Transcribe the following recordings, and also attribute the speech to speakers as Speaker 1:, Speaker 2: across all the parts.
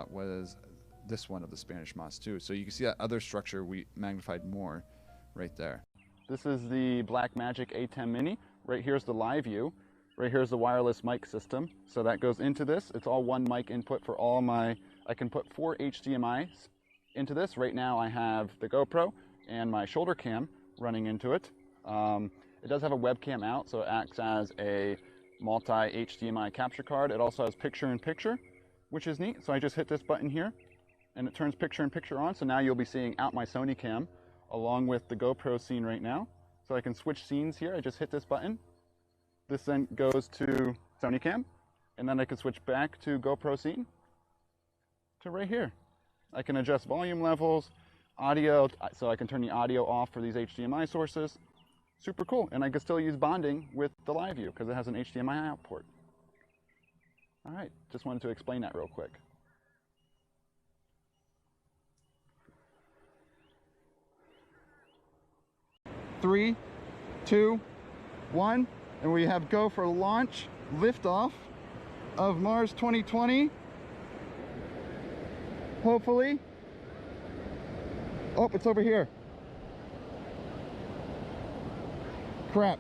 Speaker 1: was this one of the Spanish moss too. So you can see that other structure we magnified more right there. This is the Blackmagic A10 Mini. Right here's the live view. Right here's the wireless mic system. So that goes into this. It's all one mic input for all my, I can put 4 HDMIs into this. Right now I have the GoPro and my shoulder cam running into it. It does have a webcam out, so it acts as a multi-HDMI capture card. It also has picture-in-picture, which is neat. So I just hit this button here, and it turns picture-in-picture on. So now you'll be seeing out my Sony cam, along with the GoPro scene right now. So I can switch scenes here. I just hit this button. This then goes to Sony cam, and then I can switch back to GoPro scene to right here. I can adjust volume levels, audio, so I can turn the audio off for these HDMI sources. Super cool, and I can still use bonding with the live view because it has an HDMI out port. All right, just wanted to explain that real quick. Three, two, one, and we have go for launch, liftoff of Mars 2020. Hopefully. Oh, it's over here. Crap.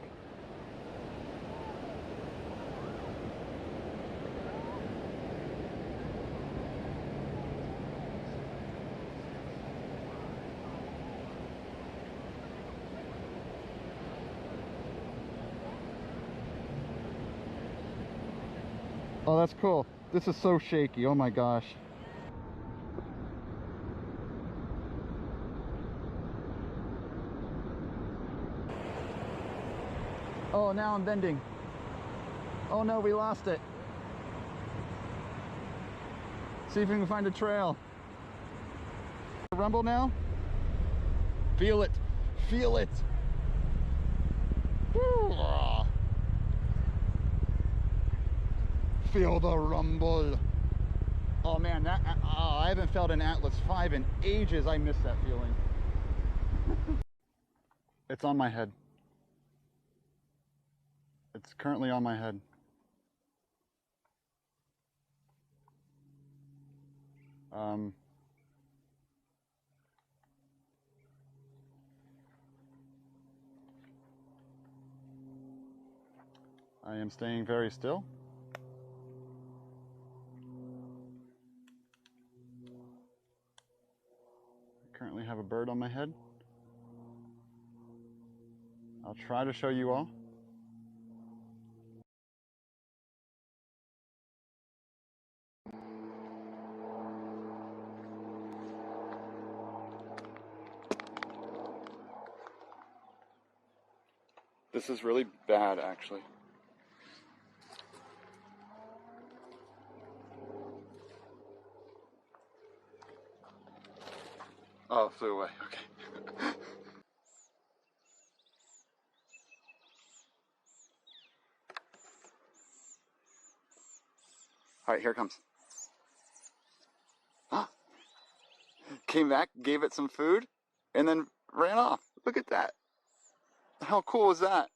Speaker 1: Oh, that's cool. This is so shaky. Oh my gosh. Oh, now I'm bending. Oh no, we lost it. See if we can find a trail. Rumble now? Feel it. Feel it. Woo. Feel the rumble. Oh man, that I haven't felt an Atlas V in ages. I miss that feeling. It's on my head. It's currently on my head. I am staying very still. I currently have a bird on my head. I'll try to show you all. This is really bad, actually. Oh, it flew away. Okay. All right, here it comes. Came back, gave it some food, and then ran off. Look at that. How cool is that?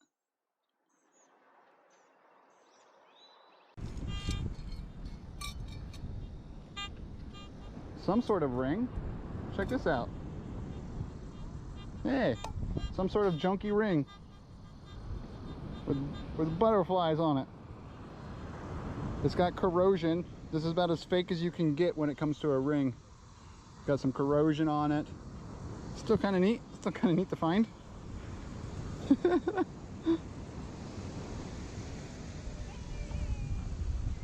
Speaker 1: Some sort of ring. Check this out. Hey, some sort of junky ring with butterflies on it. It's got corrosion. This is about as fake as you can get when it comes to a ring. Got some corrosion on it. Still kind of neat. Still kind of neat to find.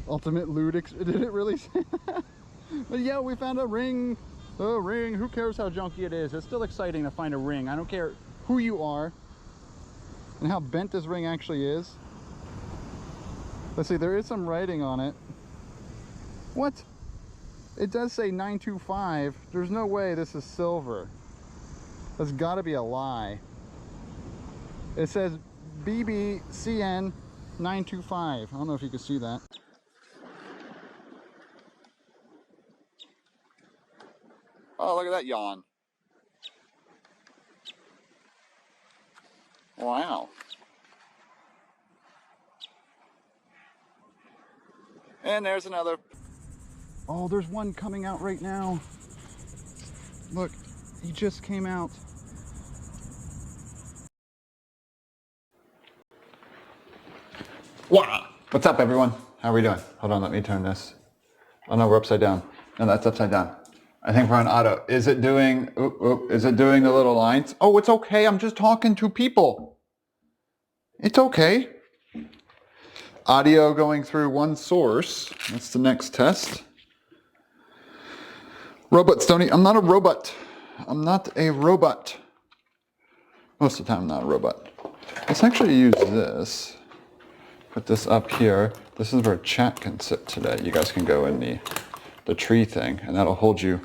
Speaker 1: Ultimate loot. Did it really say that? But yeah, we found a ring. A ring. Who cares how junky it is? It's still exciting to find a ring. I don't care who you are and how bent this ring actually is. Let's see, there is some writing on it. What? It does say 925. There's no way this is silver. That's got to be a lie. It says BBCN 925. I don't know if you can see that. Oh, look at that yawn. Wow. And there's another. Oh, there's one coming out right now. Look, he just came out. Wow. What's up, everyone? How are we doing? Hold on, let me turn this. Oh no, we're upside down. No, that's upside down. I think we're on auto. Is it doing, is it doing the little lines? Oh, it's okay. I'm just talking to people. It's okay. Audio going through one source. That's the next test. Robot Stony. I'm not a robot. I'm not a robot. Most of the time I'm not a robot. Let's actually use this. Put this up here. This is where chat can sit today. You guys can go in the tree thing and that'll hold you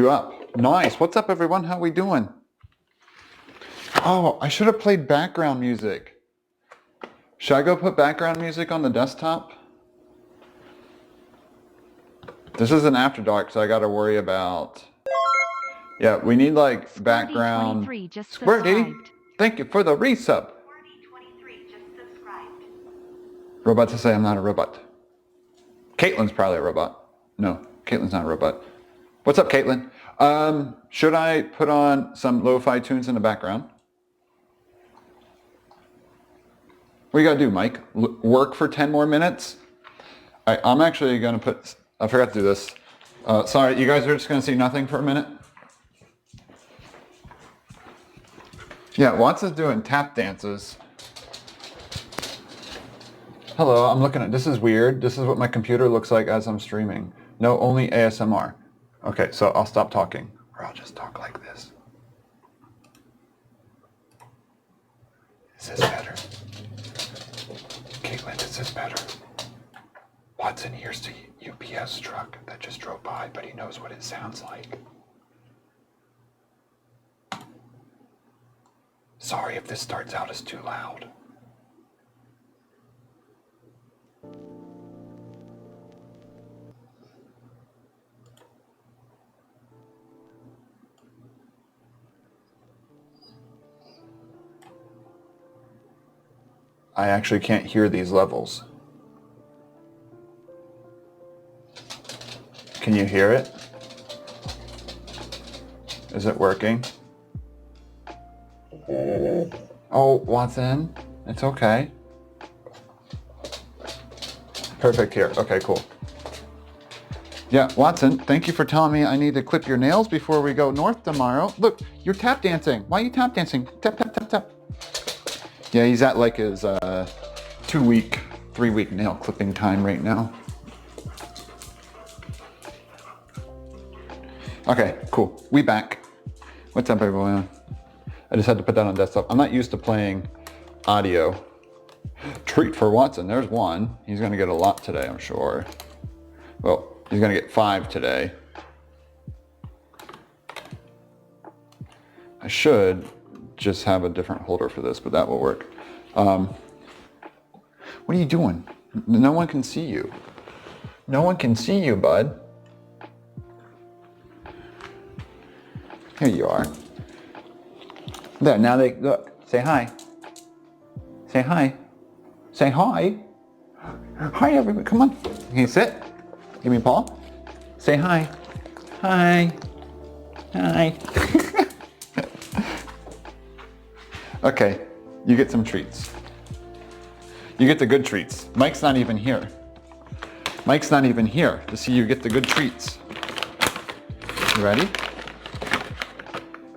Speaker 1: up. Nice. What's up, everyone? How we doing? Oh, I should have played background music. Should I go put background music on the desktop? This is an after dark, so I got to worry about. Yeah, we need like background. Squirty, thank you for the resub. Robot to say I'm not a robot. Caitlin's probably a robot. No, Caitlin's not a robot. What's up, Caitlin? Should I put on some lo-fi tunes in the background? What you gotta do, Mike? Work for 10 more minutes? I'm actually gonna put, I forgot to do this. Sorry, you guys are just gonna see nothing for a minute? Yeah, Watson's doing tap dances. Hello, I'm looking at, this is weird. This is what my computer looks like as I'm streaming. No, only ASMR. Okay, so I'll stop talking, or I'll just talk like this. Is this better? Caitlin, is this better? Watson hears the UPS truck that just drove by, but he knows what it sounds like. Sorry if this starts out as too loud. I actually can't hear these levels. Can you hear it? Is it working? Oh, Watson, it's okay. Perfect here. Okay, cool. Yeah, Watson, thank you for telling me I need to clip your nails before we go north tomorrow. Look, you're tap dancing. Why are you tap dancing? Tap, tap, tap, tap. Yeah, he's at like his 2-week, 3-week nail clipping time right now. Okay, cool. We back. What's up, everyone? I just had to put that on desktop. I'm not used to playing audio. Treat for Watson. There's one. He's going to get a lot today, I'm sure. Well, he's going to get 5 today. I should just have a different holder for this, but that will work. What are you doing? No one can see you. No one can see you, bud. Here you are. There, now they, look, say hi. Say hi. Say hi. Hi, everybody, come on. Can you sit? Give me a paw. Say hi. Hi. Hi. Okay, you get some treats. You get the good treats. Mike's not even here. Mike's not even here to see you get the good treats. You ready?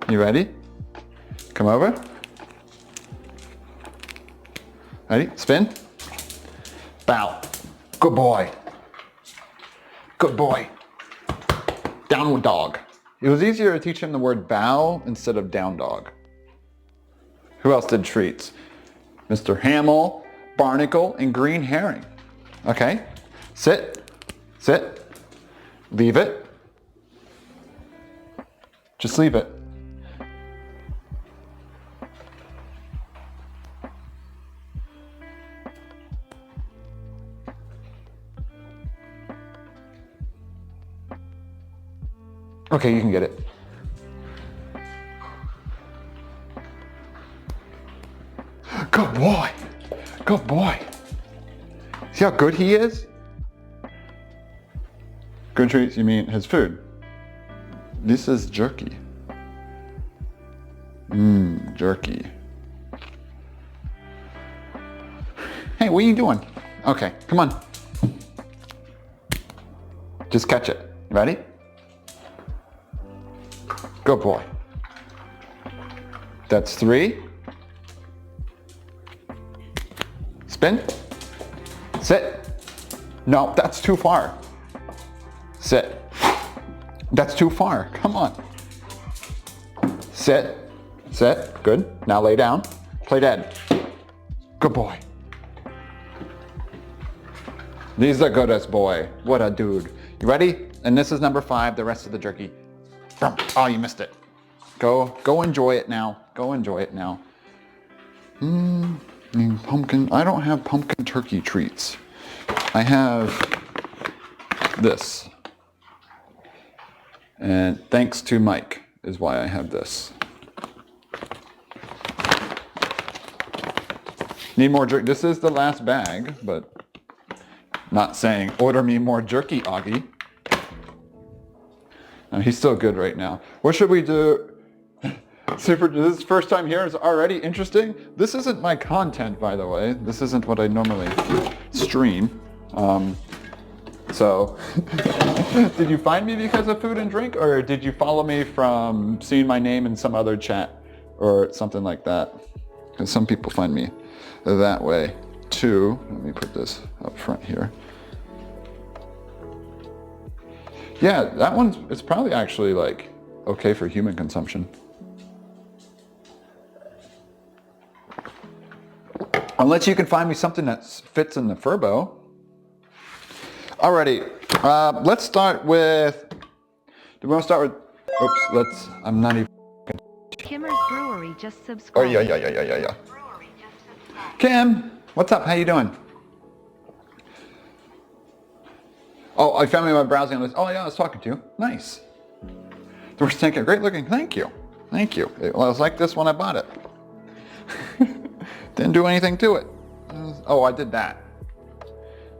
Speaker 1: You ready? Come over. Ready? Spin. Bow. Good boy. Good boy. Downward dog. It was easier to teach him the word bow instead of down dog. Who else did treats? Mr. Hamill, Barnacle, and Green Herring. Okay. Sit. Sit. Leave it. Just leave it. Okay, you can get it. Good boy. Good boy. See how good he is? Food treats, you mean his food. This is jerky. Jerky. Hey, what are you doing? Okay, come on. Just catch it. Ready? Good boy. That's 3. Spin. Sit. No, that's too far. Sit. That's too far. Come on. Sit. Sit. Good. Now lay down. Play dead. Good boy. He's the goodest boy. What a dude. You ready? And this is number 5, the rest of the jerky. Oh, you missed it. Go enjoy it now. Go enjoy it now. Pumpkin. I don't have pumpkin turkey treats. I have this. And thanks to Mike is why I have this. Need more jerky. This is the last bag, but not saying order me more jerky, Augie. No, he's still good right now. What should we do? Super, this is first time here. It's already interesting. This isn't my content, by the way. This isn't what I normally stream. So, did you find me because of food and drink, or did you follow me from seeing my name in some other chat or something like that? Because some people find me that way too. Let me put this up front here. Yeah, that one's, it's probably actually like okay for human consumption. Unless you can find me something that fits in the Furbo. Alrighty, let's start with, do we want to start with, I'm not even.
Speaker 2: Kimmer's Brewery just subscribed.
Speaker 1: Oh, yeah. Kim, what's up? How you doing? Oh, I found me by browsing on this. Oh, yeah, I was talking to you. Nice. We're thinking, great looking. Thank you. It was like this when I bought it. Didn't do anything to it. Oh, I did that.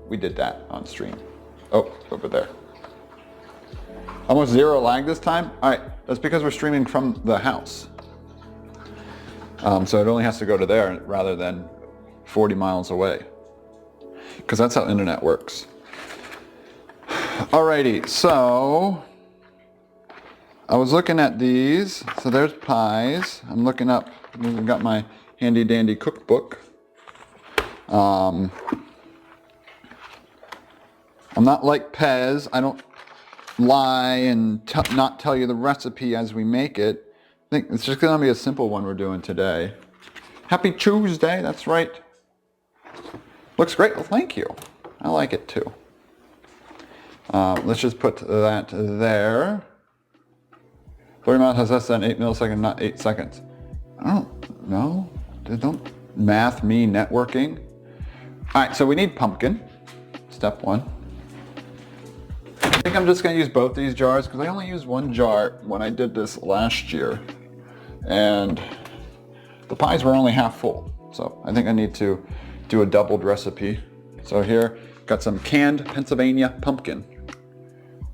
Speaker 1: We did that on stream. Oh, over there. Almost 0 lag this time. All right, that's because we're streaming from the house. So it only has to go to there rather than 40 miles away. Because that's how internet works. Alrighty, so I was looking at these. So there's pies. I'm looking up, I've got my handy dandy cookbook. I'm not like Pez. I don't lie and not tell you the recipe as we make it. I think it's just gonna be a simple one we're doing today. Happy Tuesday, that's right. Looks great, well, thank you. I like it too. Let's just put that there. 30 miles has less than 8 milliseconds, not 8 seconds. I don't know. Don't math me networking. All right, so we need pumpkin. Step 1. I think I'm just gonna use both these jars because I only used 1 jar when I did this last year. And the pies were only half full. So I think I need to do a doubled recipe. So here, got some canned Pennsylvania pumpkin.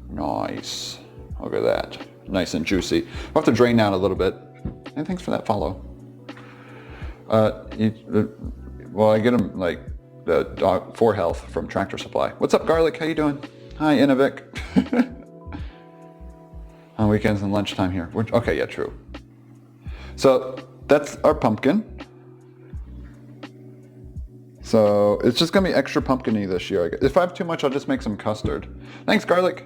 Speaker 1: Nice. Look at that. Nice and juicy. I'll have to drain down a little bit. And thanks for that follow. Well, I get them like the dog for health from Tractor Supply. What's up, Garlic? How you doing? Hi, Innovic. On weekends and lunchtime here. Okay, yeah, true. So that's our pumpkin. So it's just gonna be extra pumpkin-y this year. I guess. If I have too much, I'll just make some custard. Thanks, Garlic.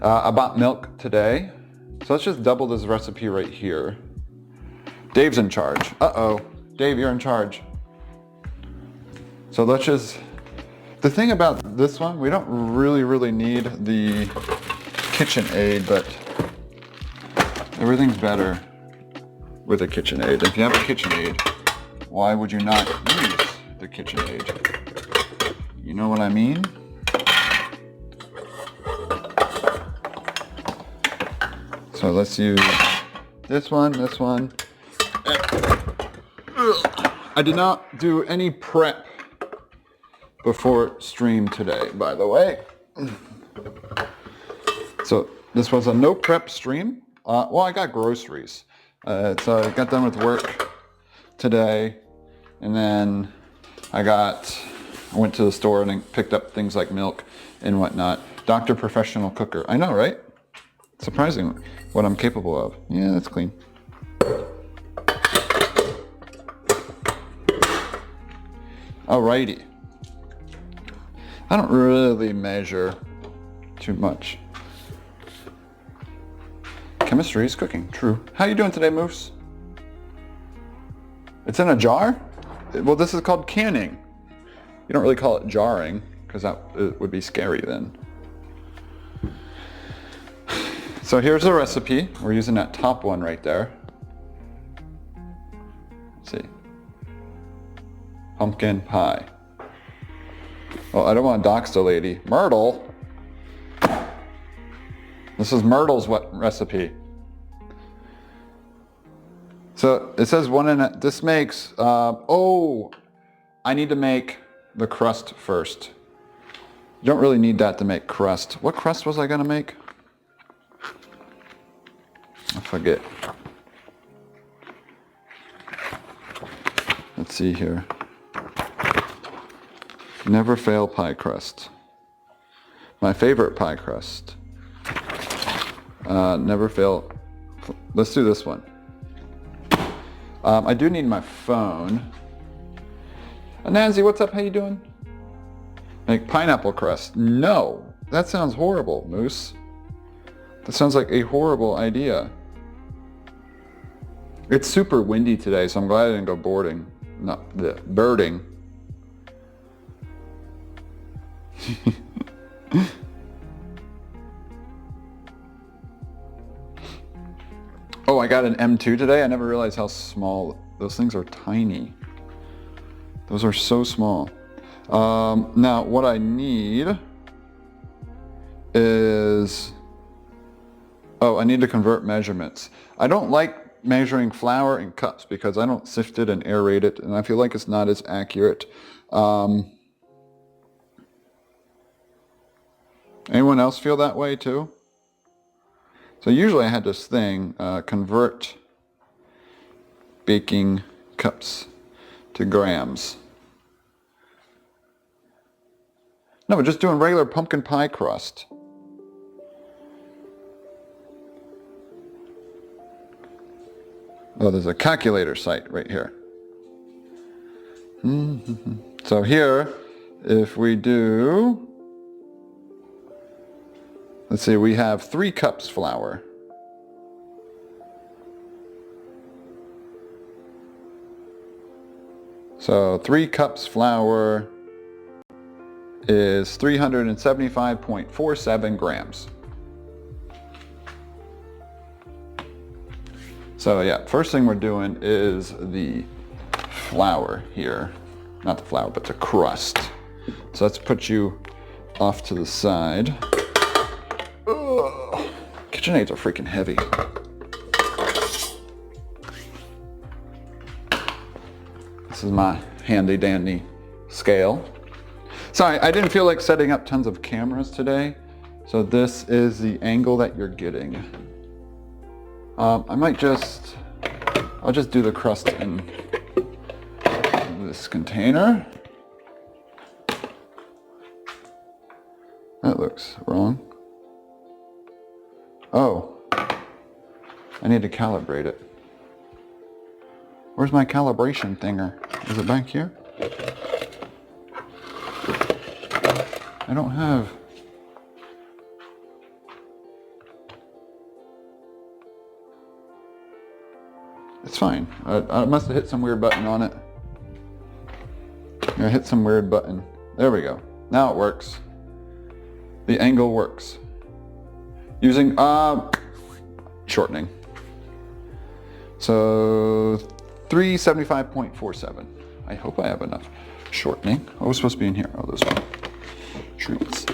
Speaker 1: I bought milk today. So let's just double this recipe right here. Dave's in charge. Uh-oh. Dave, you're in charge. So let's just, the thing about this one, we don't really need the KitchenAid, but everything's better with a KitchenAid. If you have a KitchenAid, why would you not use the KitchenAid? You know what I mean? So let's use this one. I did not do any prep before stream today, by the way. So this was a no prep stream. Well, I got groceries. So I got done with work today, and then I went to the store and picked up things like milk and whatnot. Dr. Professional Cooker. I know, right? Surprising what I'm capable of. Yeah, that's clean. Alrighty. I don't really measure too much. Chemistry is cooking, true. How you doing today, Moose? It's in a jar? Well, this is called canning. You don't really call it jarring, because it would be scary then. So here's the recipe. We're using that top one right there. Let's see. Pumpkin pie. Oh, I don't want to dox the lady. Myrtle. This is Myrtle's recipe. So it says this makes, I need to make the crust first. You don't really need that to make crust. What crust was I gonna make? I forget. Let's see here. Never fail pie crust. My favorite pie crust. Never fail. Let's do this one. I do need my phone. Nancy, what's up? How you doing? Make pineapple crust. No, that sounds horrible, Moose. That sounds like a horrible idea. It's super windy today, so I'm glad I didn't go birding. Oh, I got an M2 today. I never realized how small. Those things are tiny. Those are so small. Now, what I need is... Oh, I need to convert measurements. I don't like measuring flour in cups because I don't sift it and aerate it, and I feel like it's not as accurate. Anyone else feel that way too? So usually I had this thing, convert baking cups to grams. No, we're just doing regular pumpkin pie crust. Oh, there's a calculator site right here. So here, if we do, let's see, we have 3 cups flour. So 3 cups flour is 375.47 grams. So yeah, first thing we're doing is the flour here. Not the flour, but the crust. So let's put you off to the side. Ugh. KitchenAids are freaking heavy. This is my handy dandy scale. Sorry, I didn't feel like setting up tons of cameras today. So this is the angle that you're getting. I'll just do the crust in this container. That looks wrong. Oh, I need to calibrate it. Where's my calibration thinger? Is it back here? I don't have... It's fine. I must have hit some weird button on it. I hit some weird button. There we go. Now it works. The angle works. Using shortening. So 375.47. I hope I have enough shortening. What was supposed to be in here? Oh, this one. Treats.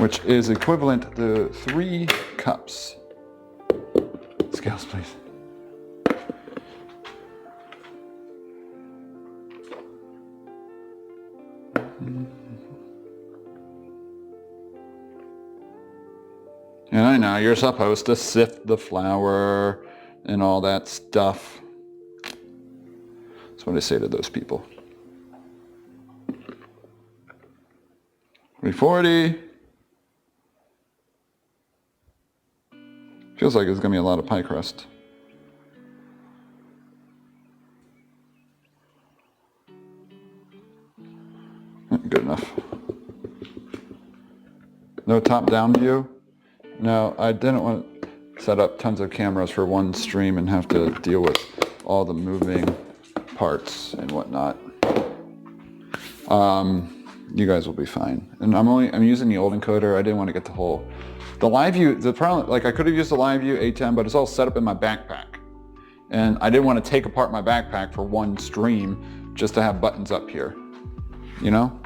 Speaker 1: Which is equivalent to 3 cups. Scales, please. And I know you're supposed to sift the flour and all that stuff. That's what I say to those people. 340. Feels like it's gonna be a lot of pie crust. Good enough. No top-down view? No, I didn't want to set up tons of cameras for one stream and have to deal with all the moving parts and whatnot. You guys will be fine. And I'm using the old encoder. I didn't want to get the live view. The problem, like I could have used the live view A10, but it's all set up in my backpack. And I didn't want to take apart my backpack for one stream just to have buttons up here. You know?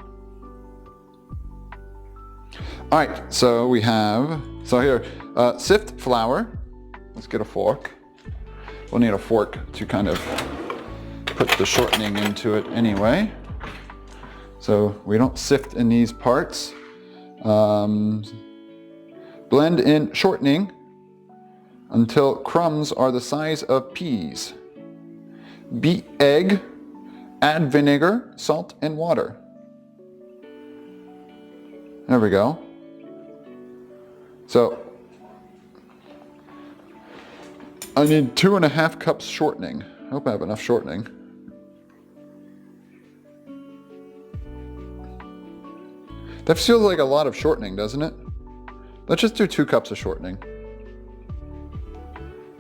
Speaker 1: All right, so here, sift flour. Let's get a fork. We'll need a fork to kind of put the shortening into it anyway. So we don't sift in these parts. Blend in shortening until crumbs are the size of peas. Beat egg, add vinegar, salt, and water. There we go. So I need 2.5 cups shortening. I hope I have enough shortening. That feels like a lot of shortening, doesn't it? Let's just do 2 cups of shortening.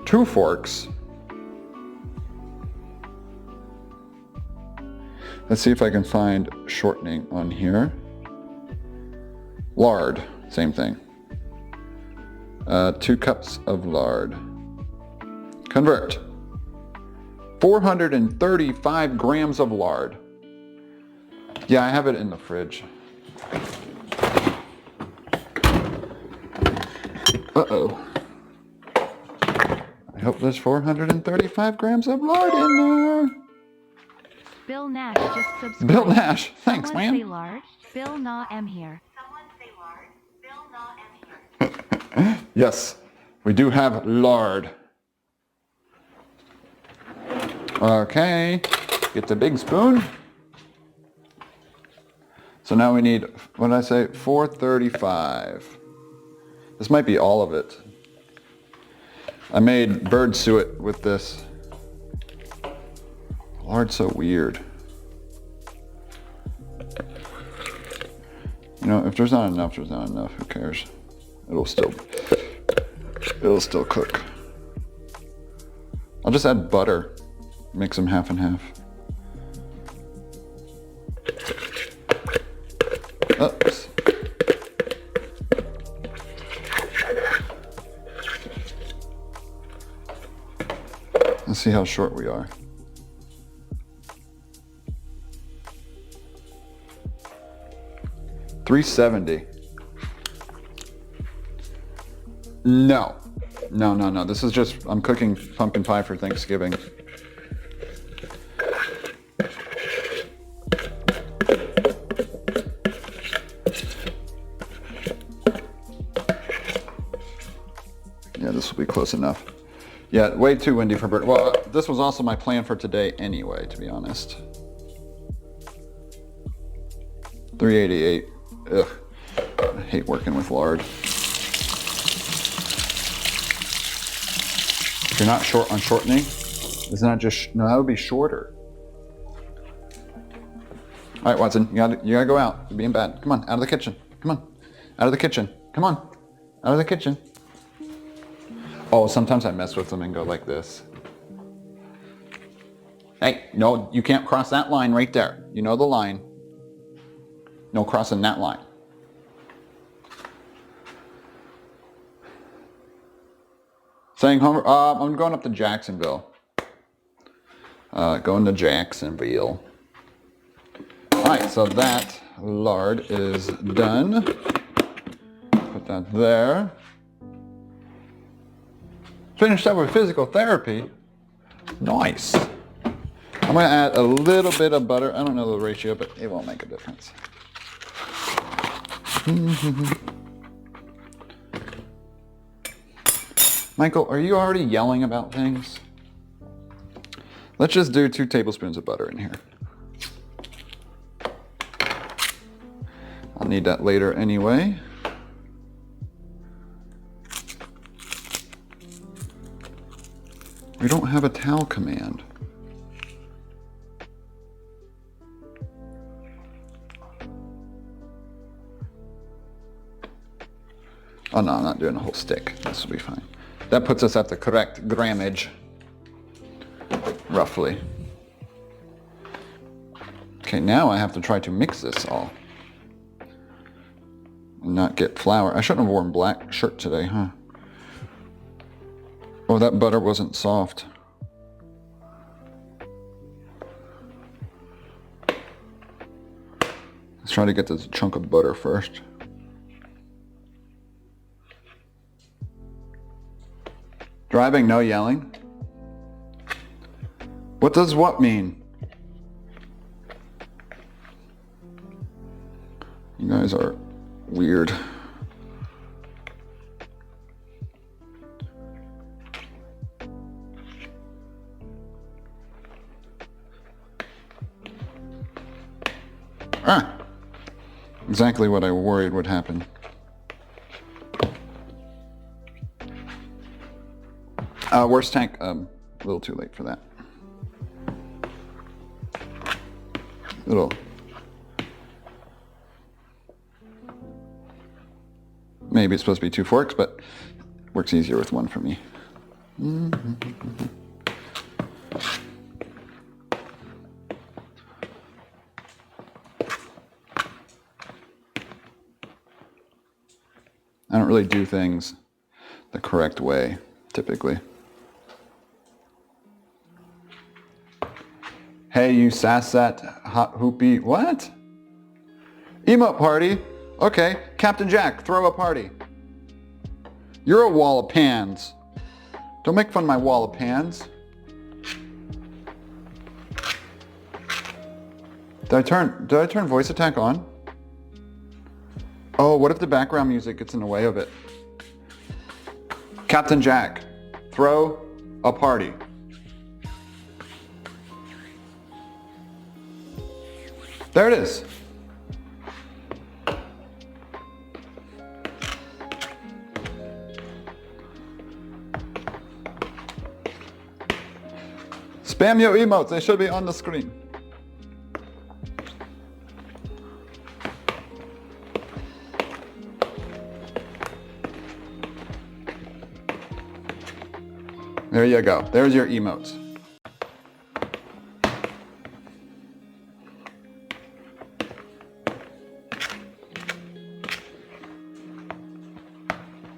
Speaker 1: 2 forks. Let's see if I can find shortening on here. Lard, same thing. 2 cups of lard. Convert. 435 grams of lard. Yeah, I have it in the fridge. Uh-oh. I hope there's 435 grams of lard in there.
Speaker 2: Bill Nash just subscribed.
Speaker 1: Bill Nash, thanks,
Speaker 2: Someone
Speaker 1: man.
Speaker 2: say lard. Bill Na am here.
Speaker 1: Yes, we do have lard. Okay, get the big spoon. So now we need, what did I say, 435. This might be all of it. I made bird suet with this. Lard's so weird. You know, if there's not enough, there's not enough. Who cares? It'll still cook. I'll just add butter. Mix them half and half. Oops. Let's see how short we are. $370. No. This is just, I'm cooking pumpkin pie for Thanksgiving. Yeah, this will be close enough. Yeah, way too windy for bird. Well, this was also my plan for today anyway, to be honest. 388. Ugh. I hate working with lard. If you're not short on shortening, it's not just, no, that would be shorter. All right, Watson, you gotta go out. You're being bad. Come on, out of the kitchen. Come on, out of the kitchen. Come on, out of the kitchen. Oh, sometimes I mess with them and go like this. Hey, no, you can't cross that line right there. You know the line. No crossing that line. Saying home, I'm going up to Jacksonville. Going to Jacksonville. All right, so that lard is done. Put that there. Finished up with physical therapy. Nice. I'm gonna add a little bit of butter. I don't know the ratio, but it won't make a difference. Michael, are you already yelling about things? Let's just do 2 tablespoons of butter in here. I'll need that later anyway. We don't have a towel command. Oh no, I'm not doing a whole stick. This will be fine. That puts us at the correct grammage, roughly. Okay, now I have to try to mix this all. And not get flour. I shouldn't have worn black shirt today, huh? Oh, that butter wasn't soft. Let's try to get this chunk of butter first. Driving, no yelling. What does what mean? You guys are weird. Ah! Exactly what I worried would happen. Worst tank, a little too late for that. Maybe it's supposed to be 2 forks, but works easier with 1 for me. I don't really do things the correct way, typically. Hey, you sassat hot hoopy. What? Emote party? Okay. Captain Jack, throw a party. You're a wall of pans. Don't make fun of my wall of pans. Did I turn voice attack on? Oh, what if the background music gets in the way of it? Captain Jack, throw a party. There it is. Spam your emotes, they should be on the screen. There you go. There's your emotes.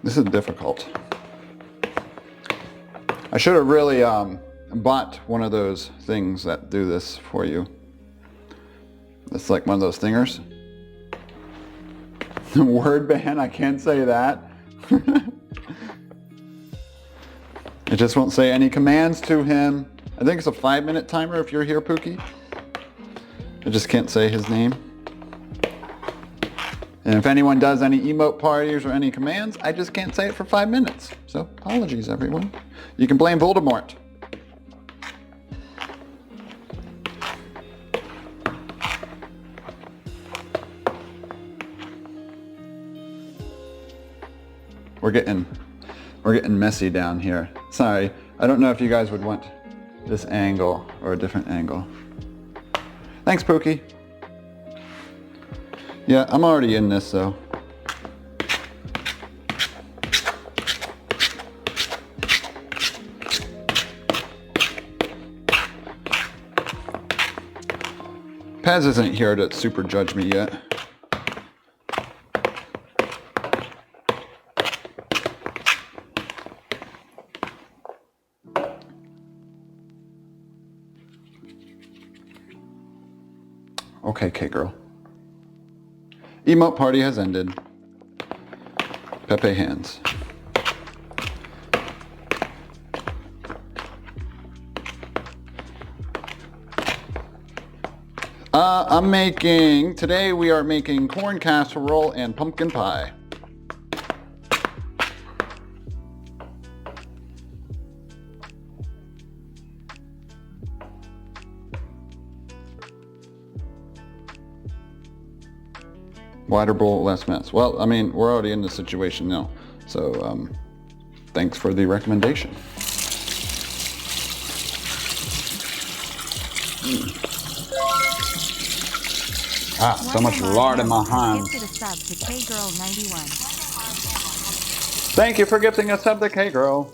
Speaker 1: This is difficult. I should have really bought one of those things that do this for you. It's like one of those thingers. Word ban, I can't say that. It just won't say any commands to him. I think it's a 5-minute timer if you're here, Pookie. I just can't say his name. And if anyone does any emote parties or any commands, I just can't say it for 5 minutes. So apologies, everyone. You can blame Voldemort. We're getting messy down here. Sorry, I don't know if you guys would want this angle or a different angle. Thanks, Pookie. Yeah, I'm already in this, so. Paz isn't here to super judge me yet. Okay, K-girl. Emote party has ended. Pepe hands. Today we are making corn casserole and pumpkin pie. Wider bowl, less mess. Well, I mean, we're already in this situation now. So, thanks for the recommendation. Ah, so much lard in my hands.
Speaker 2: Gifted a sub to K-Girl91.
Speaker 1: Thank you for gifting a sub to K-Girl.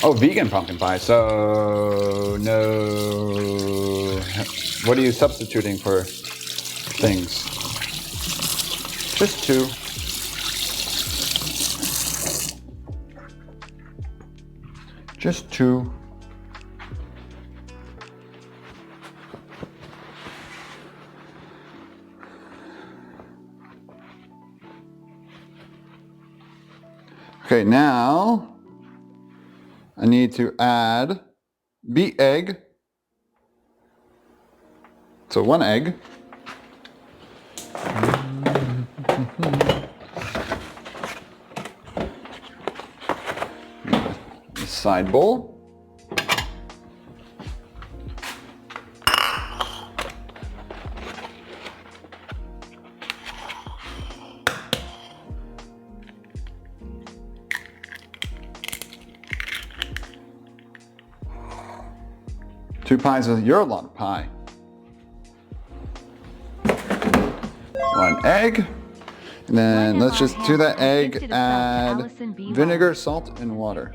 Speaker 1: Oh, vegan pumpkin pie. So, no. What are you substituting for things? Just 2. Just 2. Okay, now I need to add beat egg. So 1 egg. The side bowl. Two pies, you're a lot of pie. 1 egg. And then let's just to that egg add vinegar, salt, and water.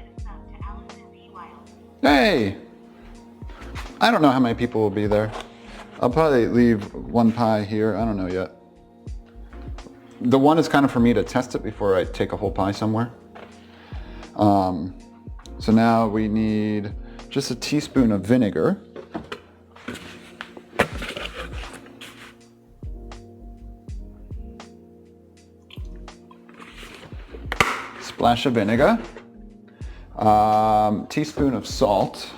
Speaker 1: Hey! I don't know how many people will be there. I'll probably leave 1 pie here. I don't know yet. The 1 is kind of for me to test it before I take a whole pie somewhere. So now we need just a teaspoon of vinegar. Splash of vinegar. Teaspoon of salt.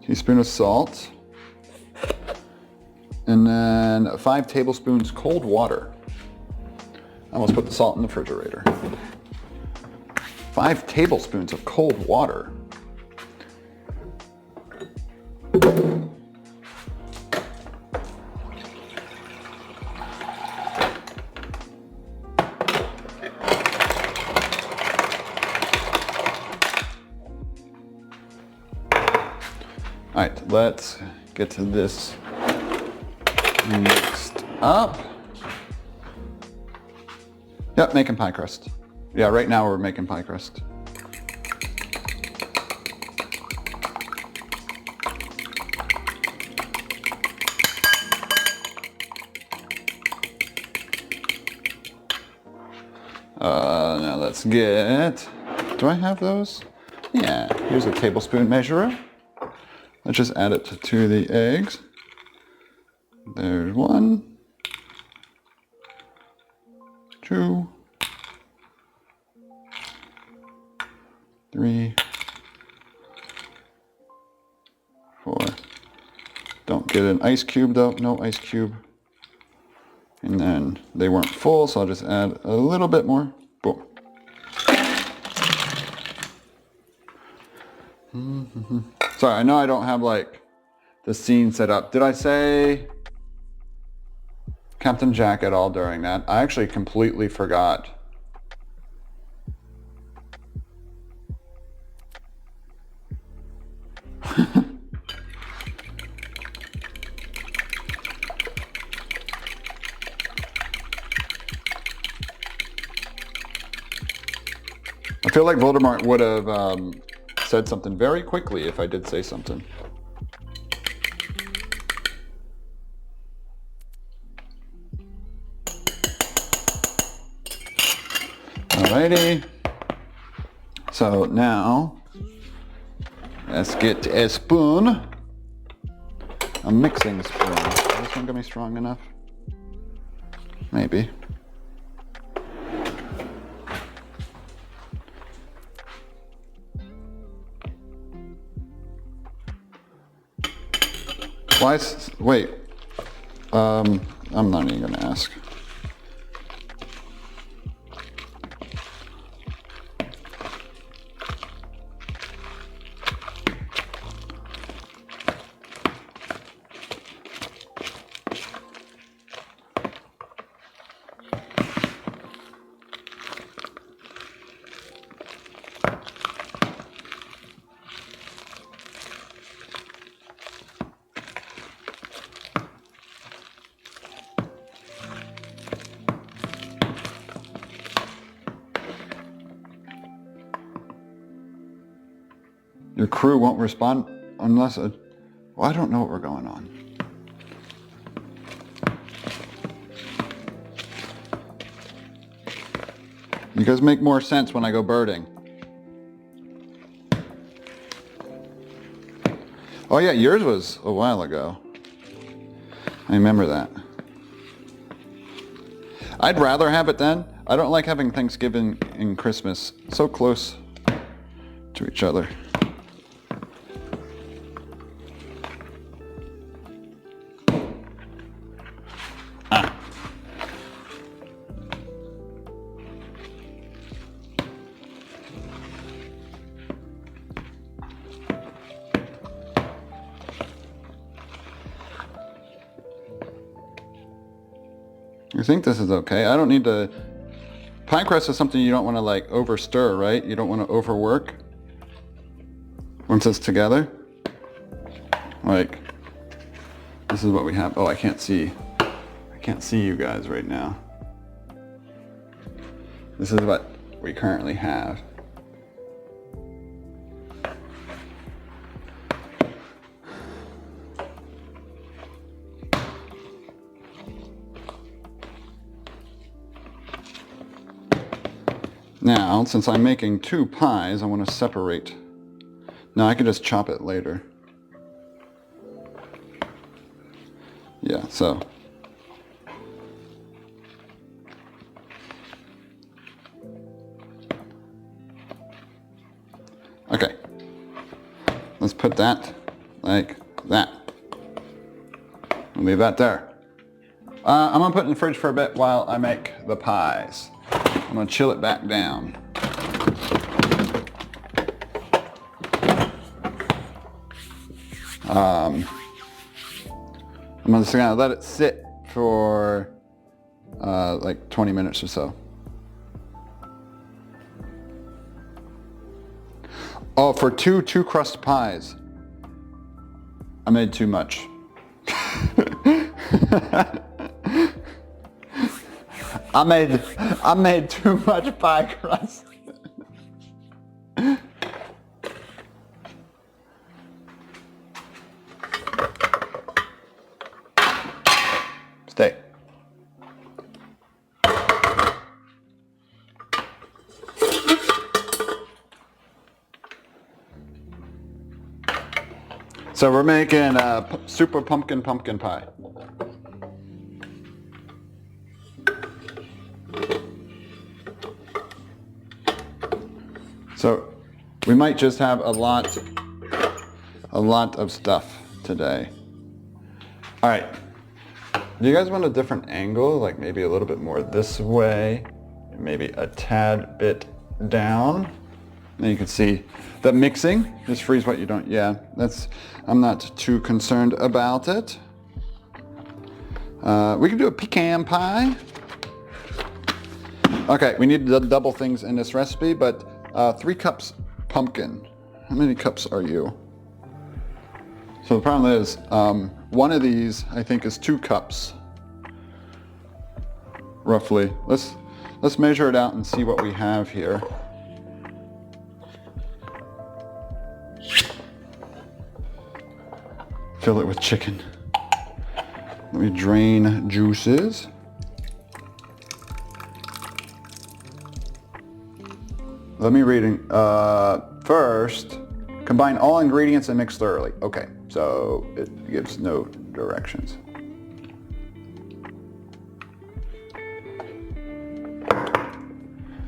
Speaker 1: Teaspoon of salt. And then 5 tablespoons cold water. I almost put the salt in the refrigerator. 5 tablespoons of cold water. All right, let's get to this mixed up. Yep, making pie crust. Yeah, right now we're making pie crust. Now let's get, do I have those? Yeah, here's a tablespoon measurer. Let's just add it to the eggs. There's 1, 2, 3, 4. Don't get an ice cube though, no ice cube. And then they weren't full, so I'll just add a little bit more. Boom. Sorry, I know I don't have like the scene set up. Did I say Captain Jack at all during that? I actually completely forgot. I feel like Voldemort would have said something very quickly if I did say something. Alrighty. So now, let's get a spoon. A mixing spoon. Is this one gonna be strong enough? Maybe. Why is, wait, I'm not even gonna ask. Your crew won't respond unless well, I don't know what we're going on. You guys make more sense when I go birding. Oh yeah, yours was a while ago. I remember that. I'd rather have it then. I don't like having Thanksgiving and Christmas so close to each other. I think this is okay. I don't need to... Pie crust is something you don't want to like over stir, right? You don't want to overwork once it's together. Like, this is what we have. Oh, I can't see. I can't see you guys right now. This is what we currently have. Now, since I'm making 2 pies, I want to separate. No, I can just chop it later. Yeah, so. Okay. Let's put that like that. I'll leave that there. I'm going to put it in the fridge for a bit while I make the pies. I'm going to chill it back down. I'm just going to let it sit for like 20 minutes or so. Oh, for two crust pies. I made too much. I made too much pie crust. Stay. So we're making super pumpkin pie. So we might just have a lot of stuff today. All right. Do you guys want a different angle? Like maybe a little bit more this way, maybe a tad bit down. And you can see the mixing. Just freeze what you don't. Yeah, I'm not too concerned about it. We can do a pecan pie. Okay, we need to double things in this recipe, but 3 cups pumpkin. How many cups are you? So the problem is, one of these I think is 2 cups, roughly. Let's measure it out and see what we have here. Fill it with chicken. Let me drain juices. Let me read it. First, combine all ingredients and mix thoroughly. Okay, so it gives no directions.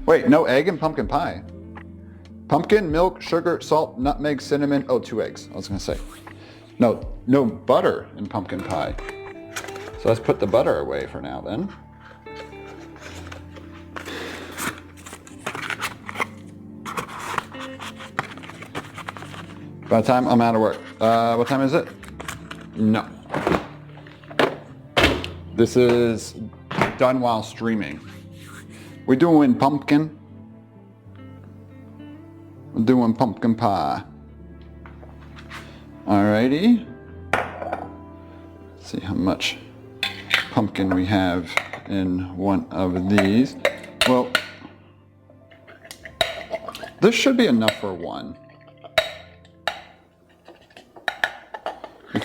Speaker 1: Wait, no egg in pumpkin pie. Pumpkin, milk, sugar, salt, nutmeg, cinnamon. Oh, 2 eggs. I was gonna say. No butter in pumpkin pie. So let's put the butter away for now then. By the time I'm out of work. What time is it? No. This is done while streaming. We're doing pumpkin. We're doing pumpkin pie. Alrighty. Let's see how much pumpkin we have in one of these. Well, this should be enough for one.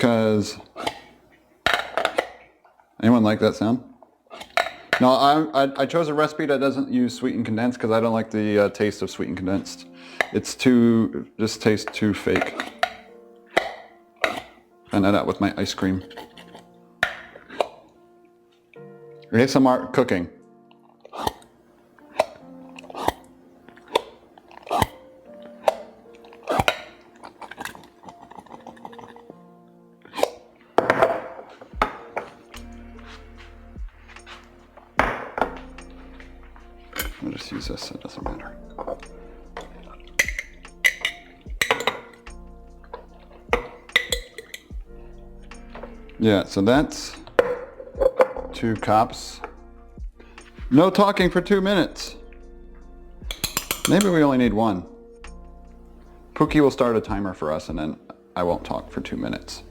Speaker 1: because... Anyone like that sound? No, I chose a recipe that doesn't use sweetened condensed because I don't like the taste of sweetened condensed. It just tastes too fake. And that with my ice cream. ASMR cooking. I'll just use this, it doesn't matter. Yeah, so that's 2 cups. No talking for 2 minutes. Maybe we only need 1. Pookie will start a timer for us and then I won't talk for 2 minutes.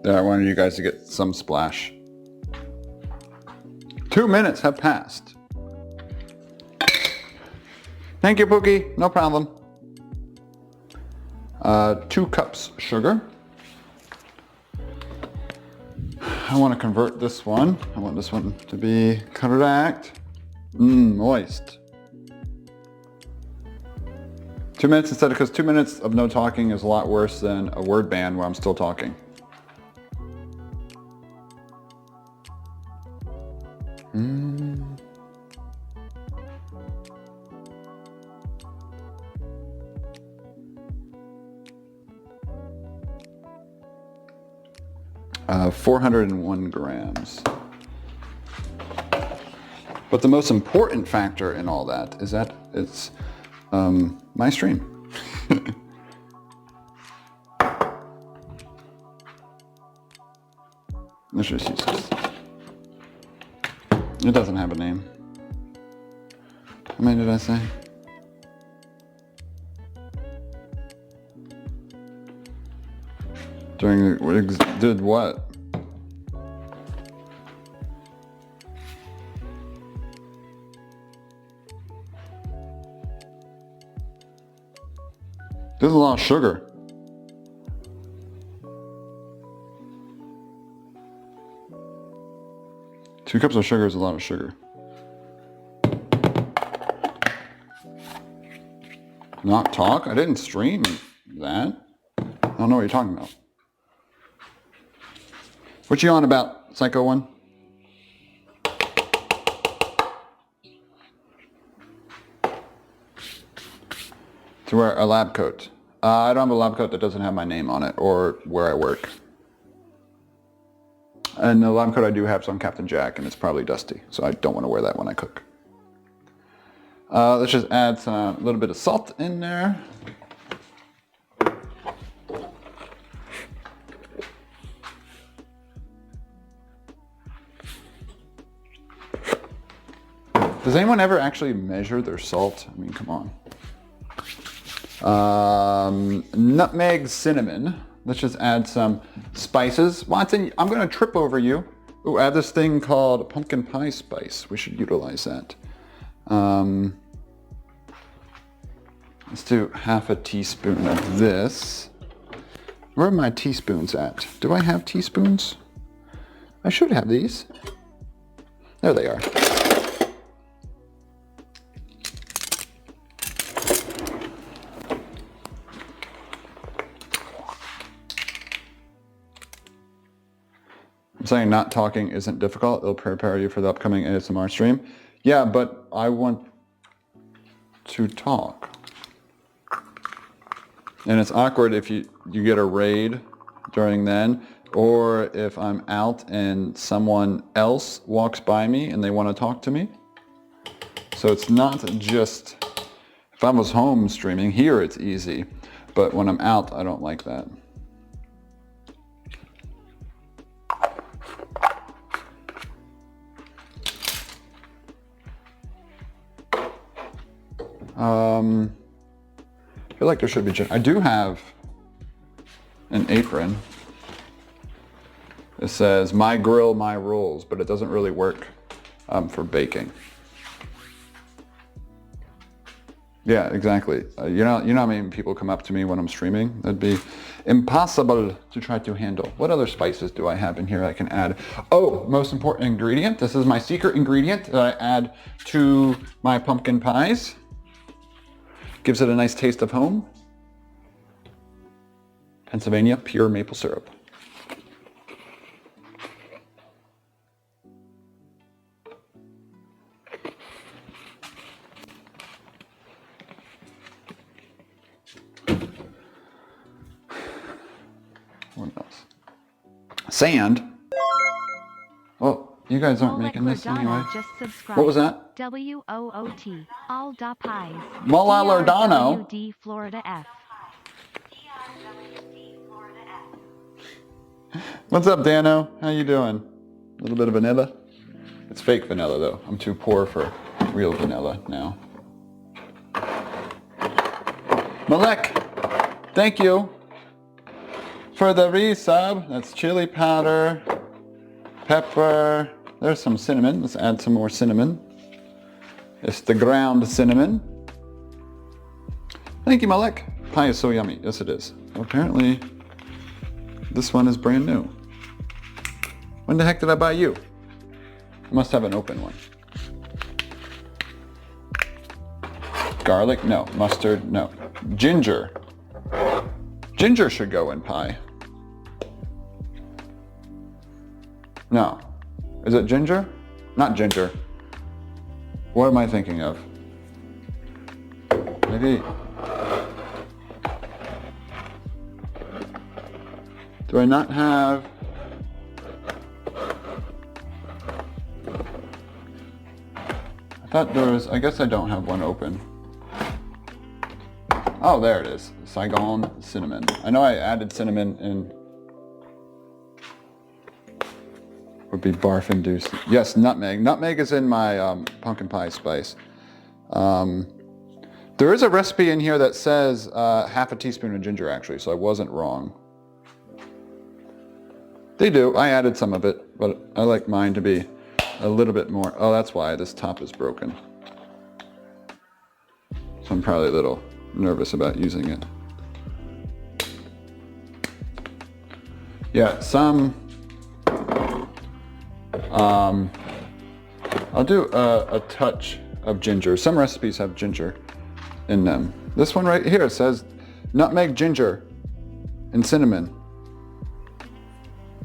Speaker 1: There, I wanted you guys to get some splash. 2 minutes have passed. Thank you, Pookie. No problem. 2 cups sugar. I want to convert this one. I want this one to be correct. Moist. 2 minutes instead, because 2 minutes of no talking is a lot worse than a word ban where I'm still talking. 401 grams. But the most important factor in all that is that it's my stream. Let's just use this. It doesn't have a name. How many did I say? Did what? There's a lot of sugar. Two cups of sugar is a lot of sugar. Not talk? I didn't stream that. I don't know what you're talking about. What you on about, Psycho One? To wear a lab coat. I don't have a lab coat that doesn't have my name on it or where I work. And the lab coat I do have is on Captain Jack, and it's probably dusty, so I don't want to wear that when I cook. Let's just add a little bit of salt in there. Does anyone ever actually measure their salt? I mean, come on. Nutmeg, cinnamon. Let's just add some spices. Watson, I'm going to trip over you. Ooh, I have this thing called pumpkin pie spice. We should utilize that. Let's do half a teaspoon of this. Where are my teaspoons at? Do I have teaspoons? I should have these. There they are. I'm saying not talking isn't difficult. It'll prepare you for the upcoming ASMR stream. Yeah, but I want to talk. And it's awkward if you get a raid during then, or if I'm out and someone else walks by me and they want to talk to me. So it's not just, if I was home streaming, here it's easy. But when I'm out, I don't like that. I feel like there should be, I do have an apron. It says, my grill, my rules, but it doesn't really work for baking. Yeah, exactly. You know how many people come up to me when I'm streaming? That'd be impossible to try to handle. What other spices do I have in here I can add? Oh, most important ingredient. This is my secret ingredient that I add to my pumpkin pies. Gives it a nice taste of home. Pennsylvania pure maple syrup. What else? Sand. Well, you guys aren't making this anyway. What was that?
Speaker 2: WOOT. All da pies.
Speaker 1: Mola Lordano.
Speaker 2: D Florida F.
Speaker 1: What's up, Dano? How you doing? A little bit of vanilla? It's fake vanilla, though. I'm too poor for real vanilla now. Malek, thank you for the resub. That's chili powder, pepper. There's some cinnamon. Let's add some more cinnamon. It's the ground cinnamon. Thank you, Malek. Pie is so yummy. Yes, it is. Apparently, this one is brand new. When the heck did I buy you? I must have an open one. Garlic? No. Mustard? No. Ginger. Ginger should go in pie. No. Is it ginger? Not ginger. What am I thinking of? Maybe. Do I not have? I thought there was, I guess I don't have one open. Oh, there it is. Saigon cinnamon. I know I added cinnamon in. Would be barf induced. Yes, nutmeg. Nutmeg is in my pumpkin pie spice. There is a recipe in here that says half a teaspoon of ginger, actually, so I wasn't wrong. They do. I added some of it, but I like mine to be a little bit more. Oh, that's why this top is broken. So I'm probably a little nervous about using it. Yeah, some. I'll do a touch of ginger. Some recipes have ginger in them. This one right here says nutmeg, ginger, and cinnamon.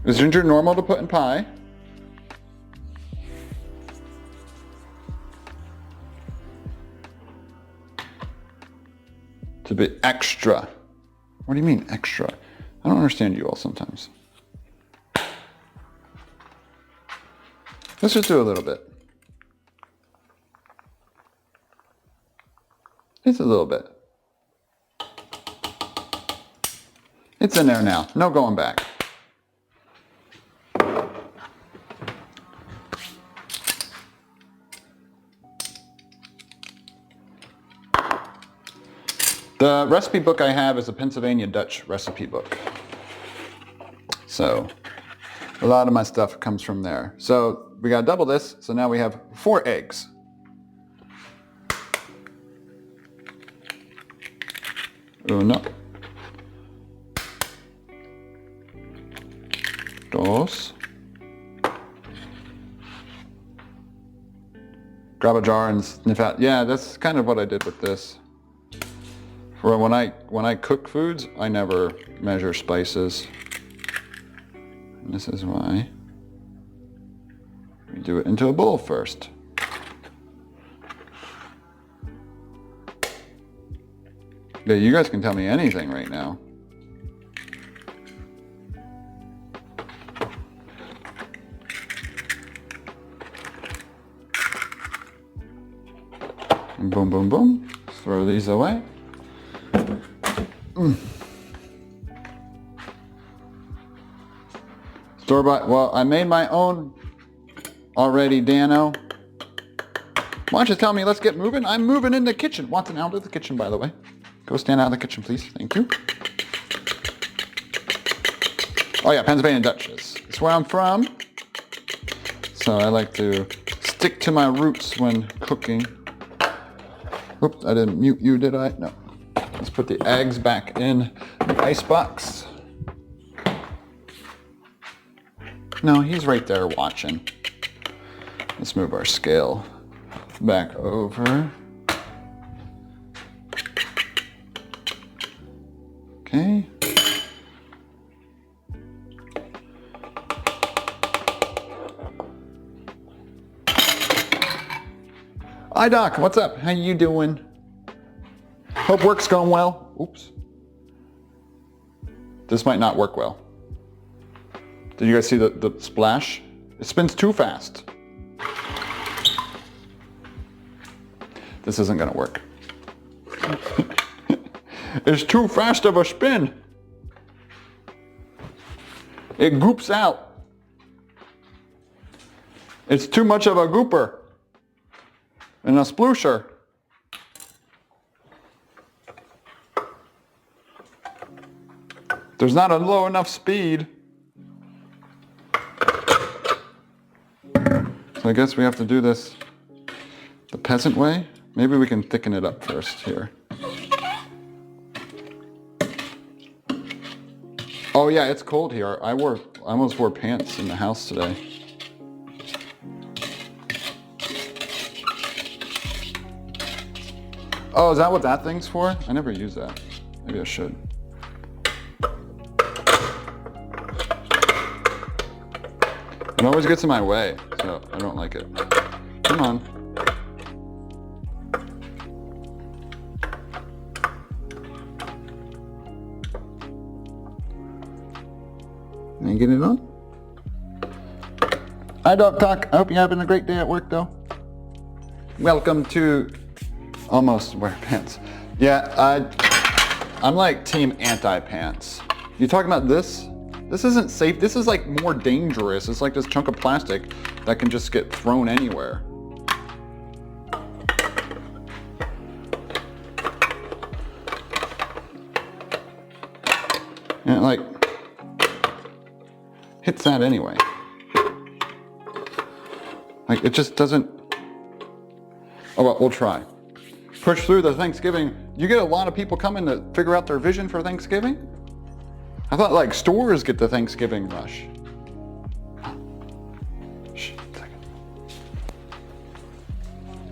Speaker 1: Is ginger normal to put in pie? To bit extra. What do you mean extra? I don't understand you all sometimes. Let's just do a little bit. Just a little bit. It's in there now. No going back. The recipe book I have is a Pennsylvania Dutch recipe book. So a lot of my stuff comes from there. So we gotta double this. So now we have 4 eggs. Uno. Dos. Grab a jar and sniff out. Yeah, that's kind of what I did with this. For when I cook foods, I never measure spices. And this is why we do it into a bowl first. Yeah, you guys can tell me anything right now. And boom, boom, boom. Throw these away. Store-bought, well, I made my own already, Dano. Why don't you tell me, let's get moving? I'm moving in the kitchen. Watson, out of the kitchen, by the way. Go stand out of the kitchen, please. Thank you. Oh yeah, Pennsylvania Dutch is where I'm from. So I like to stick to my roots when cooking. Oops, I didn't mute you, did I? No. Let's put the eggs back in the icebox. No, he's right there watching. Let's move our scale back over. Okay. Hi Doc, what's up? How you doing? Hope work's going well. Oops. This might not work well. Did you guys see the splash? It spins too fast. This isn't gonna work. It's too fast of a spin. It goops out. It's too much of a gooper and a sploosher. There's not a low enough speed. So I guess we have to do this the peasant way. Maybe we can thicken it up first here. Oh yeah, it's cold here. I almost wore pants in the house today. Oh, is that what that thing's for? I never use that. Maybe I should. It always gets in my way, so I don't like it. Come on. Can you get it on? Hi Dog Talk. I hope you're having a great day at work though. Welcome to almost wear pants. Yeah, I'm like team anti-pants. You talking about this? This isn't safe. This is like more dangerous. It's like this chunk of plastic that can just get thrown anywhere. And it like hits that anyway. Like it just doesn't. Oh well, we'll try. Push through the Thanksgiving. You get a lot of people coming to figure out their vision for Thanksgiving? I thought like stores get the Thanksgiving rush. Shh, a second.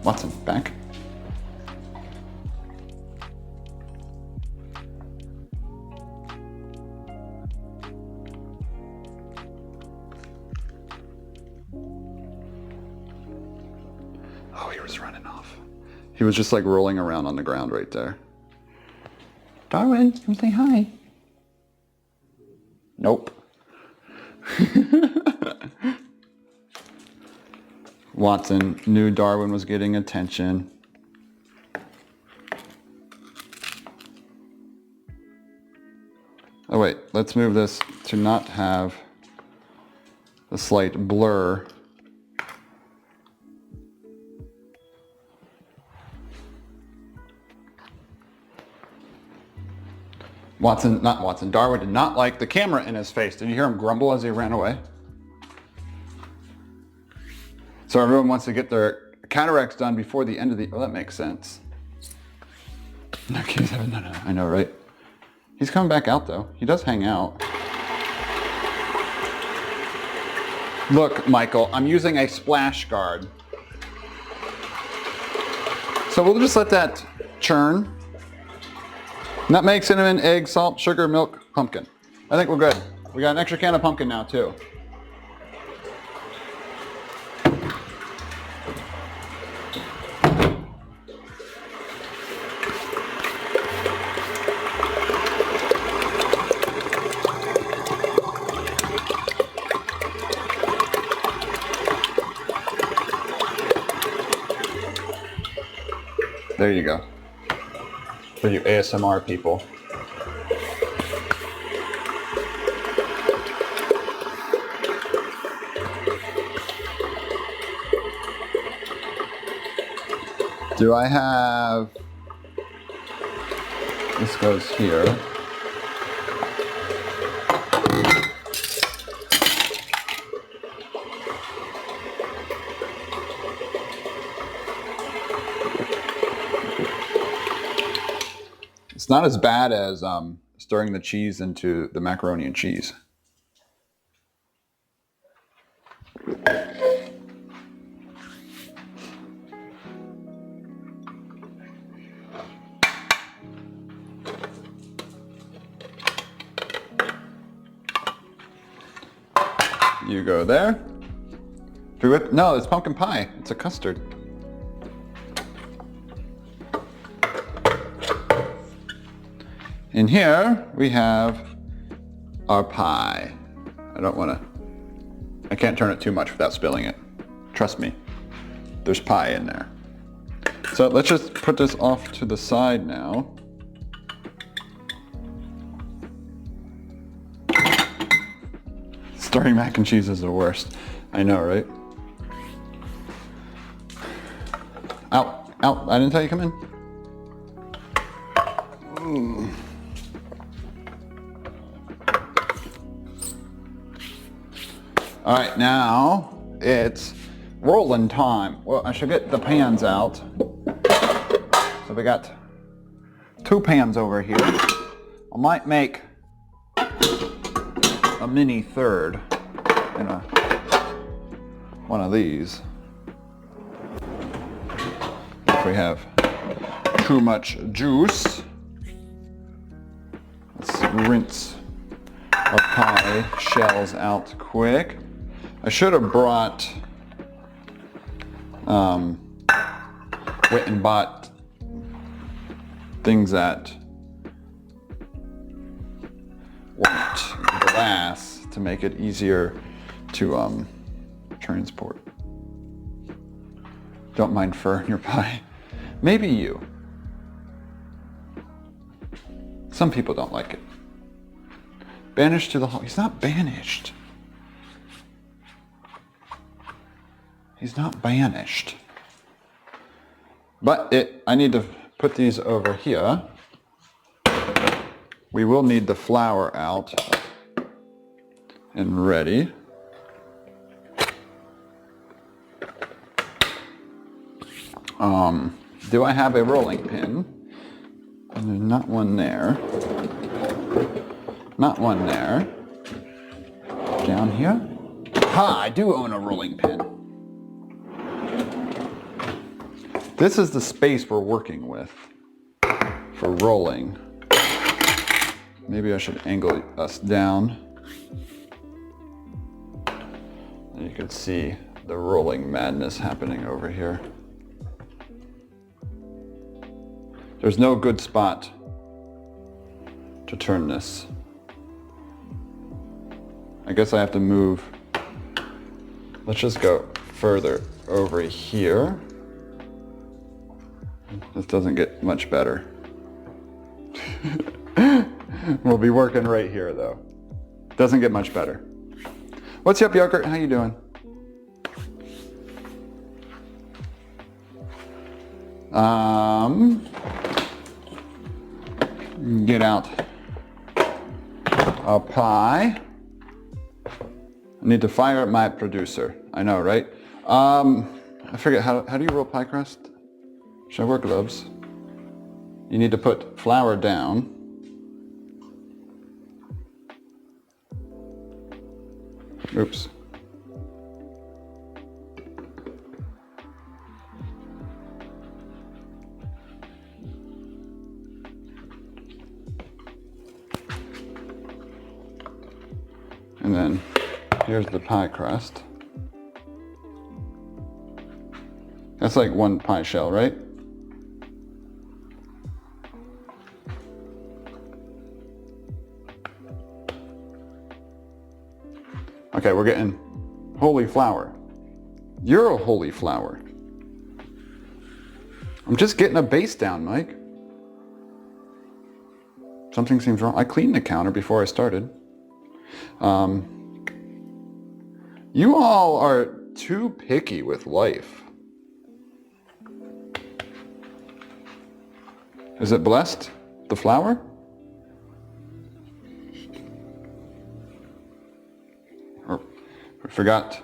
Speaker 1: Watson, back. Oh, he was running off. He was just like rolling around on the ground right there. Darwin, come say hi. Nope. Watson knew Darwin was getting attention. Oh wait, let's move this to not have a slight blur. Darwin did not like the camera in his face. Did you hear him grumble as he ran away? So everyone wants to get their cataracts done before the end of the, oh, that makes sense. No, I know, right? He's coming back out though. He does hang out. Look, Michael, I'm using a splash guard. So we'll just let that churn. Nutmeg, cinnamon, egg, salt, sugar, milk, pumpkin. I think we're good. We got an extra can of pumpkin now too. There you go. For you ASMR people. Do I have, this goes here. It's not as bad as stirring the cheese into the macaroni and cheese. You go there. No, it's pumpkin pie. It's a custard. In here, we have our pie. I can't turn it too much without spilling it. Trust me, there's pie in there. So let's just put this off to the side now. Stirring mac and cheese is the worst. I know, right? Out, out, I didn't tell you come in. Ooh. All right, now it's rolling time. Well, I should get the pans out. So we got 2 pans over here. I might make a mini third in one of these. If we have too much juice, let's rinse our pie shells out quick. I should have brought, went and bought things that weren't glass to make it easier to transport. Don't mind fur in your pie. Maybe you. Some people don't like it. Banished to the hall. He's not banished. He's not banished. But I need to put these over here. We will need the flour out and ready. Do I have a rolling pin? Not one there. Not one there. Down here. Ha! I do own a rolling pin. This is the space we're working with for rolling. Maybe I should angle us down. And you can see the rolling madness happening over here. There's no good spot to turn this. I guess I have to move. Let's just go further over here. This doesn't get much better. We'll be working right here though. Doesn't get much better. What's up, Yogurt? How you doing? Get out a pie. I need to fire at my producer. I know, right? I forget, how do you roll pie crust? Should I wear gloves? You need to put flour down. Oops. And then here's the pie crust. That's like one pie shell, right? Okay, we're getting holy flour. You're a holy flour. I'm just getting a base down, Mike. Something seems wrong. I cleaned the counter before I started. You all are too picky with life. Is it blessed? The flour? Or I forgot.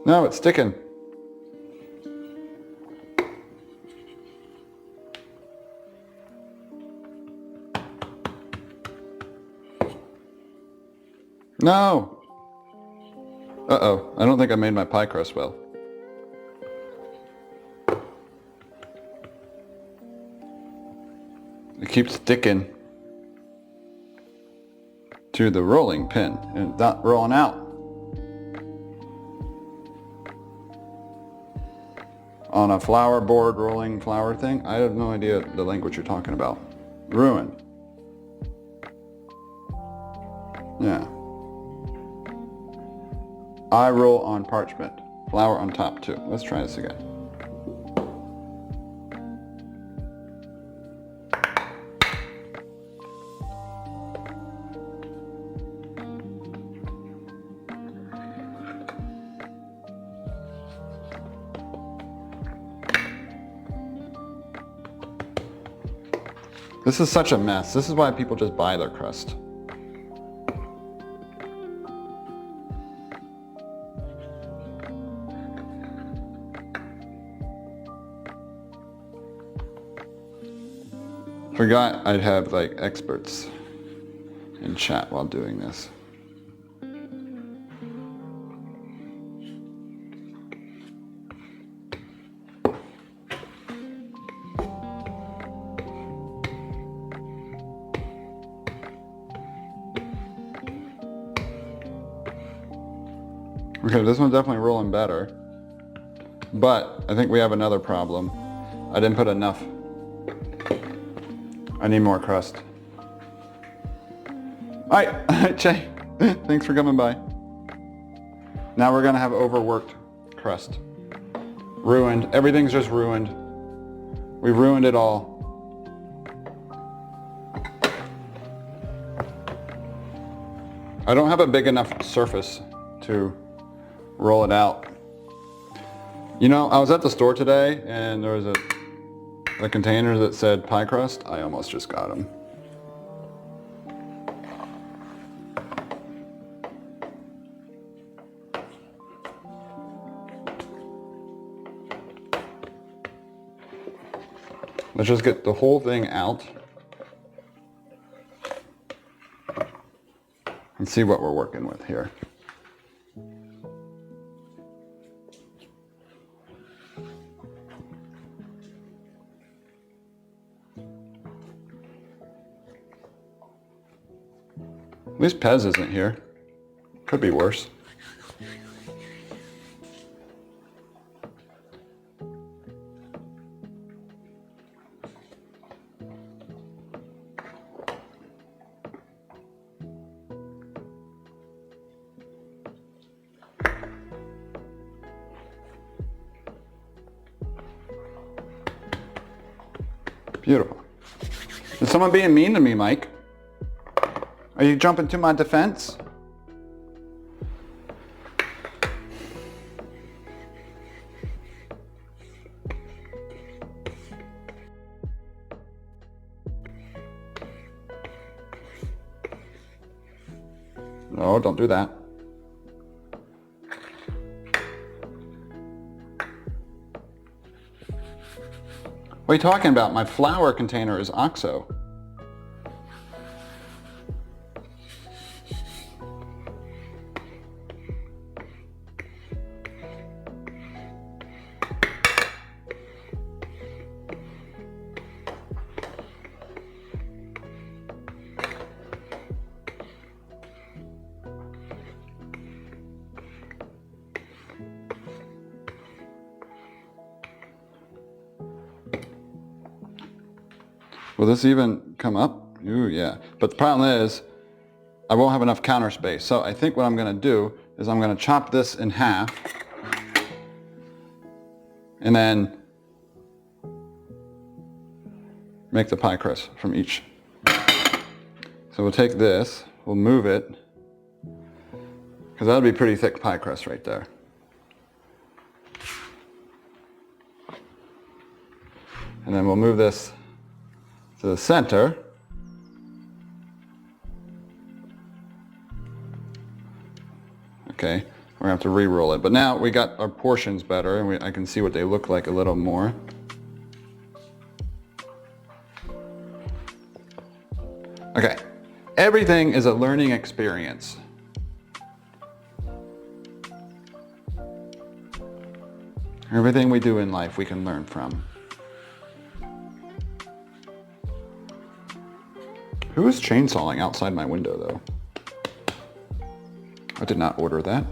Speaker 1: No, it's sticking. No! Uh-oh, I don't think I made my pie crust well. It keeps sticking to the rolling pin and it's not rolling out. On a flour board rolling flour thing? I have no idea the language you're talking about. Ruined. Yeah. I roll on parchment. Flour on top too. Let's try this again. This is such a mess. This is why people just buy their crust. Forgot I'd have like experts in chat while doing this. Okay, this one's definitely rolling better, but I think we have another problem. I didn't put enough. I need more crust. Alright, Che, thanks for coming by. Now we're gonna have overworked crust. Ruined, everything's just ruined. We've ruined it all. I don't have a big enough surface to roll it out. You know, I was at the store today and there was a container that said pie crust. I almost just got them. Let's just get the whole thing out and see what we're working with here. At least Pez isn't here. Could be worse. Beautiful. Is someone being mean to me, Mike? Are you jumping to my defense? No, don't do that. What are you talking about? My flour container is OXO. Will this even come up? Ooh, yeah. But the problem is, I won't have enough counter space. So I think what I'm going to do is I'm going to chop this in half. And then make the pie crust from each. So we'll take this, we'll move it, because that'll be pretty thick pie crust right there. And then we'll move this to the center. Okay, we're gonna have to re-roll it. But now we got our portions better and I can see what they look like a little more. Okay, everything is a learning experience. Everything we do in life we can learn from. Who is chainsawing outside my window, though? I did not order that.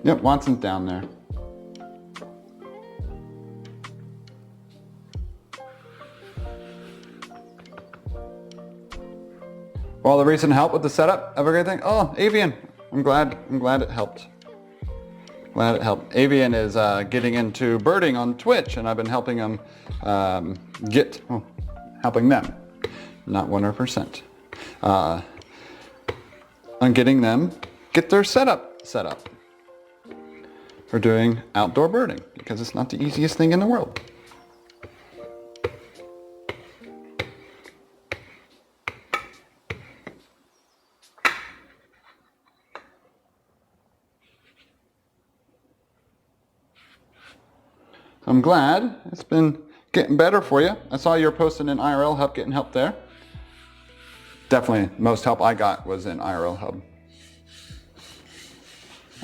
Speaker 1: Yep, Watson's down there. Well, the recent help with the setup of everything. Oh, Avian. I'm glad it helped. Glad it helped. Avian is getting into birding on Twitch, and I've been helping him helping them, not 100%, on getting them get their setup set up for doing outdoor birding, because it's not the easiest thing in the world. I'm glad it's been getting better for you. I saw you were posting in IRL Hub, getting help there. Definitely most help I got was in IRL Hub.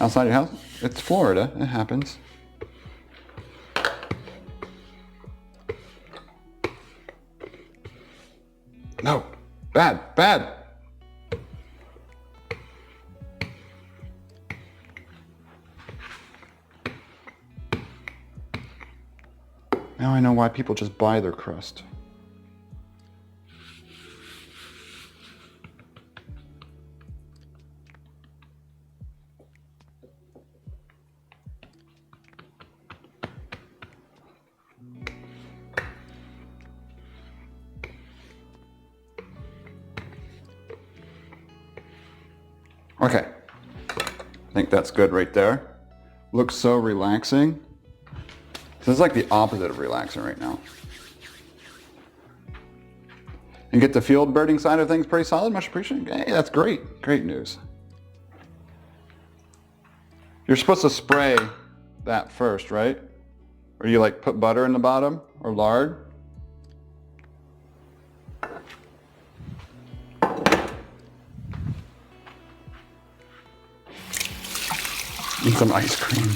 Speaker 1: Outside your house? It's Florida, it happens. No, bad. Now I know why people just buy their crust. Okay, I think that's good right there. Looks so relaxing. This is like the opposite of relaxing right now. And get the field birding side of things pretty solid, much appreciated. Hey, that's great, great news. You're supposed to spray that first, right? Or you like put butter in the bottom or lard? And some ice cream.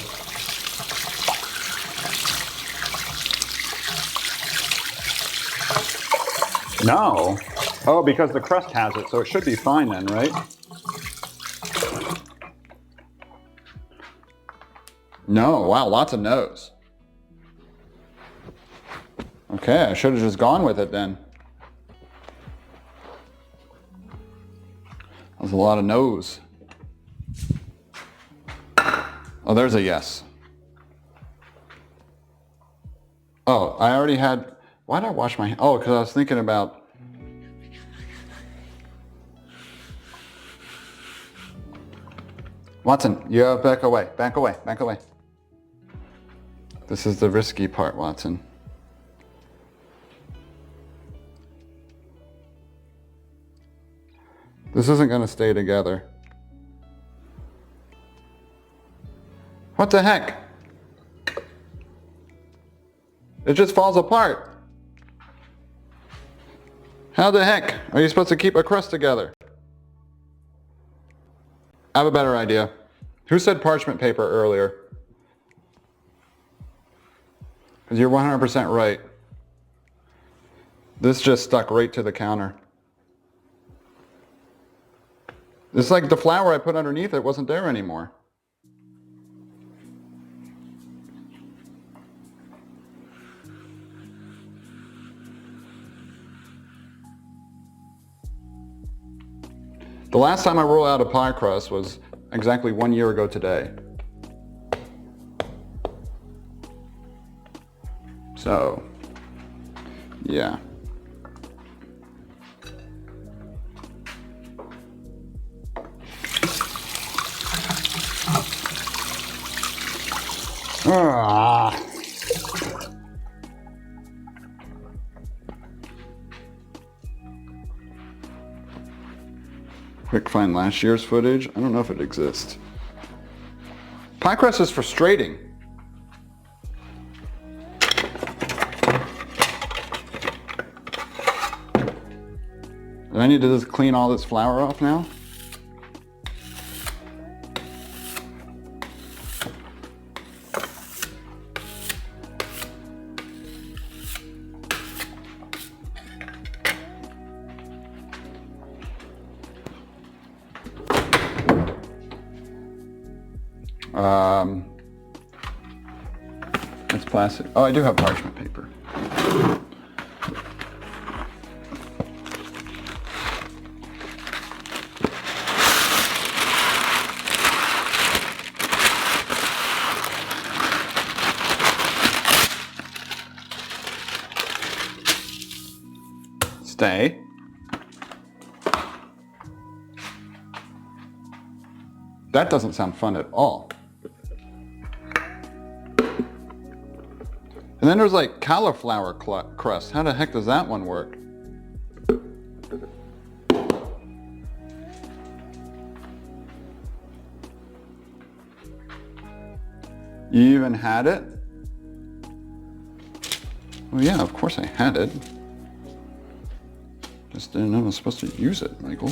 Speaker 1: No. Oh, because the crust has it, so it should be fine then, right? No, wow, lots of no's. Okay, I should have just gone with it then. That was a lot of no's. Oh, there's a yes. Oh, I already had, why did I wash my hands? Oh, because I was thinking about, Watson, you back away, back away, back away. This is the risky part, Watson. This isn't going to stay together. What the heck? It just falls apart. How the heck are you supposed to keep a crust together? I have a better idea. Who said parchment paper earlier? Because you're 100% right. This just stuck right to the counter. It's like the flour I put underneath it wasn't there anymore. The last time I rolled out a pie crust was exactly 1 year ago today. So, yeah. Ah. Quick find last year's footage. I don't know if it exists. Pie crust is frustrating. Do I need to just clean all this flour off now? It's plastic. Oh, I do have parchment paper. Stay. That doesn't sound fun at all. And then there's like cauliflower crust. How the heck does that one work? You even had it? Well, yeah, of course I had it. Just didn't know I was supposed to use it, Michael.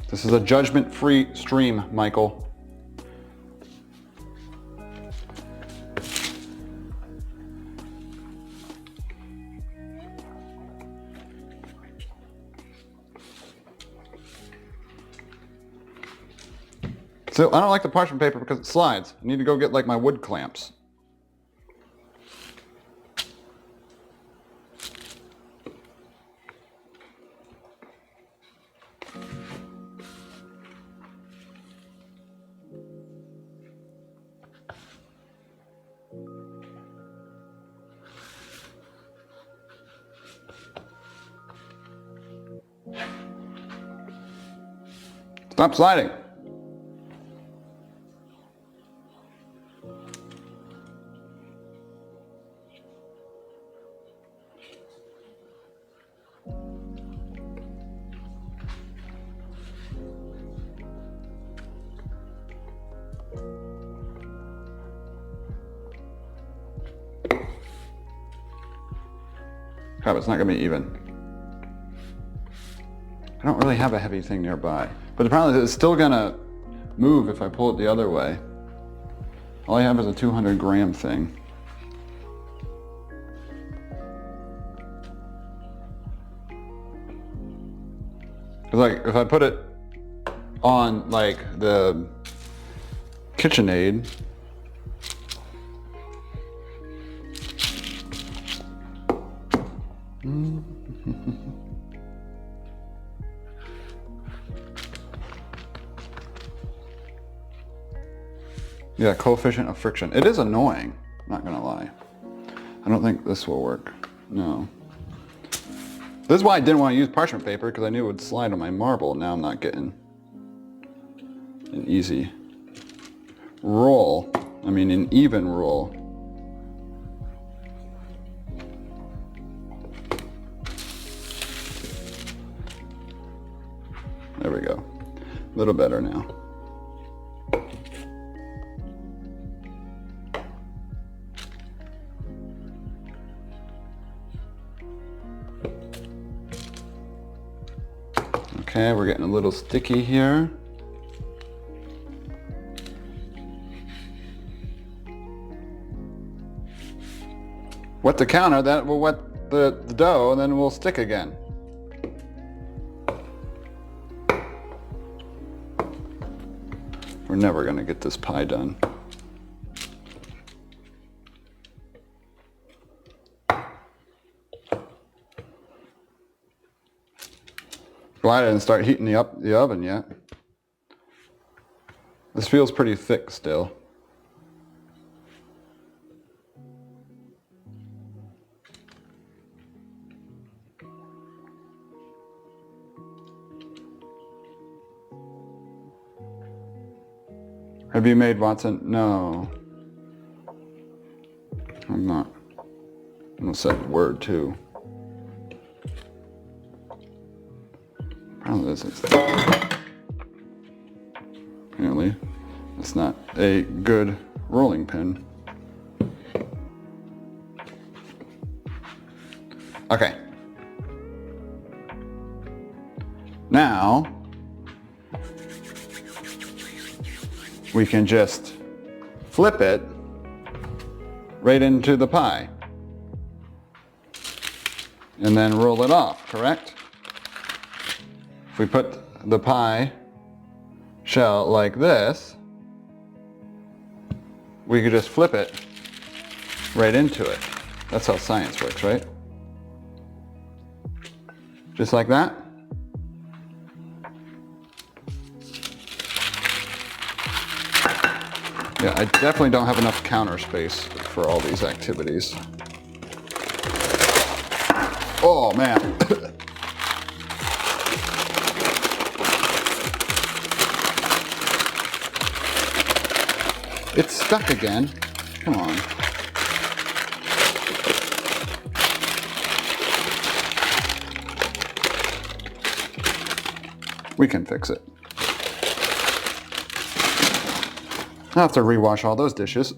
Speaker 1: This is a judgment-free stream, Michael. So I don't like the parchment paper because it slides. I need to go get like my wood clamps. Stop sliding. Crap, it's not gonna be even. I don't really have a heavy thing nearby. But the problem is it's still gonna move if I pull it the other way. All I have is a 200 gram thing. Like if I put it on like the KitchenAid, yeah, coefficient of friction. It is annoying, not gonna lie. I don't think this will work. No. This is why I didn't want to use parchment paper, because I knew it would slide on my marble. Now I'm not getting an easy roll. I mean, an even roll. There we go. A little better now. Okay, we're getting a little sticky here. Wet the counter, that will wet the dough, and then we'll stick again. We're never gonna get this pie done. Glad I didn't start heating the oven yet. This feels pretty thick still. Have you made Watson? No. I'm not. I'm gonna say the word too. Probably this is. Apparently, it's not a good rolling pin. Okay. Now, we can just flip it right into the pie. And then roll it off, correct? If we put the pie shell like this, we could just flip it right into it. That's how science works, right? Just like that. Yeah, I definitely don't have enough counter space for all these activities. Oh man. It's stuck again. Come on. We can fix it. I'll have to rewash all those dishes.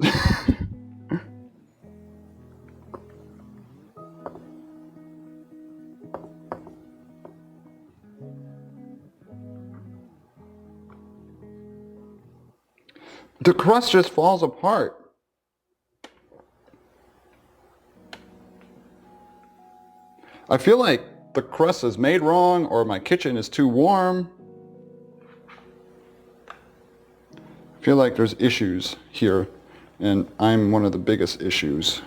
Speaker 1: The crust just falls apart. I feel like the crust is made wrong, or my kitchen is too warm. I feel like there's issues here, and I'm one of the biggest issues.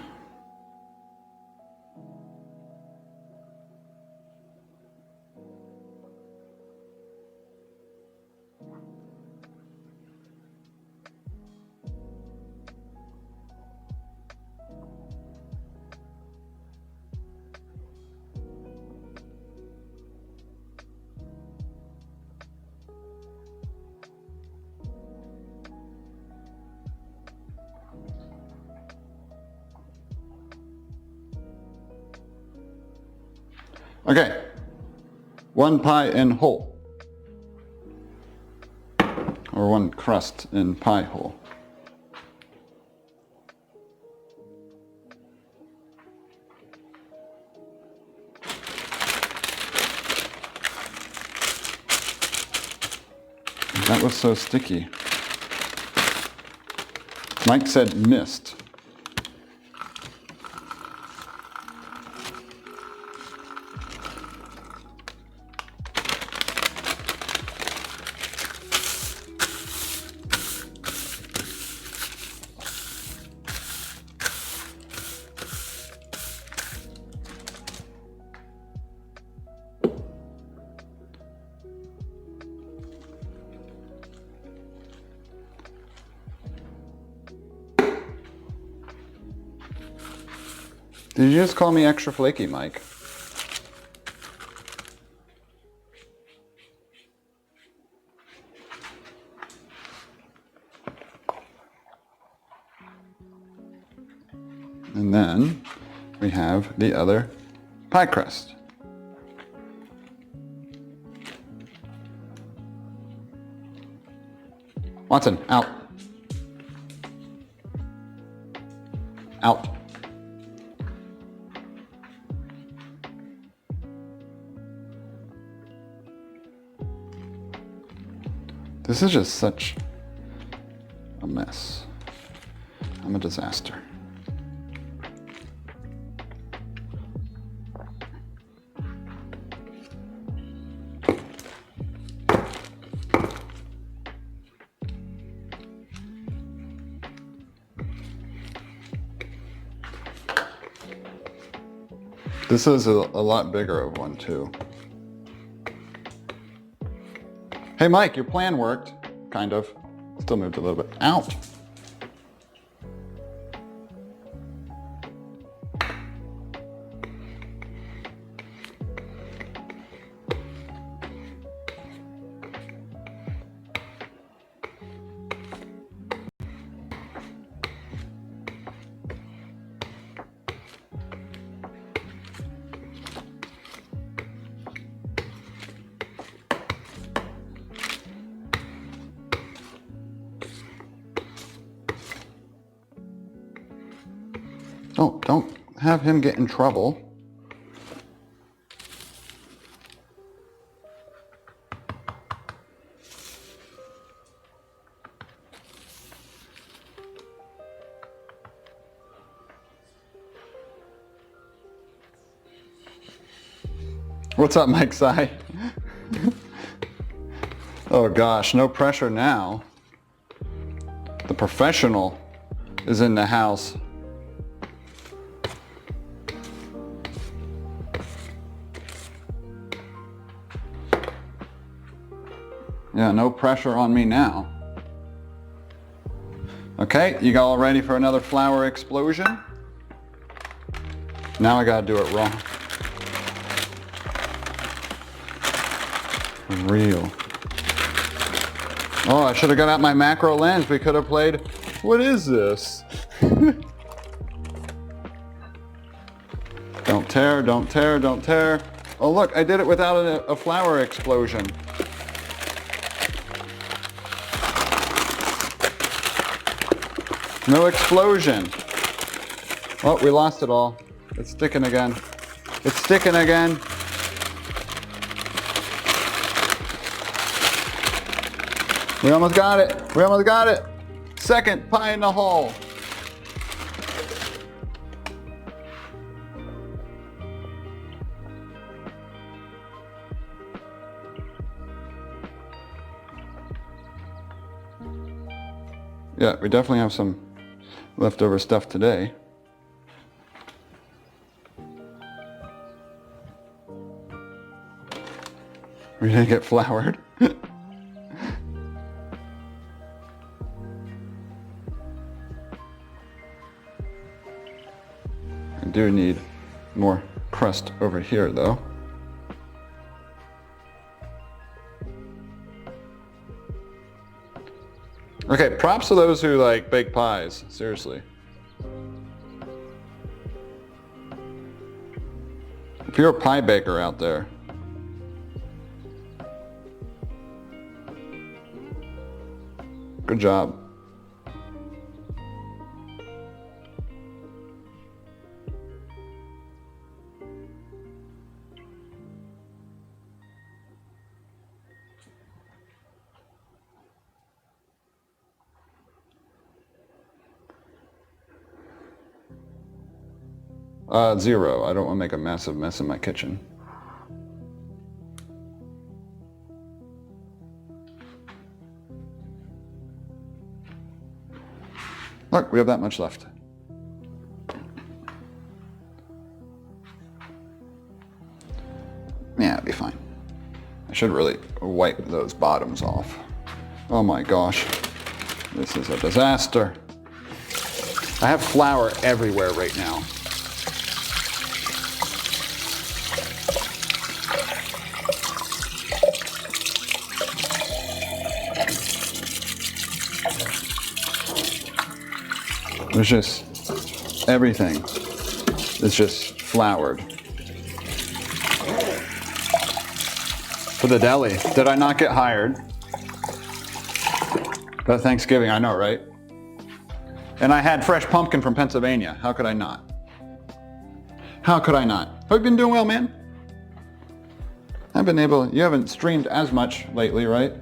Speaker 1: Okay, one pie in whole, or one crust in pie whole. That was so sticky. Mike said missed. Did you just call me extra flaky, Mike? And then we have the other pie crust. Watson, out. Out. This is just such a mess. I'm a disaster. This is a lot bigger of one too. Hey Mike, your plan worked. Kind of. Still moved a little bit. Out! Oh, don't have him get in trouble. What's up, Mike Sai? Oh gosh, no pressure now. The professional is in the house. Yeah, no pressure on me now. Okay, you all ready for another flour explosion? Now I gotta do it wrong. For real. Oh, I should have got out my macro lens. We could have played, what is this? Don't tear, don't tear, don't tear. Oh look, I did it without a flour explosion. No explosion. Oh, we lost it all. It's sticking again. It's sticking again. We almost got it. We almost got it. Second pie in the hole. Yeah, we definitely have some leftover stuff today. We didn't get floured. I do need more crust over here though. Okay, props to those who like bake pies, seriously. If you're a pie baker out there, good job. Zero. I don't want to make a massive mess in my kitchen. Look, we have that much left. Yeah, it'll be fine. I should really wipe those bottoms off. Oh my gosh. This is a disaster. I have flour everywhere right now. There's just everything is just floured. For the deli. Did I not get hired? But Thanksgiving, I know, right? And I had fresh pumpkin from Pennsylvania. How could I not? How could I not? Hope you've been doing well, man. I've been able, you haven't streamed as much lately, right?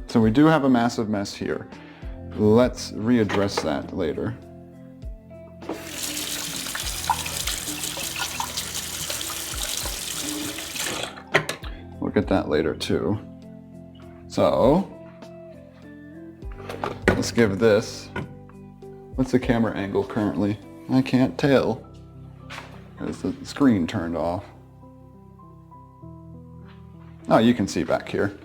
Speaker 1: So we do have a massive mess here. Let's readdress that later. We'll get that later too. So, let's give this, what's the camera angle currently? I can't tell because the screen turned off. Oh, you can see back here.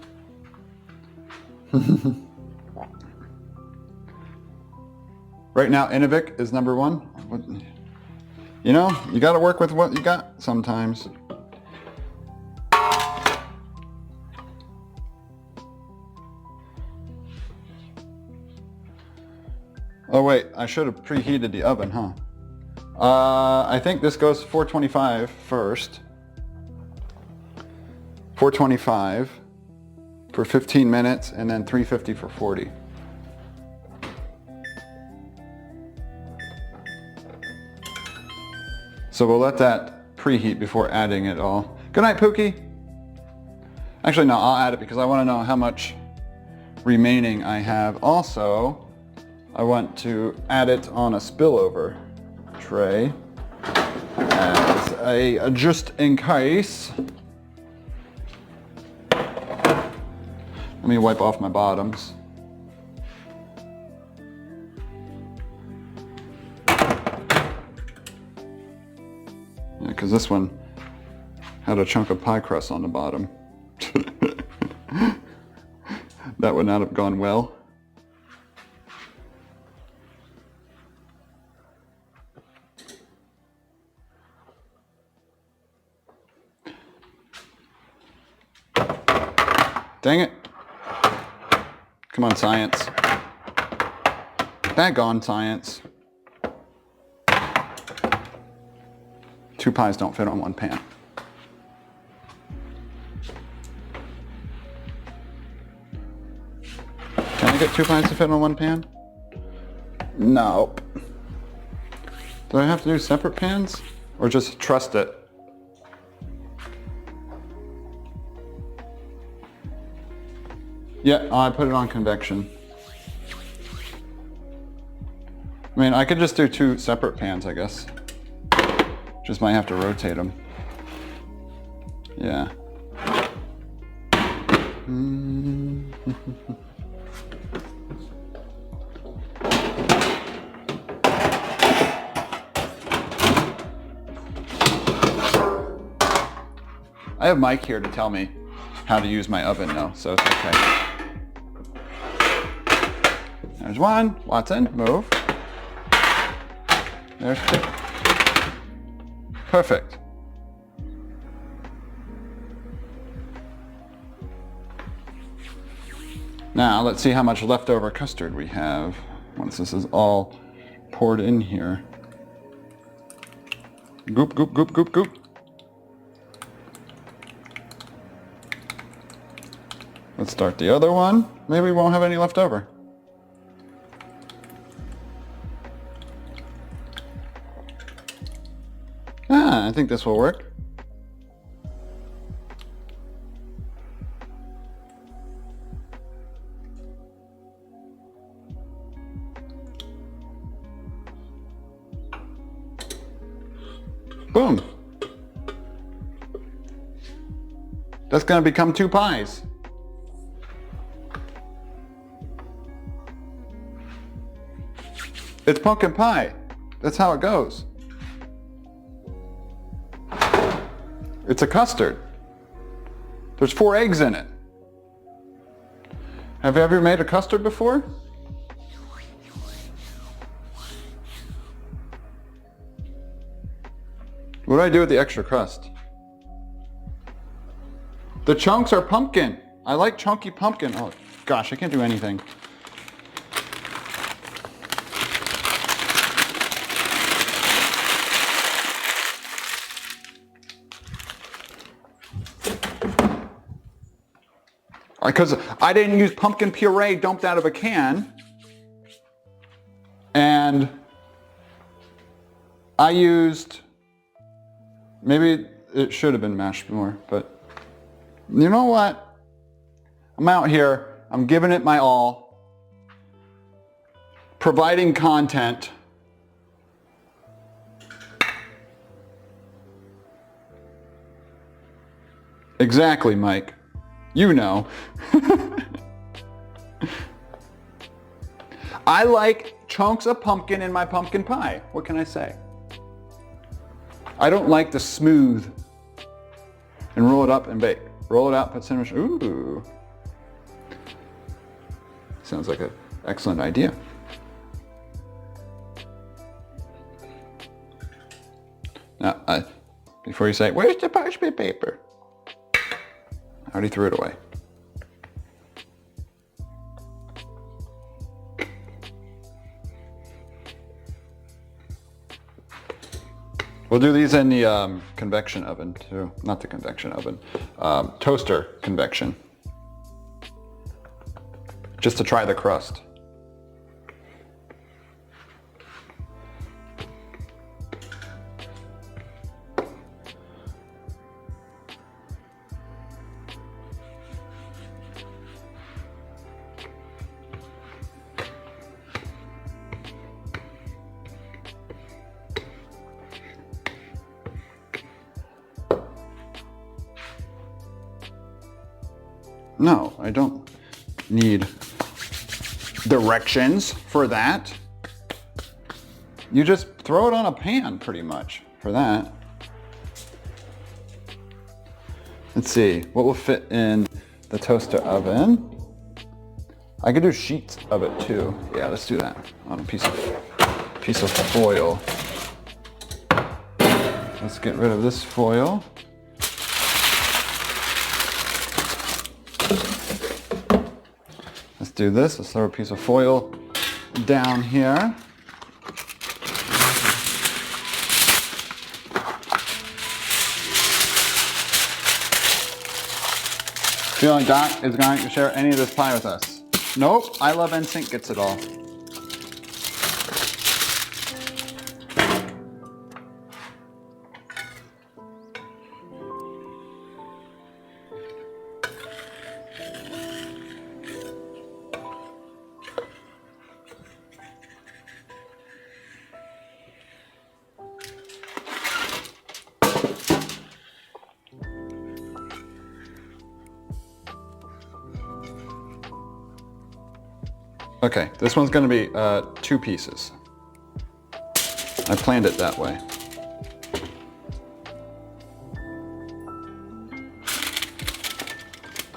Speaker 1: Right now, Innovic is number one. You know, you got to work with what you got sometimes. Oh wait, I should have preheated the oven, huh? I think this goes 425 first. 425 for 15 minutes and then 350 for 40. So we'll let that preheat before adding it all. Good night, Pookie. Actually, no, I'll add it because I want to know how much remaining I have. Also, I want to add it on a spillover tray as a just in case. Let me wipe off my bottoms. Yeah, because this one had a chunk of pie crust on the bottom. That would not have gone well. Dang it. Come on, science. Daggone science. 2 pies don't fit on 1 pan. Can I get 2 pies to fit on 1 pan? Nope. Do I have to do separate pans? Or just trust it? Yeah, I put it on convection. I mean, I could just do 2 separate pans, I guess. Just might have to rotate them. Yeah. I have Mike here to tell me how to use my oven now, so it's okay. There's 1. Watson, move. There's 2. Perfect. Now let's see how much leftover custard we have once this is all poured in here. Goop, goop, goop, goop, goop. Let's start the other one. Maybe we won't have any left over. I think this will work. Boom. That's going to become 2 pies. It's pumpkin pie. That's how it goes. It's a custard. There's 4 eggs in it. Have you ever made a custard before? What do I do with the extra crust? The chunks are pumpkin. I like chunky pumpkin. Oh gosh, I can't do anything. Because I didn't use pumpkin puree dumped out of a can. And I used, maybe it should have been mashed more, but you know what? I'm out here, I'm giving it my all, providing content. Exactly, Mike. You know. I like chunks of pumpkin in my pumpkin pie. What can I say? I don't like the smooth and roll it up and bake. Roll it out, put cinnamon. Ooh. Sounds like an excellent idea. Now, before you say, where's the parchment paper? I already threw it away. We'll do these in the convection oven too. Not the convection oven, toaster convection. Just to try the crust. No, I don't need directions for that. You just throw it on a pan pretty much for that. Let's see, what will fit in the toaster oven? I could do sheets of it too. Yeah, let's do that on a piece of foil. Let's get rid of this foil. Let's do this. Let's throw a piece of foil down here. Feel like Doc is going to share any of this pie with us? Nope. I Love NSYNC gets it all. Okay, this one's going to be 2 pieces. I planned it that way.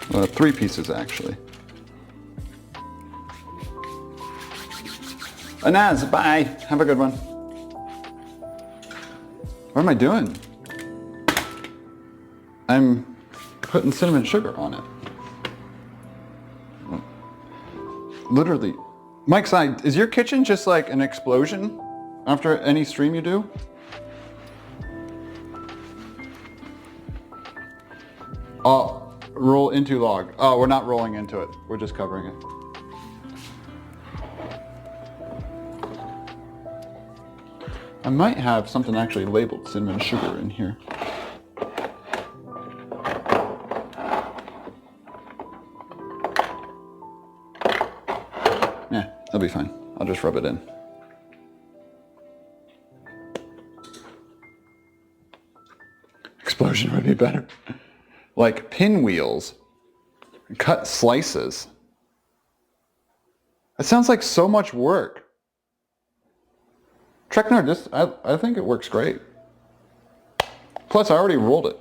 Speaker 1: Well, 3 pieces actually. Anaz, bye. Have a good one. What am I doing? I'm putting cinnamon sugar on it. Literally. Mike's side, is your kitchen just like an explosion after any stream you do? Oh, roll into log. Oh, we're not rolling into it. We're just covering it. I might have something actually labeled cinnamon sugar in here. Yeah, that'll be fine. I'll just rub it in. Explosion would be better. Like pinwheels. Cut slices. That sounds like so much work. Treknard, I think it works great. Plus, I already rolled it.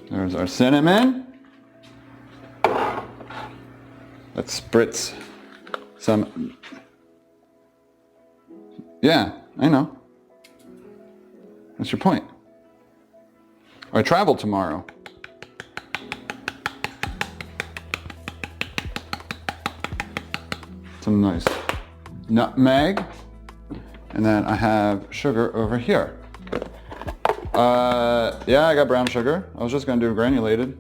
Speaker 1: There's our cinnamon. Let's spritz some Yeah, I know. That's your point. I travel tomorrow. Some nice nutmeg. And then I have sugar over here. Yeah, I got brown sugar. I was just gonna do granulated.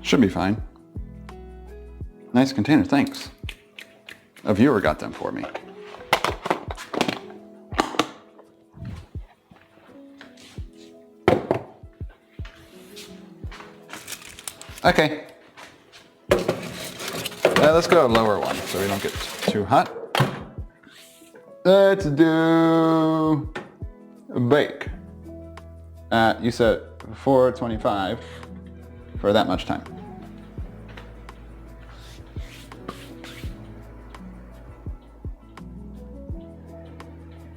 Speaker 1: Should be fine. Nice container, thanks. A viewer got them for me. Okay. Let's go to a lower one so we don't get too hot. Let's do bake. You said 425 for that much time.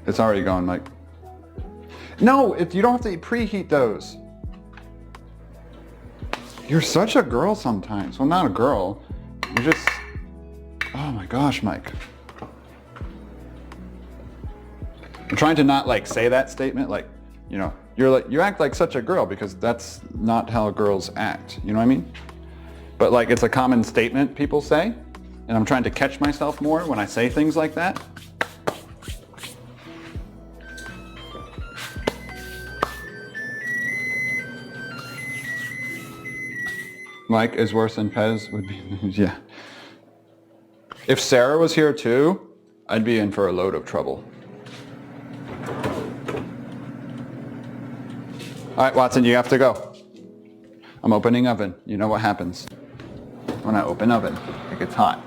Speaker 1: It's already going, Mike. No, you don't have to preheat those. You're such a girl sometimes. Well, not a girl. You're just, oh my gosh, Mike. I'm trying to not like say that statement, like, you know, you act like such a girl because that's not how girls act. You know what I mean? But like, it's a common statement people say, and I'm trying to catch myself more when I say things like that. Mike is worse than Pez would be, yeah. If Sarah was here too, I'd be in for a load of trouble. All right, Watson, you have to go. I'm opening oven. You know what happens when I open oven. It gets hot.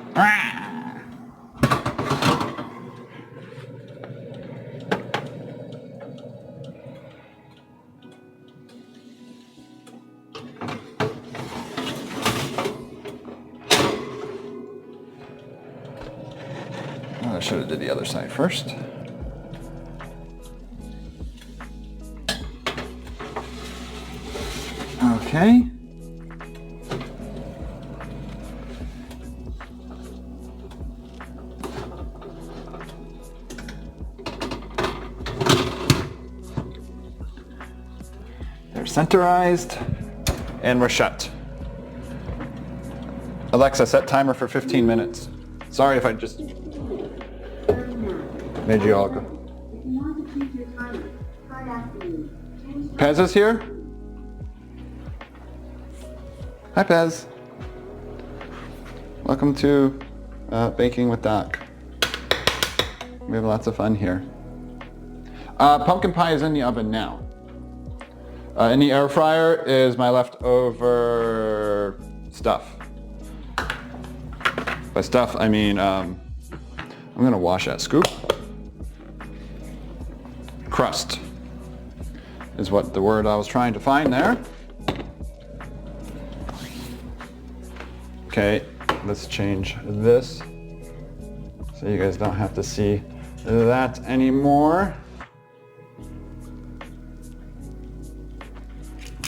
Speaker 1: I should have did the other side first. Okay. They're centerized and we're shut. Alexa, set timer for 15 minutes. Sorry if I just made you all go. Pez is here? Hi, Pez. Welcome to Baking with Doc. We have lots of fun here. Pumpkin pie is in the oven now. In the air fryer is my leftover stuff. By stuff, I mean, I'm gonna wash that scoop. Crust is what the word I was trying to find there. Okay, let's change this so you guys don't have to see that anymore.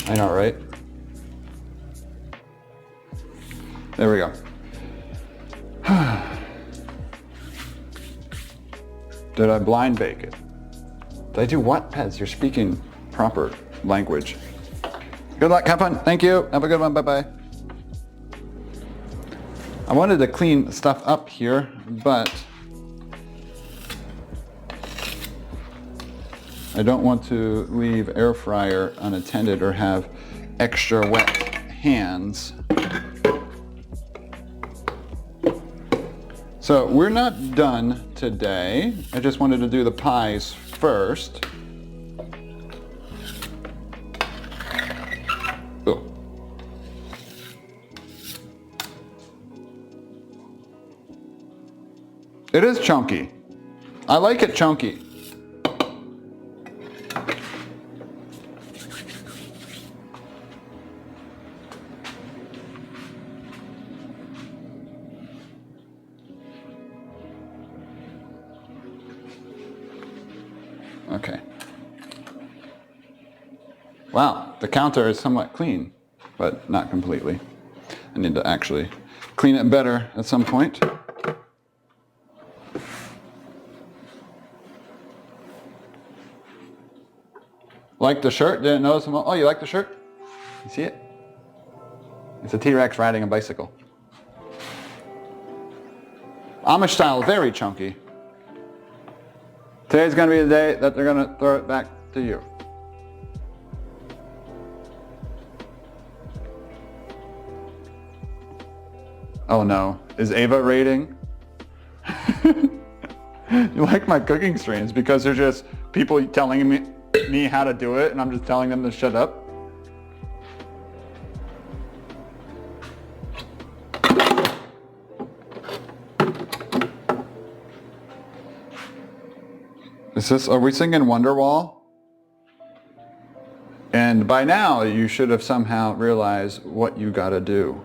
Speaker 1: I know, right? There we go. Did I blind bake it? Did I do what, Pez? You're speaking proper language. Good luck, have fun. Thank you. Have a good one. Bye-bye. I wanted to clean stuff up here, but I don't want to leave air fryer unattended or have extra wet hands. So we're not done today. I just wanted to do the pies first. Oh. It is chunky. I like it chunky. Wow, the counter is somewhat clean, but not completely. I need to actually clean it better at some point. Like the shirt? Didn't notice him. Oh, you like the shirt? You see it? It's a T-Rex riding a bicycle. Amish style, very chunky. Today's going to be the day that they're going to throw it back to you. Oh no, is Ava raiding? You like my cooking streams because they're just people telling me how to do it and I'm just telling them to shut up? Are we singing Wonderwall? And by now you should have somehow realized what you gotta do.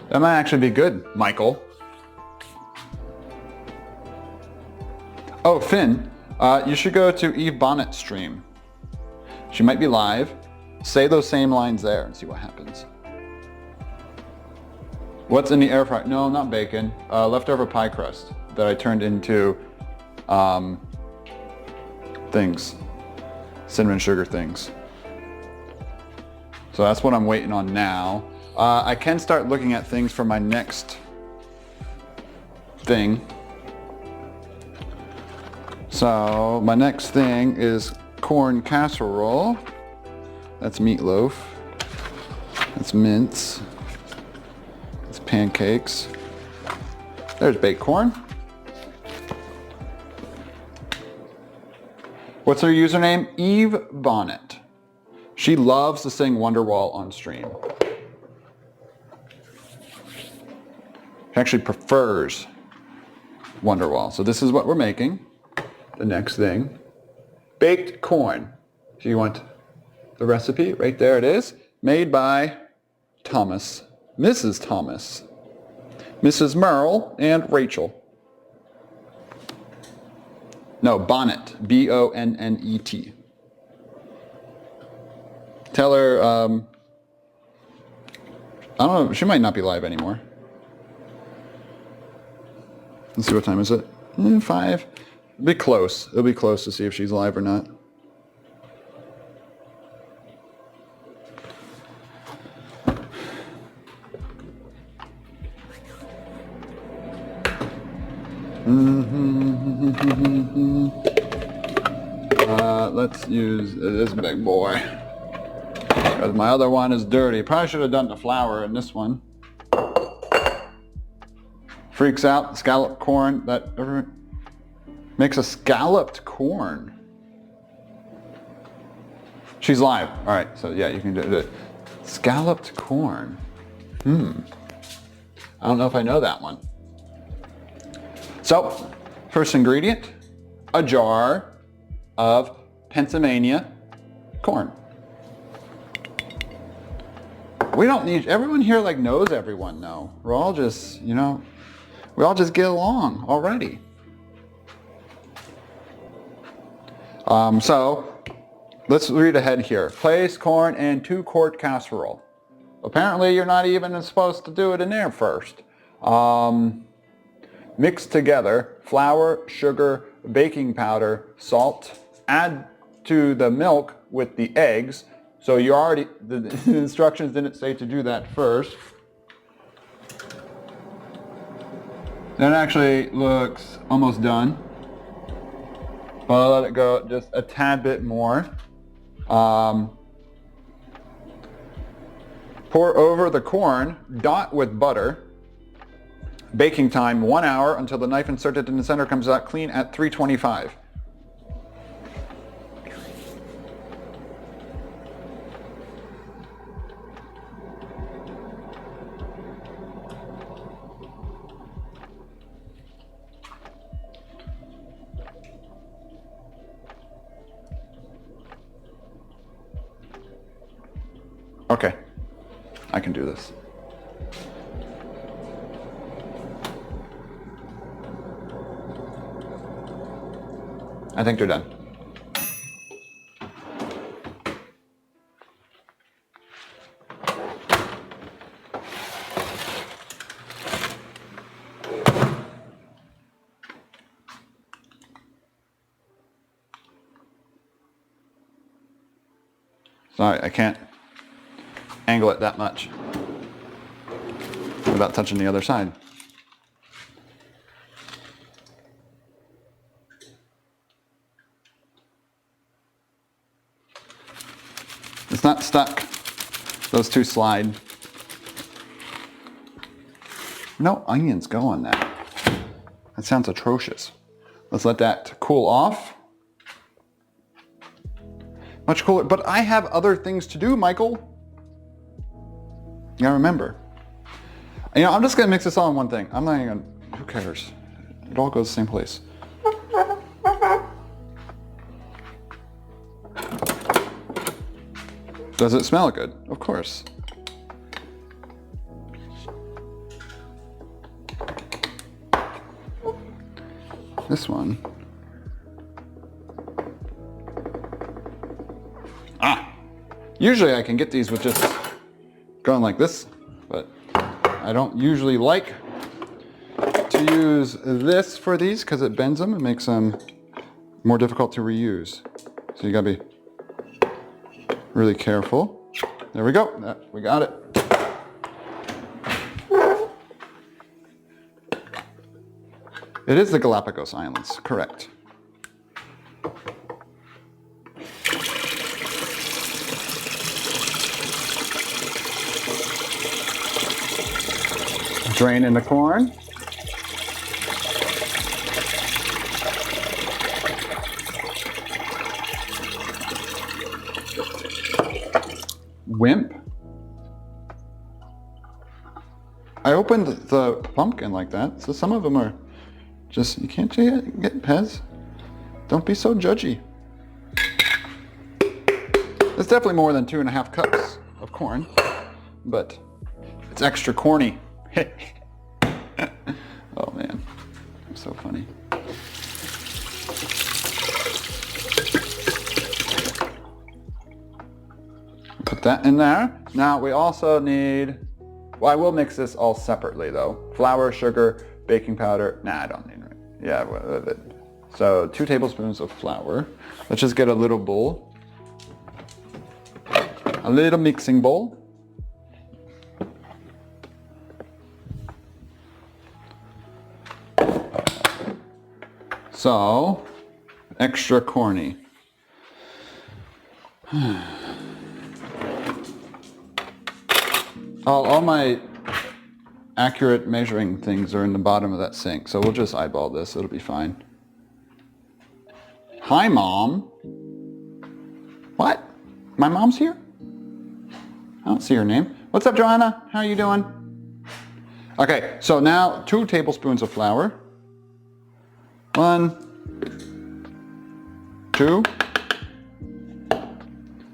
Speaker 1: That might actually be good, Michael. Oh, Finn, you should go to Eve Bonnet's stream. She might be live. Say those same lines there and see what happens. What's in the air fryer? No, not bacon. Leftover pie crust that I turned into things. Cinnamon sugar things. So that's what I'm waiting on now. I can start looking at things for my next thing. So my next thing is corn casserole. That's meatloaf. That's mince. That's pancakes. There's baked corn. What's her username? Eve Bonnet. She loves to sing Wonderwall on stream. She actually prefers Wonderwall. So this is what we're making. The next thing. Baked corn. So you want the recipe? Right there it is. Made by Thomas. Mrs. Thomas. Mrs. Merle and Rachel. No, Bonnet. B-O-N-N-E-T. Tell her, I don't know, she might not be live anymore. Let's see, what time is it? 5. It'll be close. It'll be close to see if she's live or not. Let's use this big boy. Because my other one is dirty. Probably should have done the flour in this one. Freaks out, scalloped corn. That makes a scalloped corn. She's live. All right, so yeah, you can do it. Scalloped corn. I don't know if I know that one. So, first ingredient, a jar of Pennsylvania corn. We don't need, everyone here like knows everyone though. We're all just, you know, we all just get along already. So, let's read ahead here. Place corn in 2-quart casserole. Apparently you're not even supposed to do it in there first. Mix together flour, sugar, baking powder, salt. Add to the milk with the eggs. So you already, the instructions didn't say to do that first. That actually looks almost done. But I'll let it go just a tad bit more. Pour over the corn, dot with butter. Baking time 1 hour until the knife inserted in the center comes out clean at 325. Okay, I can do this. I think they're done. Sorry, I can't angle it that much without touching the other side. It's not stuck. Those two slide. No onions go on that. That sounds atrocious. Let's let that cool off. Much cooler, but I have other things to do, Michael. You gotta remember. You know, I'm just gonna mix this all in one thing. I'm not even gonna, who cares? It all goes the same place. Does it smell good? Of course. This one. Usually I can get these with just going like this, but I don't usually like to use this for these because it bends them and makes them more difficult to reuse. So you gotta be really careful. There we go, we got it. It is the Galapagos Islands, correct. Drain in the corn. Wimp. I opened the pumpkin like that, so some of them are just, you can't get Pez. Don't be so judgy. It's definitely more than 2.5 cups of corn, but it's extra corny. Oh man, I'm so funny. Put that in there. Now we also need, well, I will mix this all separately though. Flour, sugar, baking powder. Nah, I don't need it. Yeah, so 2 tablespoons of flour. Let's just get a little bowl. A little mixing bowl. So, extra corny. All my accurate measuring things are in the bottom of that sink, so we'll just eyeball this, it'll be fine. Hi, Mom. What? My mom's here? I don't see her name. What's up, Joanna? How are you doing? Okay, so now 2 tablespoons of flour. 1, 2,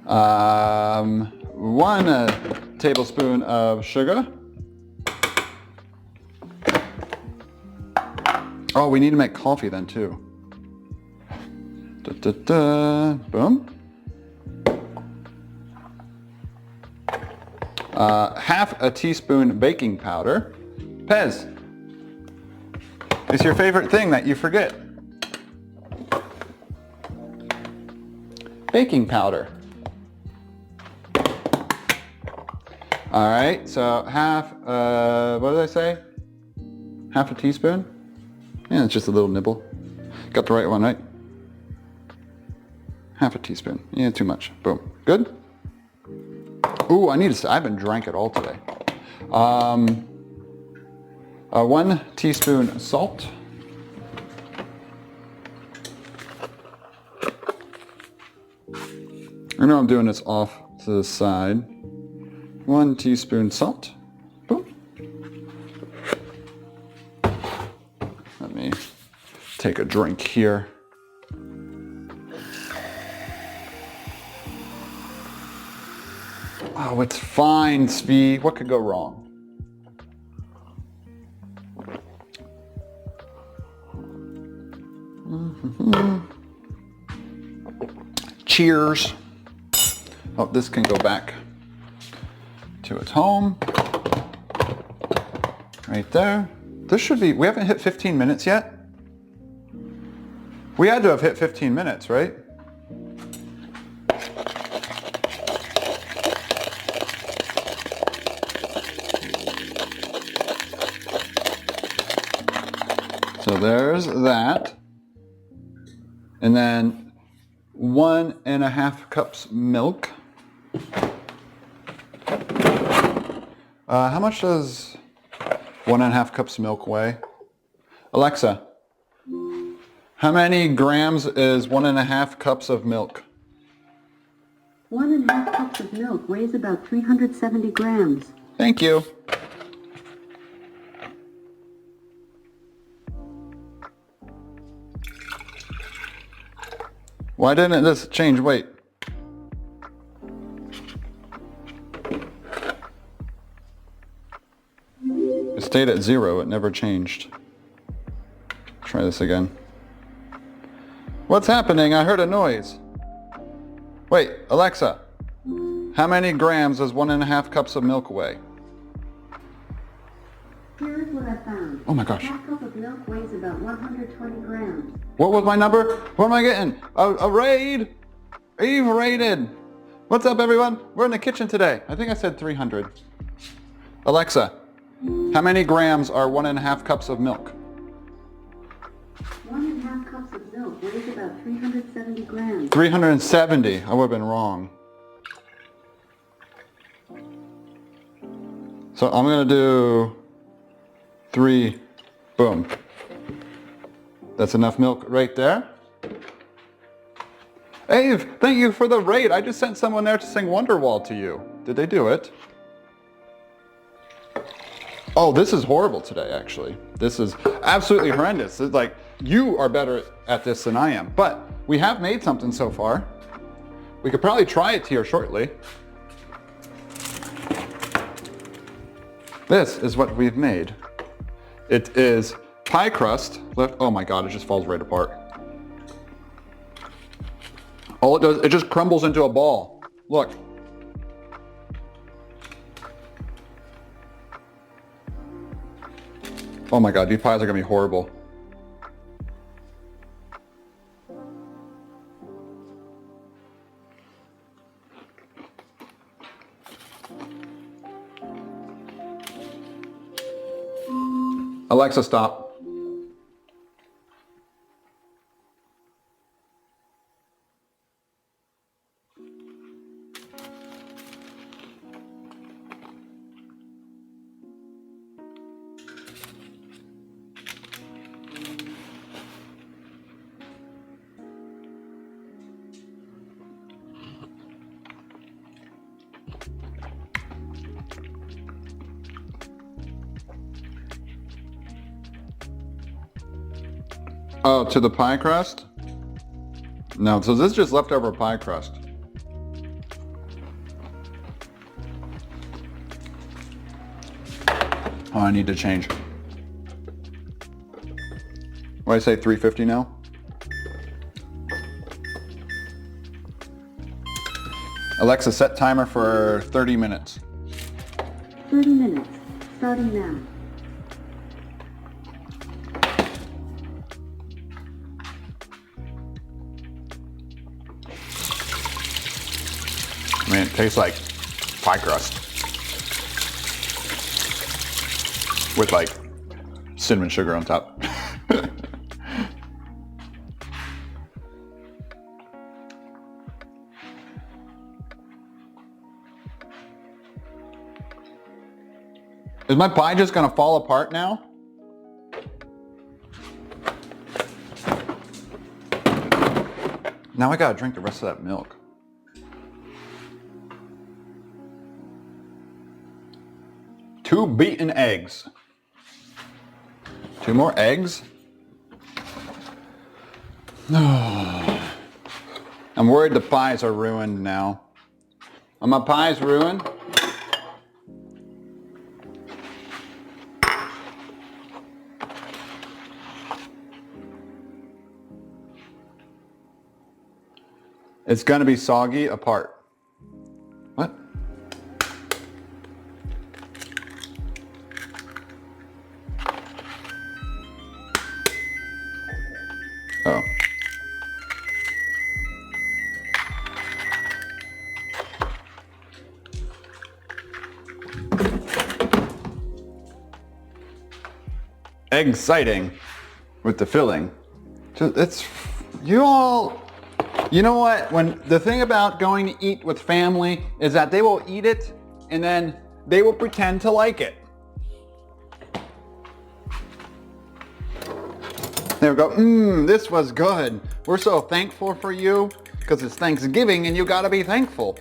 Speaker 1: 1 tablespoon of sugar. Oh, we need to make coffee then too. Boom. Half a teaspoon baking powder. Pez. It's your favorite thing that you forget. Baking powder. All right, so half, what did I say? Half a teaspoon? Yeah, it's just a little nibble. Got the right one, right? Half a teaspoon. Yeah, too much. Boom. Good? Ooh, I haven't drank it all today. 1 teaspoon salt. I know I'm doing this off to the side. 1 teaspoon salt. Boom. Let me take a drink here. Oh, it's fine, Svi. What could go wrong? Cheers. Oh, this can go back to its home. Right there. This should be, we haven't hit 15 minutes yet? We had to have hit 15 minutes, right? So there's that. And then 1.5 cups milk. How much does 1.5 cups milk weigh? Alexa, how many grams is 1.5 cups of milk?
Speaker 3: 1.5 cups of milk weighs about 370 grams.
Speaker 1: Thank you. Why didn't this change weight? It stayed at 0, it never changed. Try this again. What's happening? I heard a noise. Wait, Alexa, how many grams does 1.5 cups of milk weigh?
Speaker 3: Here's what I found.
Speaker 1: Oh my gosh.
Speaker 3: Half cup of milk weighs about 120 grams.
Speaker 1: What was my number? What am I getting? A raid? Eve raided. What's up, everyone? We're in the kitchen today. I think I said 300. Alexa, how many grams are 1.5 cups of milk?
Speaker 3: 1.5 cups of milk weighs about 370 grams.
Speaker 1: 370. I would have been wrong. So I'm going to do 3. Boom. That's enough milk right there. Ave, thank you for the raid. I just sent someone there to sing Wonderwall to you. Did they do it? Oh, this is horrible today, actually. This is absolutely horrendous. It's like, you are better at this than I am. But we have made something so far. We could probably try it here shortly. This is what we've made. It is pie crust left. Oh my God, it just falls right apart. All it does, it just crumbles into a ball. Look. Oh my God, these pies are gonna be horrible. Alexa, stop. Oh, to the pie crust? No, so this is just leftover pie crust. Oh, I need to change. What did I say, 350 now? Alexa, set timer for 30 minutes.
Speaker 3: 30 minutes, starting now.
Speaker 1: I mean, it tastes like pie crust with like cinnamon sugar on top. Is my pie just gonna fall apart now? Now I gotta drink the rest of that milk. Two beaten eggs. 2 more eggs. I'm worried the pies are ruined now. Are my pies ruined? It's gonna be soggy apart. What? Oh. Exciting with the filling. It's, you all, you know what? When the thing about going to eat with family is that they will eat it and then they will pretend to like it. They'll go, this was good. We're so thankful for you because it's Thanksgiving and you gotta be thankful.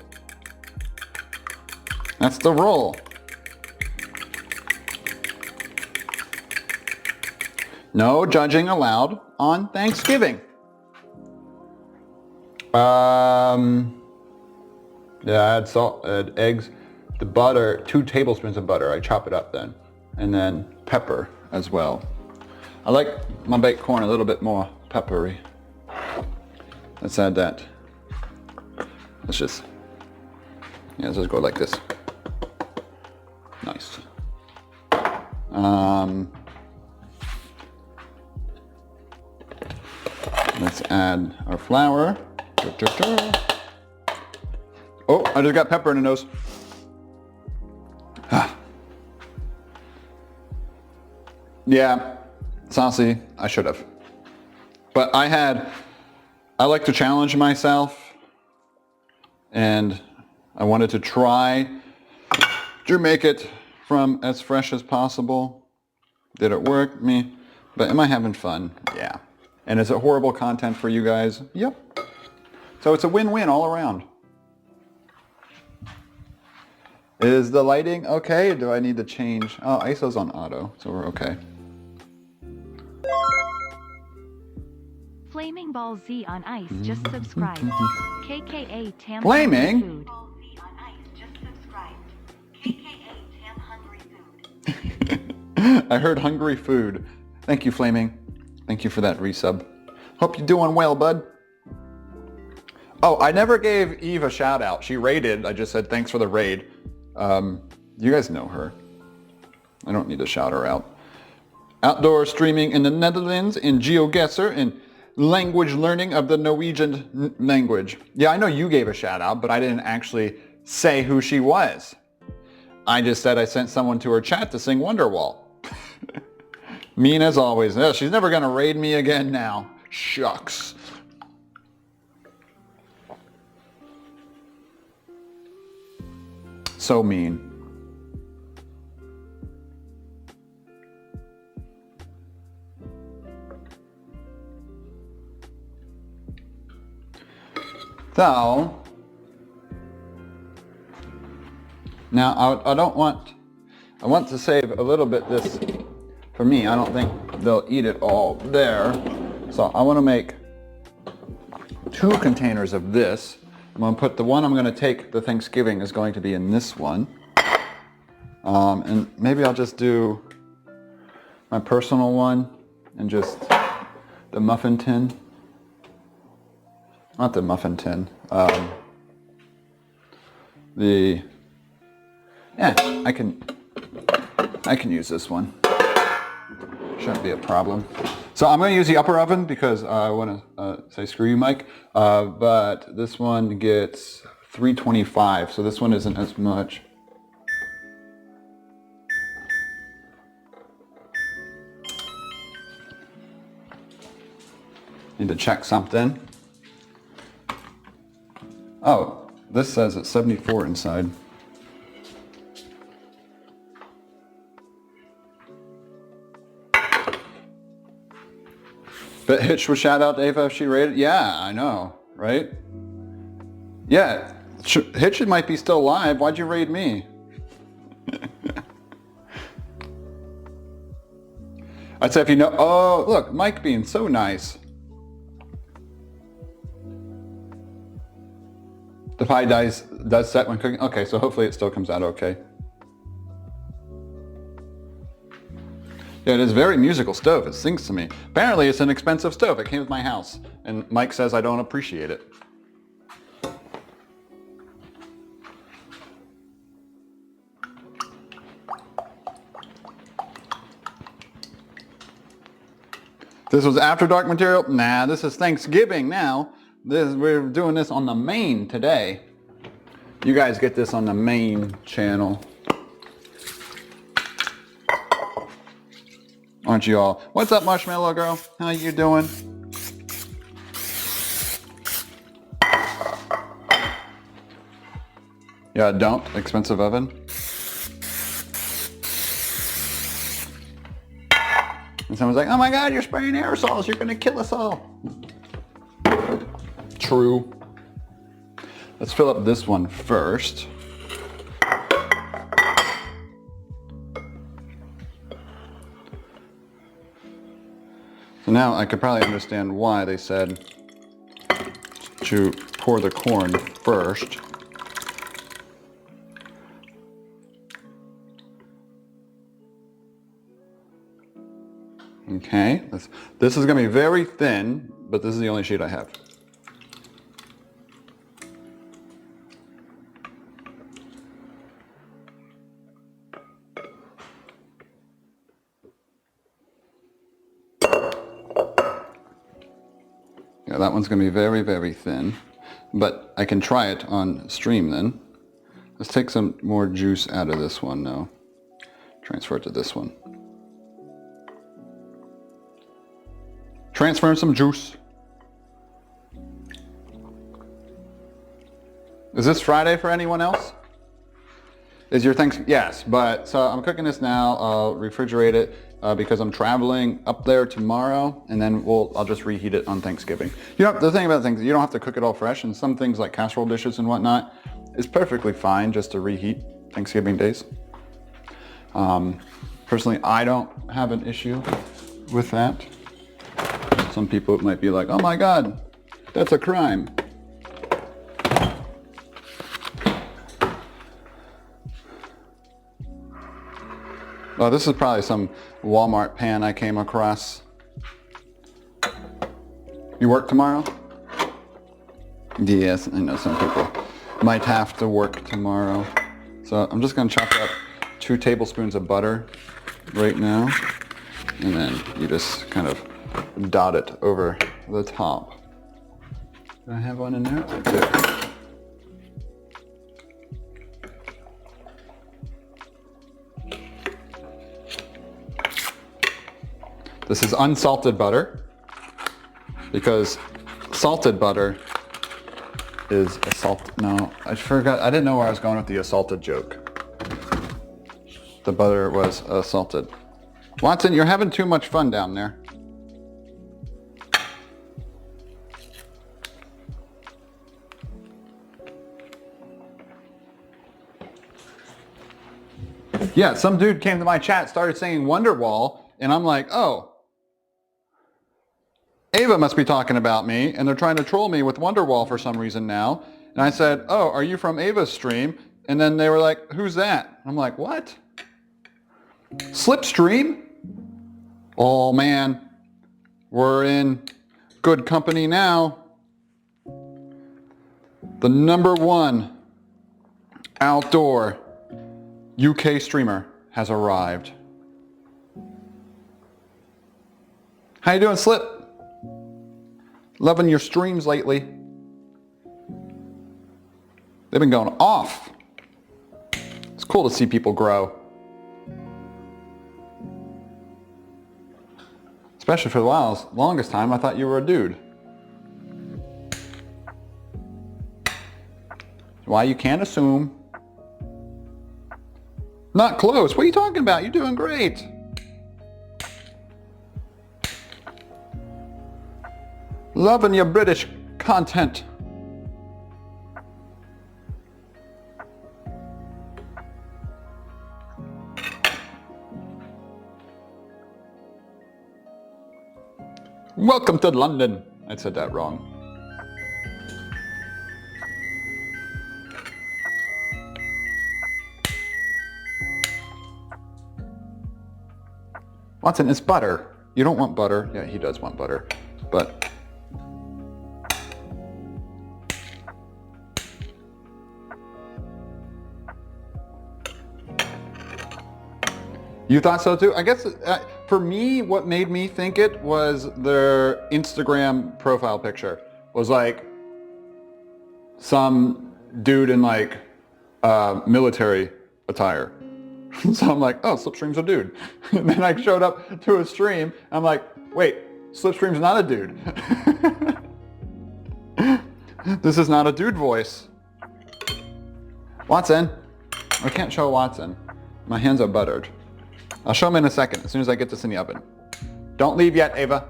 Speaker 1: That's the rule. No judging allowed on Thanksgiving. Yeah, add salt, add eggs, the butter, 2 tablespoons of butter. I chop it up then. And then pepper as well. I like my baked corn a little bit more peppery. Let's add that. Let's just go like this. Nice. Let's add our flour. Oh, I just got pepper in the nose. Yeah, saucy, I should have. But I like to challenge myself, and I wanted to try to make it from as fresh as possible. Did it work? Me. But am I having fun? Yeah. And is it horrible content for you guys? Yep. So it's a win-win all around. Is the lighting okay? Or do I need to change? Oh, ISO's on auto, so we're okay.
Speaker 2: Flaming Ball Z on Ice just subscribed. KKA Tam
Speaker 1: Flaming?
Speaker 2: Food.
Speaker 3: Ball Z on Ice just subscribed. AKA Tam Hungry Food.
Speaker 1: I heard hungry food. Thank you, Flaming. Thank you for that resub. Hope you're doing well, bud. Oh, I never gave Eve a shout out. She raided. I just said thanks for the raid. You guys know her. I don't need to shout her out. Outdoor streaming in the Netherlands, in GeoGuessr, in language learning of the Norwegian language. Yeah, I know you gave a shout out, but I didn't actually say who she was. I just said I sent someone to her chat to sing Wonderwall. Mean as always. Oh, she's never gonna raid me again now. Shucks. So mean. So, now I want to save a little bit this for me. I don't think they'll eat it all there. So I want to make 2 containers of this. I'm going to put the one I'm going to take to Thanksgiving is going to be in this one. And maybe I'll just do my personal one and just the muffin tin. Not the muffin tin. Yeah, I can use this one. Shouldn't be a problem. So I'm going to use the upper oven because I want to say screw you, Mike. But this one gets 325, so this one isn't as much. Need to check something. Oh, this says it's 74 inside. But Hitch was shout out to Ava if she rated. Yeah, I know, right? Yeah, Hitch might be still alive. Why'd you raid me? I'd say if you know. Oh, look, Mike being so nice. The pie does set when cooking. Okay, so hopefully it still comes out okay. Yeah, it is a very musical stove. It sings to me. Apparently it's an expensive stove. It came with my house. And Mike says I don't appreciate it. This was After Dark material? Nah, this is Thanksgiving now. We're doing this on the main today. You guys get this on the main channel. Aren't you all? What's up, Marshmallow Girl? How you doing? Yeah, don't. Expensive oven. And someone's like, oh my God, you're spraying aerosols. You're going to kill us all. True. Let's fill up this one first. So now I could probably understand why they said to pour the corn first. Okay, this is going to be very thin, but this is the only sheet I have. Yeah, that one's going to be very, very thin, but I can try it on stream then. Let's take some more juice out of this one now. Transfer it to this one. Transfer some juice. Is this Friday for anyone else? Is your Thanksgiving? Yes, but so I'm cooking this now. I'll refrigerate it because I'm traveling up there tomorrow, and then I'll just reheat it on Thanksgiving. You know, the thing about things, you don't have to cook it all fresh, and some things like casserole dishes and whatnot is perfectly fine just to reheat Thanksgiving days. Personally, I don't have an issue with that. Some people might be like, oh my God, that's a crime. Oh, this is probably some Walmart pan I came across. You work tomorrow? Yes, I know some people might have to work tomorrow. So I'm just gonna chop up 2 tablespoons of butter right now. And then you just kind of dot it over the top. Do I have one in there? I do. This is unsalted butter because salted butter is a salt. No, I forgot. I didn't know where I was going with the assaulted joke. The butter was salted. Watson, you're having too much fun down there. Yeah, some dude came to my chat, started saying Wonderwall, and I'm like, oh, Ava must be talking about me, and they're trying to troll me with Wonderwall for some reason now. And I said, oh, are you from Ava's stream? And then they were like, who's that? I'm like, what? Slipstream? Oh man, we're in good company now. The #1 outdoor UK streamer has arrived. How you doing, Slip? Loving your streams lately. They've been going off. It's cool to see people grow. Especially for the longest time, I thought you were a dude. Why you can't assume. Not close. What are you talking about? You're doing great. Loving your British content. Welcome to London. I said that wrong. Watson, it's butter. You don't want butter. Yeah, he does want butter. But you thought so too? I guess for me, what made me think it was their Instagram profile picture was like some dude in like military attire. So I'm like, oh, Slipstream's a dude. And then I showed up to a stream. I'm like, wait, Slipstream's not a dude. This is not a dude voice. Watson. I can't show Watson. My hands are buttered. I'll show him in a second, as soon as I get this in the oven. Don't leave yet, Ava.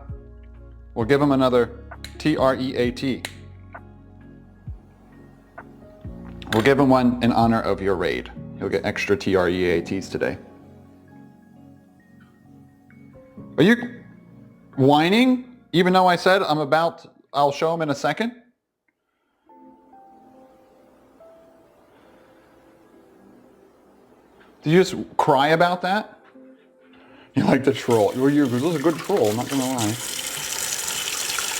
Speaker 1: We'll give him another T-R-E-A-T. We'll give him one in honor of your raid. He'll get extra T-R-E-A-Ts today. Are you whining? Even though I said I'll show him in a second? Did you just cry about that? You like the troll. Well, this is a good troll, I'm not gonna lie.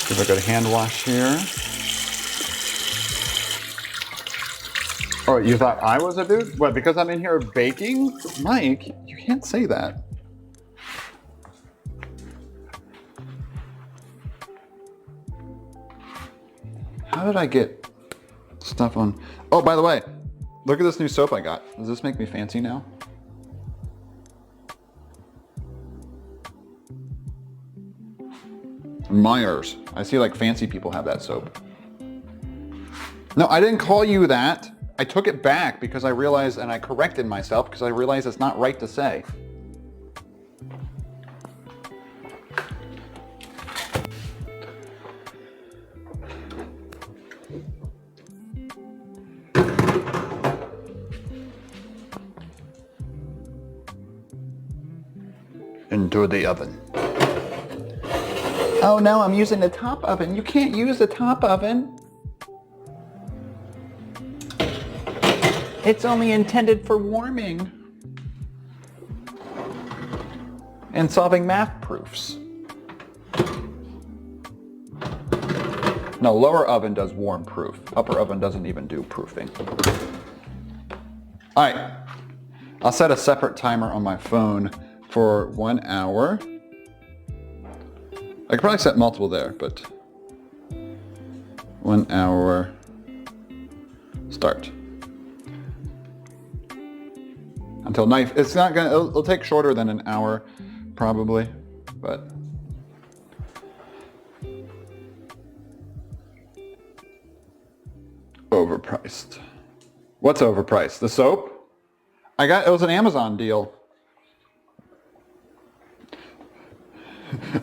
Speaker 1: Give a good hand wash here. Oh, you thought I was a dude? What, because I'm in here baking? Mike, you can't say that. How did I get stuff on? Oh, by the way, look at this new soap I got. Does this make me fancy now? Myers. I see like fancy people have that soap. No, I didn't call you that. I took it back because I realized, and I corrected myself because I realized it's not right to say. Into the oven. Oh no, I'm using the top oven. You can't use the top oven. It's only intended for warming and solving math proofs. No, lower oven does warm proof. Upper oven doesn't even do proofing. All right, I'll set a separate timer on my phone for 1 hour. I could probably set multiple there, but 1 hour, start. Until knife, it's not gonna, it'll take shorter than an hour, probably, but. Overpriced. What's overpriced? The soap? It was an Amazon deal.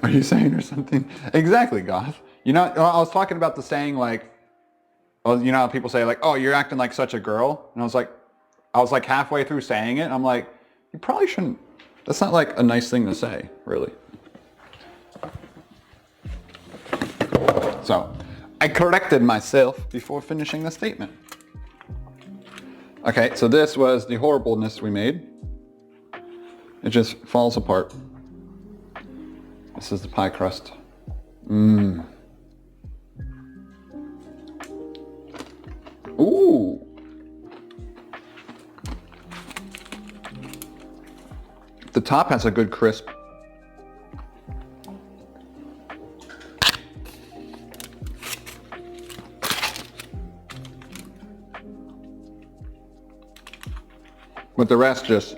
Speaker 1: Are you saying or something? Exactly, Goth. You know, I was talking about the saying like, well, you know how people say like, oh, you're acting like such a girl? And I was like halfway through saying it, and I'm like, you probably shouldn't, that's not like a nice thing to say, really. So, I corrected myself before finishing the statement. Okay, so this was the horribleness we made. It just falls apart. This is the pie crust. Mmm. Ooh. The top has a good crisp. But the rest just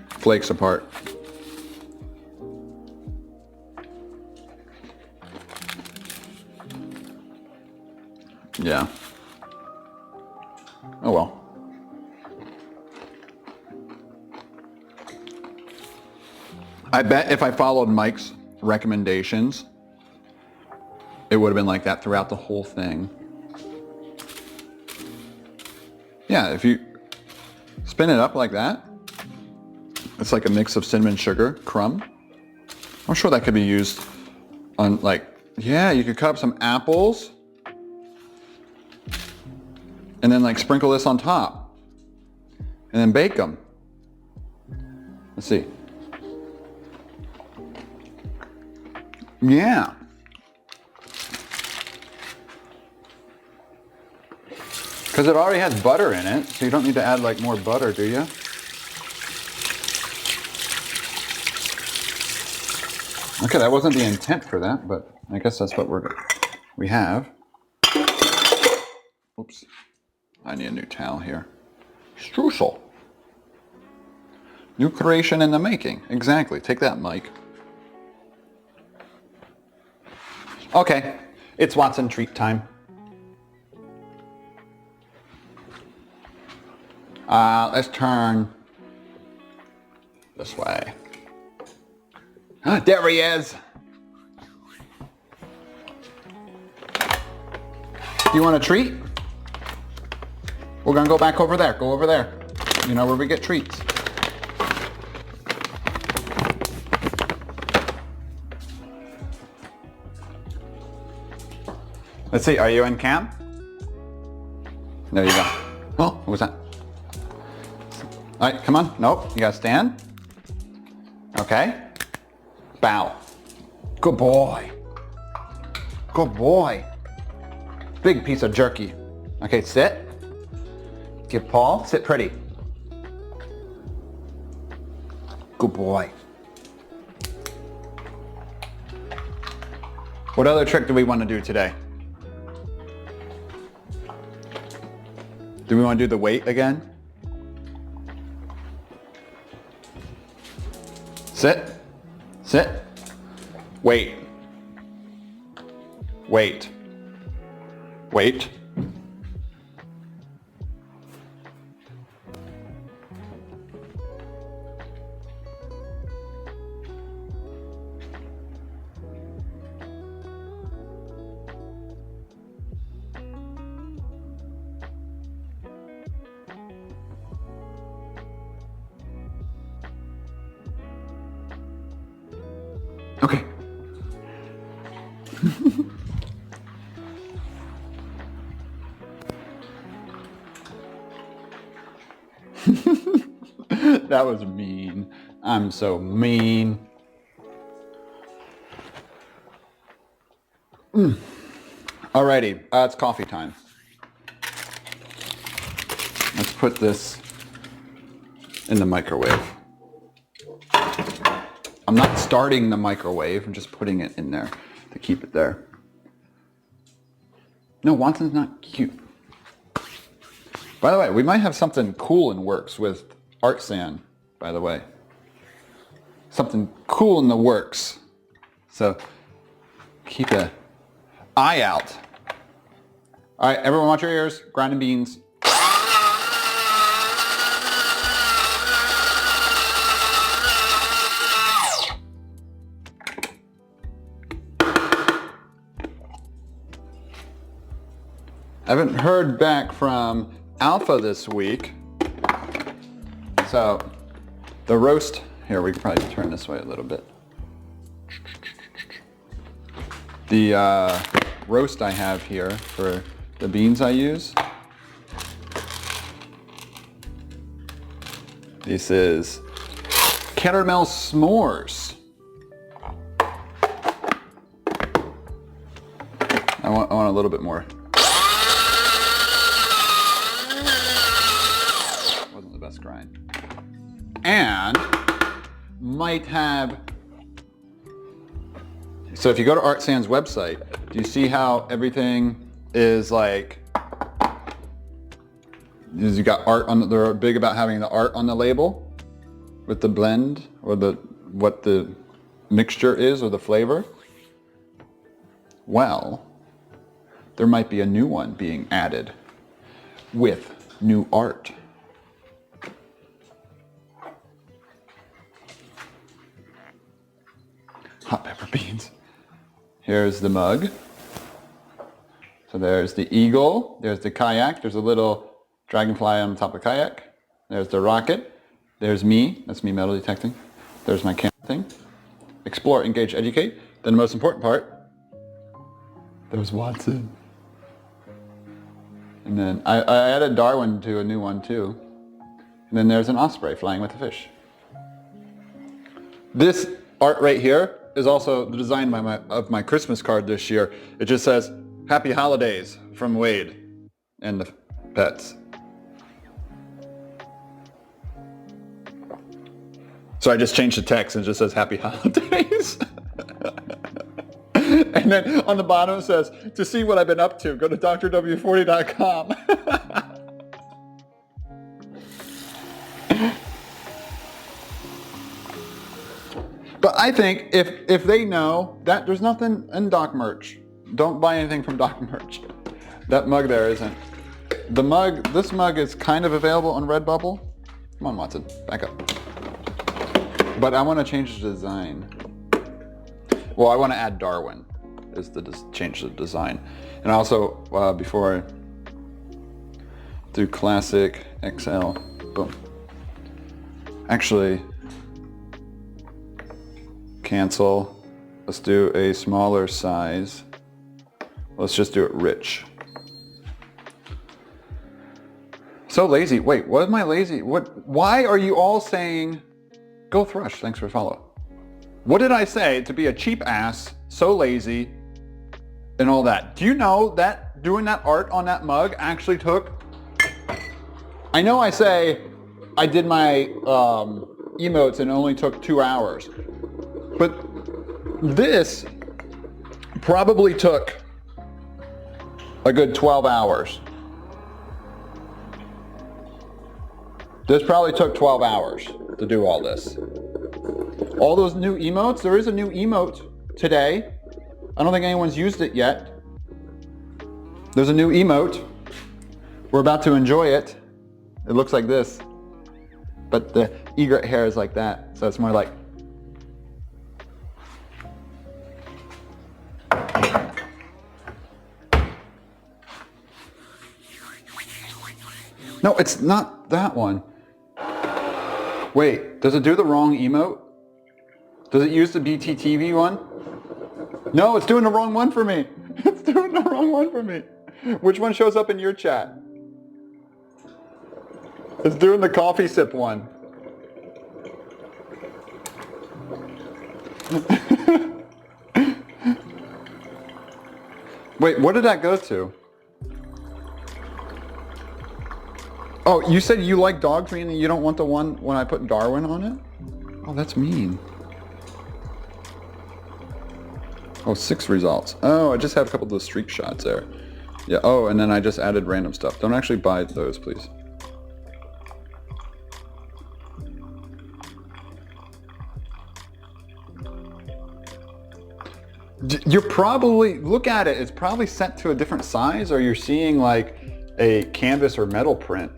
Speaker 1: flakes apart. Yeah. Oh well. I bet if I followed Mike's recommendations, it would have been like that throughout the whole thing. Yeah, if you spin it up like that, it's like a mix of cinnamon sugar, crumb. I'm sure that could be used on like, yeah, you could cut up some apples and then like sprinkle this on top and then bake them. Let's see. Yeah. Because it already has butter in it, so you don't need to add like more butter, do you? Okay, that wasn't the intent for that, but I guess that's what we have. Oops. I need a new towel here. Streusel. New creation in the making. Exactly. Take that, Mike. Okay, it's Watson treat time. Let's turn this way. There he is. Do you want a treat? We're gonna go back over there. Go over there. You know where we get treats. Let's see, are you in cam? There you go. Oh, what was that? All right, come on. Nope, you gotta stand. Okay. Bow. Good boy. Good boy. Big piece of jerky. Okay, sit. Give Paul. Sit pretty. Good boy. What other trick do we want to do today? Do we want to do the weight again? Sit. Sit. Wait. Wait. Wait. Okay. That was mean. I'm so mean. Alrighty, it's coffee time. Let's put this in the microwave. I'm not starting the microwave, I'm just putting it in there to keep it there. No, Watson's not cute. By the way, we might have something cool in works with art sand, by the way. Something cool in the works. So keep an eye out. All right, everyone watch your ears, grinding beans. I haven't heard back from Alpha this week. So the roast, here we can probably turn this way a little bit. The roast I have here for the beans I use. This is caramel s'mores. I want a little bit more. Wasn't the best grind. And might have, so if you go to Art Sand's website, do you see how everything is like, you got art on, they're big about having the art on the label with the blend or what the mixture is or the flavor? Well, there might be a new one being added with new art. Hot pepper beans. Here's the mug. So there's the eagle, there's the kayak, there's a little dragonfly on top of the kayak. There's the rocket. There's me, that's me metal detecting. There's my camera thing. Explore, engage, educate. Then the most important part, there's Watson. And then I added Darwin to a new one too. And then there's an osprey flying with a fish. This art right here is also the design of my Christmas card this year. It just says, Happy Holidays from Wade and the pets. So I just changed the text and it just says Happy Holidays. And then on the bottom it says, to see what I've been up to, go to drw40.com. But I think if they know that there's nothing in Doc merch, don't buy anything from Doc merch. That mug there isn't. The mug, this mug is kind of available on Redbubble. Come on, Watson, back up. But I want to change the design. Well, I want to add Darwin, is the change the design. And also, before I do classic XL, boom. Actually, cancel. Let's do a smaller size. Let's just do it rich. So lazy. Wait, what am I lazy? Why are you all saying, go Thrush, thanks for follow. What did I say to be a cheap ass, so lazy, and all that? Do you know that doing that art on that mug actually took, I know I say I did my emotes and it only took 2 hours, but this probably took a good 12 hours. This probably took 12 hours to do all this. All those new emotes, there is a new emote today. I don't think anyone's used it yet. There's a new emote. We're about to enjoy it. It looks like this, but the egret hair is like that, so it's more like. No, it's not that one. Wait, does it do the wrong emote? Does it use the BTTV one? No, it's doing the wrong one for me. It's doing the wrong one for me. Which one shows up in your chat? It's doing the coffee sip one. Wait, what did that go to? Oh, you said you like dogs, meaning you don't want the one when I put Darwin on it? Oh, that's mean. Oh, 6 results. Oh, I just had a couple of those streak shots there. Yeah, oh, and then I just added random stuff. Don't actually buy those, please. You're probably, look at it, it's probably set to a different size, or you're seeing like a canvas or metal print.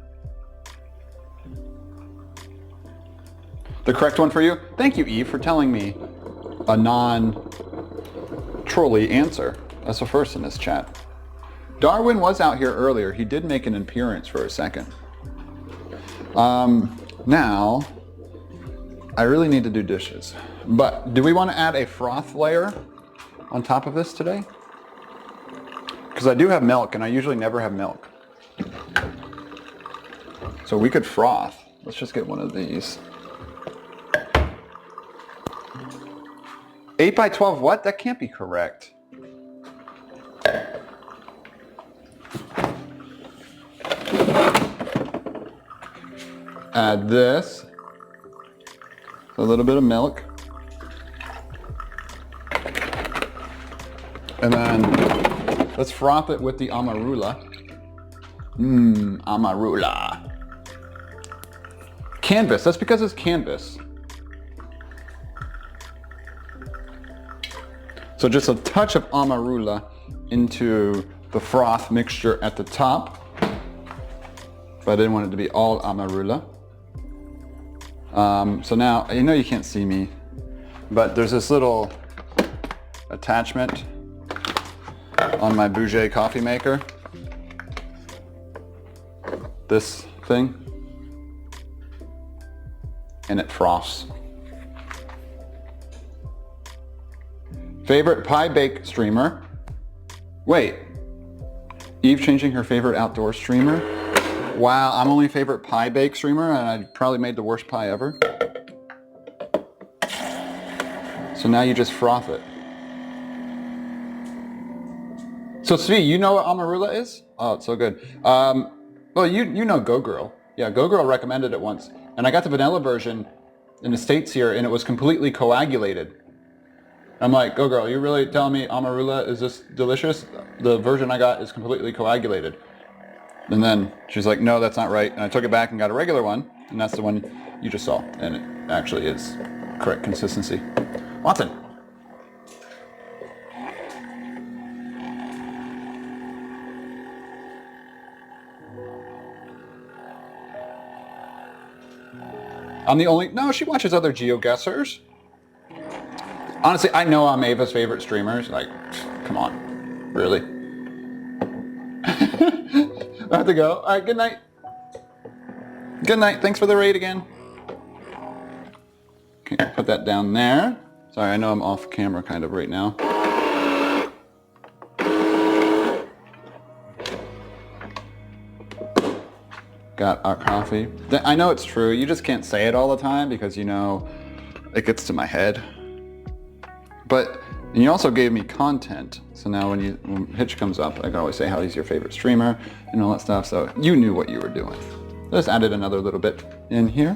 Speaker 1: The correct one for you? Thank you, Eve, for telling me a non-trolly answer. That's the first in this chat. Darwin was out here earlier. He did make an appearance for a second. Now, I really need to do dishes. But do we want to add a froth layer on top of this today? Because I do have milk, and I usually never have milk. So we could froth. Let's just get one of these. 8 by 12 what? That can't be correct. Add this. A little bit of milk. And then let's froth it with the amarula. Amarula. Canvas, that's because it's canvas. So just a touch of amarula into the froth mixture at the top. But I didn't want it to be all amarula. So now, I know you can't see me, but there's this little attachment on my Bouger coffee maker. This thing. And it froths. Favorite pie bake streamer? Wait, Eve changing her favorite outdoor streamer? Wow, I'm only favorite pie bake streamer and I probably made the worst pie ever. So now you just froth it. So Svi, you know what amarula is? Oh, it's so good. Well, you know Go Girl. Yeah, Go Girl recommended it once. And I got the vanilla version in the States here and it was completely coagulated. I'm like, go girl, you really telling me amarula is this delicious? The version I got is completely coagulated. And then she's like, no, that's not right. And I took it back and got a regular one, and that's the one you just saw. And it actually is correct consistency. Watson. I'm the only, no, she watches other GeoGuessers. Honestly, I know I'm Ava's favorite streamers. Like, come on, really? I have to go. All right, good night. Good night. Thanks for the raid again. Okay, put that down there. Sorry, I know I'm off camera kind of right now. Got our coffee. I know it's true. You just can't say it all the time because, you know, it gets to my head. But you also gave me content. So now when Hitch comes up, I can always say how he's your favorite streamer and all that stuff. So you knew what you were doing. Just added another little bit in here.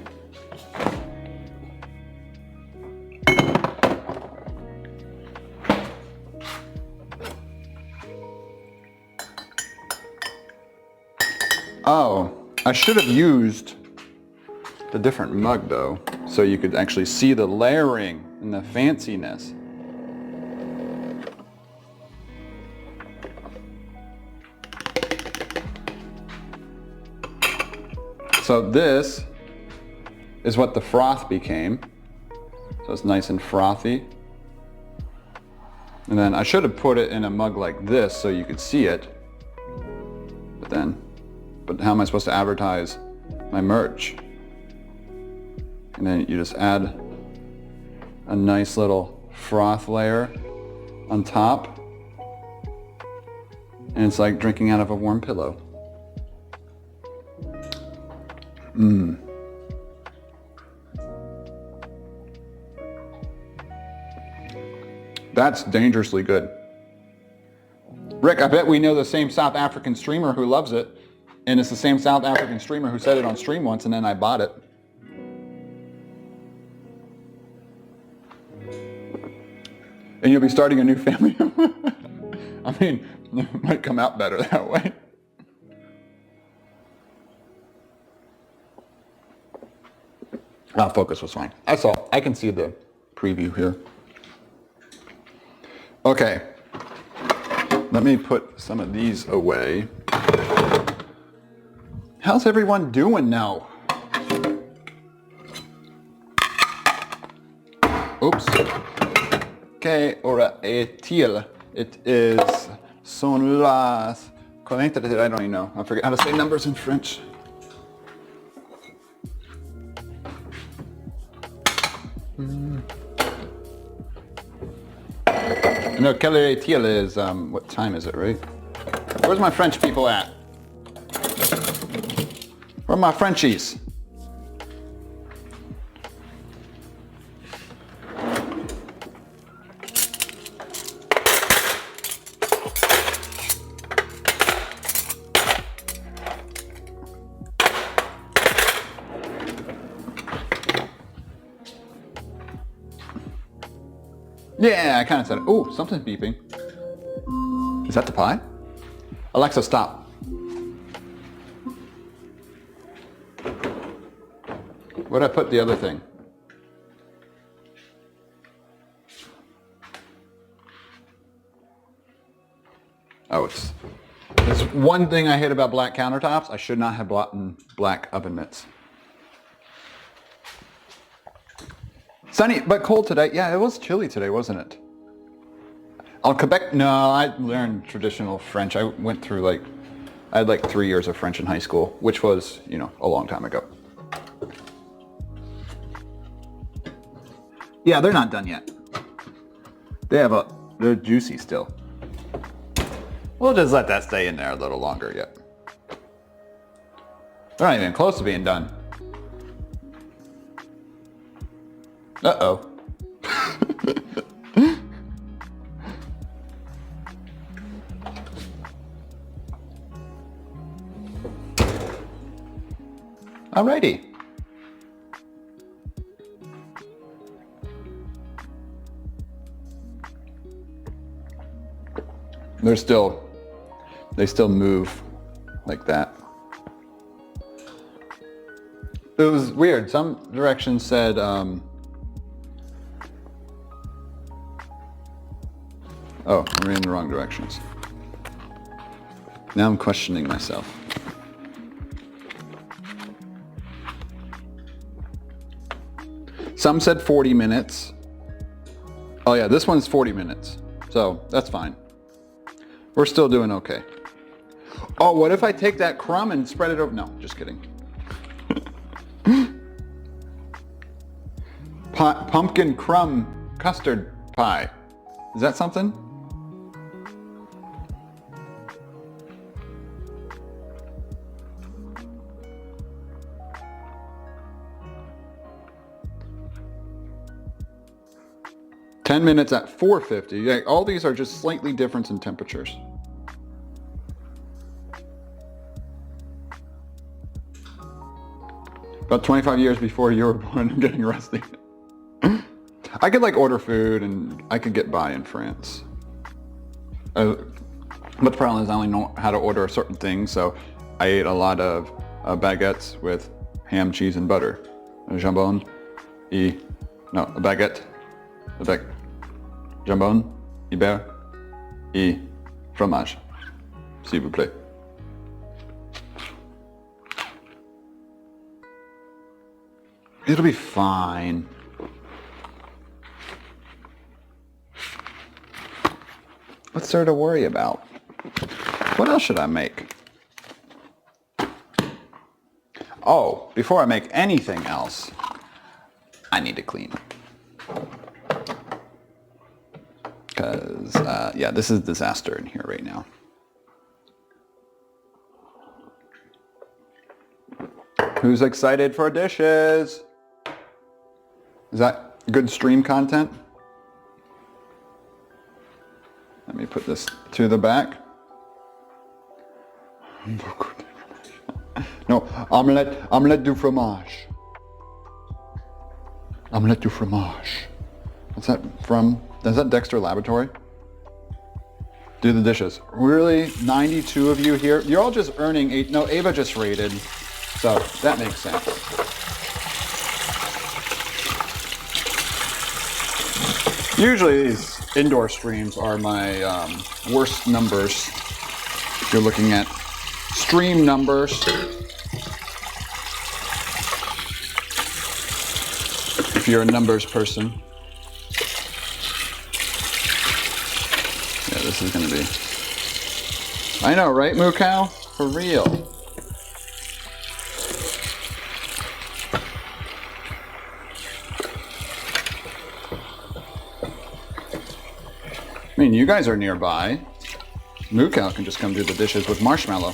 Speaker 1: Oh, I should have used the different mug though, so you could actually see the layering and the fanciness. So this is what the froth became. So it's nice and frothy. And then I should have put it in a mug like this so you could see it. But how am I supposed to advertise my merch? And then you just add a nice little froth layer on top. And it's like drinking out of a warm pillow. Mmm. That's dangerously good. Rick, I bet we know the same South African streamer who loves it. And it's the same South African streamer who said it on stream once and then I bought it. And you'll be starting a new family. I mean, it might come out better that way. Focus was fine. I can see the preview here. Okay. Let me put some of these away. How's everyone doing now? Oops. Que hora est-il? It is son las 43. I don't even know. I forget how to say numbers in French. No, quelle heure est-il is, what time is it, right? Where's my French people at? Where are my Frenchies? Yeah, I kind of said it. Oh, something's beeping. Is that the pie? Alexa, stop. Where'd I put the other thing? Oh, there's one thing I hate about black countertops. I should not have bought black oven mitts. Sunny, but cold today. Yeah, it was chilly today, wasn't it? On Quebec, no, I learned traditional French. I went through I had 3 years of French in high school, which was, a long time ago. Yeah, they're not done yet. They're juicy still. We'll just let that stay in there a little longer yet. They're not even close to being done. Uh-oh. Alrighty. they still move like that. It was weird. Some directions said, oh, I'm reading the wrong directions. Now I'm questioning myself. Some said 40 minutes. Oh yeah, this one's 40 minutes. So that's fine. We're still doing okay. Oh, what if I take that crumb and spread it over? No, just kidding. Pumpkin crumb custard pie. Is that something? $10 minutes at 450. Yeah, all these are just slightly different in temperatures. About 25 years before you were born, I'm getting rusty. I could like order food and I could get by in France. But the problem is I only know how to order a certain thing, so I ate a lot of baguettes with ham, cheese, and butter. Jambon, a baguette, avec jambon, beurre, et fromage, s'il vous plaît. It'll be fine. What's there to worry about? What else should I make? Oh, before I make anything else, I need to clean. Because, yeah, this is a disaster in here right now. Who's excited for dishes? Is that good stream content? Let me put this to the back. No, omelette du fromage. Omelette du fromage. What's that from? Is that Dexter Laboratory? Do the dishes. Really? 92 of you here? You're all just earning 8. No, Ava just rated. So that makes sense. Usually these indoor streams are my worst numbers. If you're looking at stream numbers. If you're a numbers person. Yeah, this is gonna be. I know, right, Moo Cow? For real. I mean, you guys are nearby. Moo Cow can just come do the dishes with Marshmallow.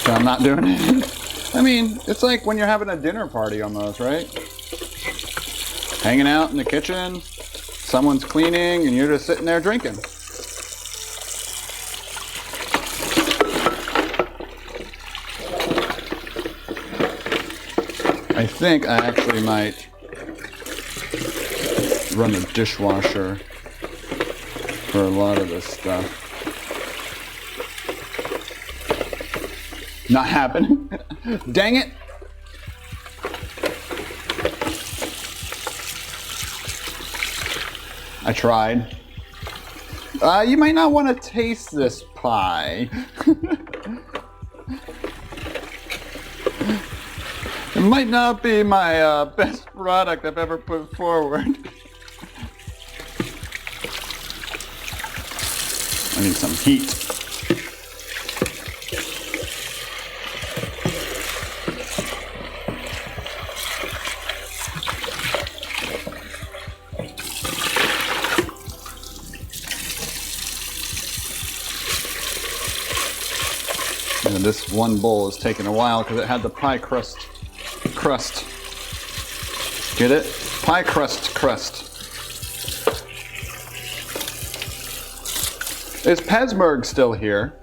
Speaker 1: So I'm not doing it. I mean, it's like when you're having a dinner party almost, right? Hanging out in the kitchen, someone's cleaning, and you're just sitting there drinking. I think I actually might run the dishwasher for a lot of this stuff. Not happening. Dang it. I tried. You might not want to taste this pie. It might not be my best product I've ever put forward. I need some heat. And this one bowl is taking a while because it had the pie crust. Get it? Pie crust. Is Pesberg still here?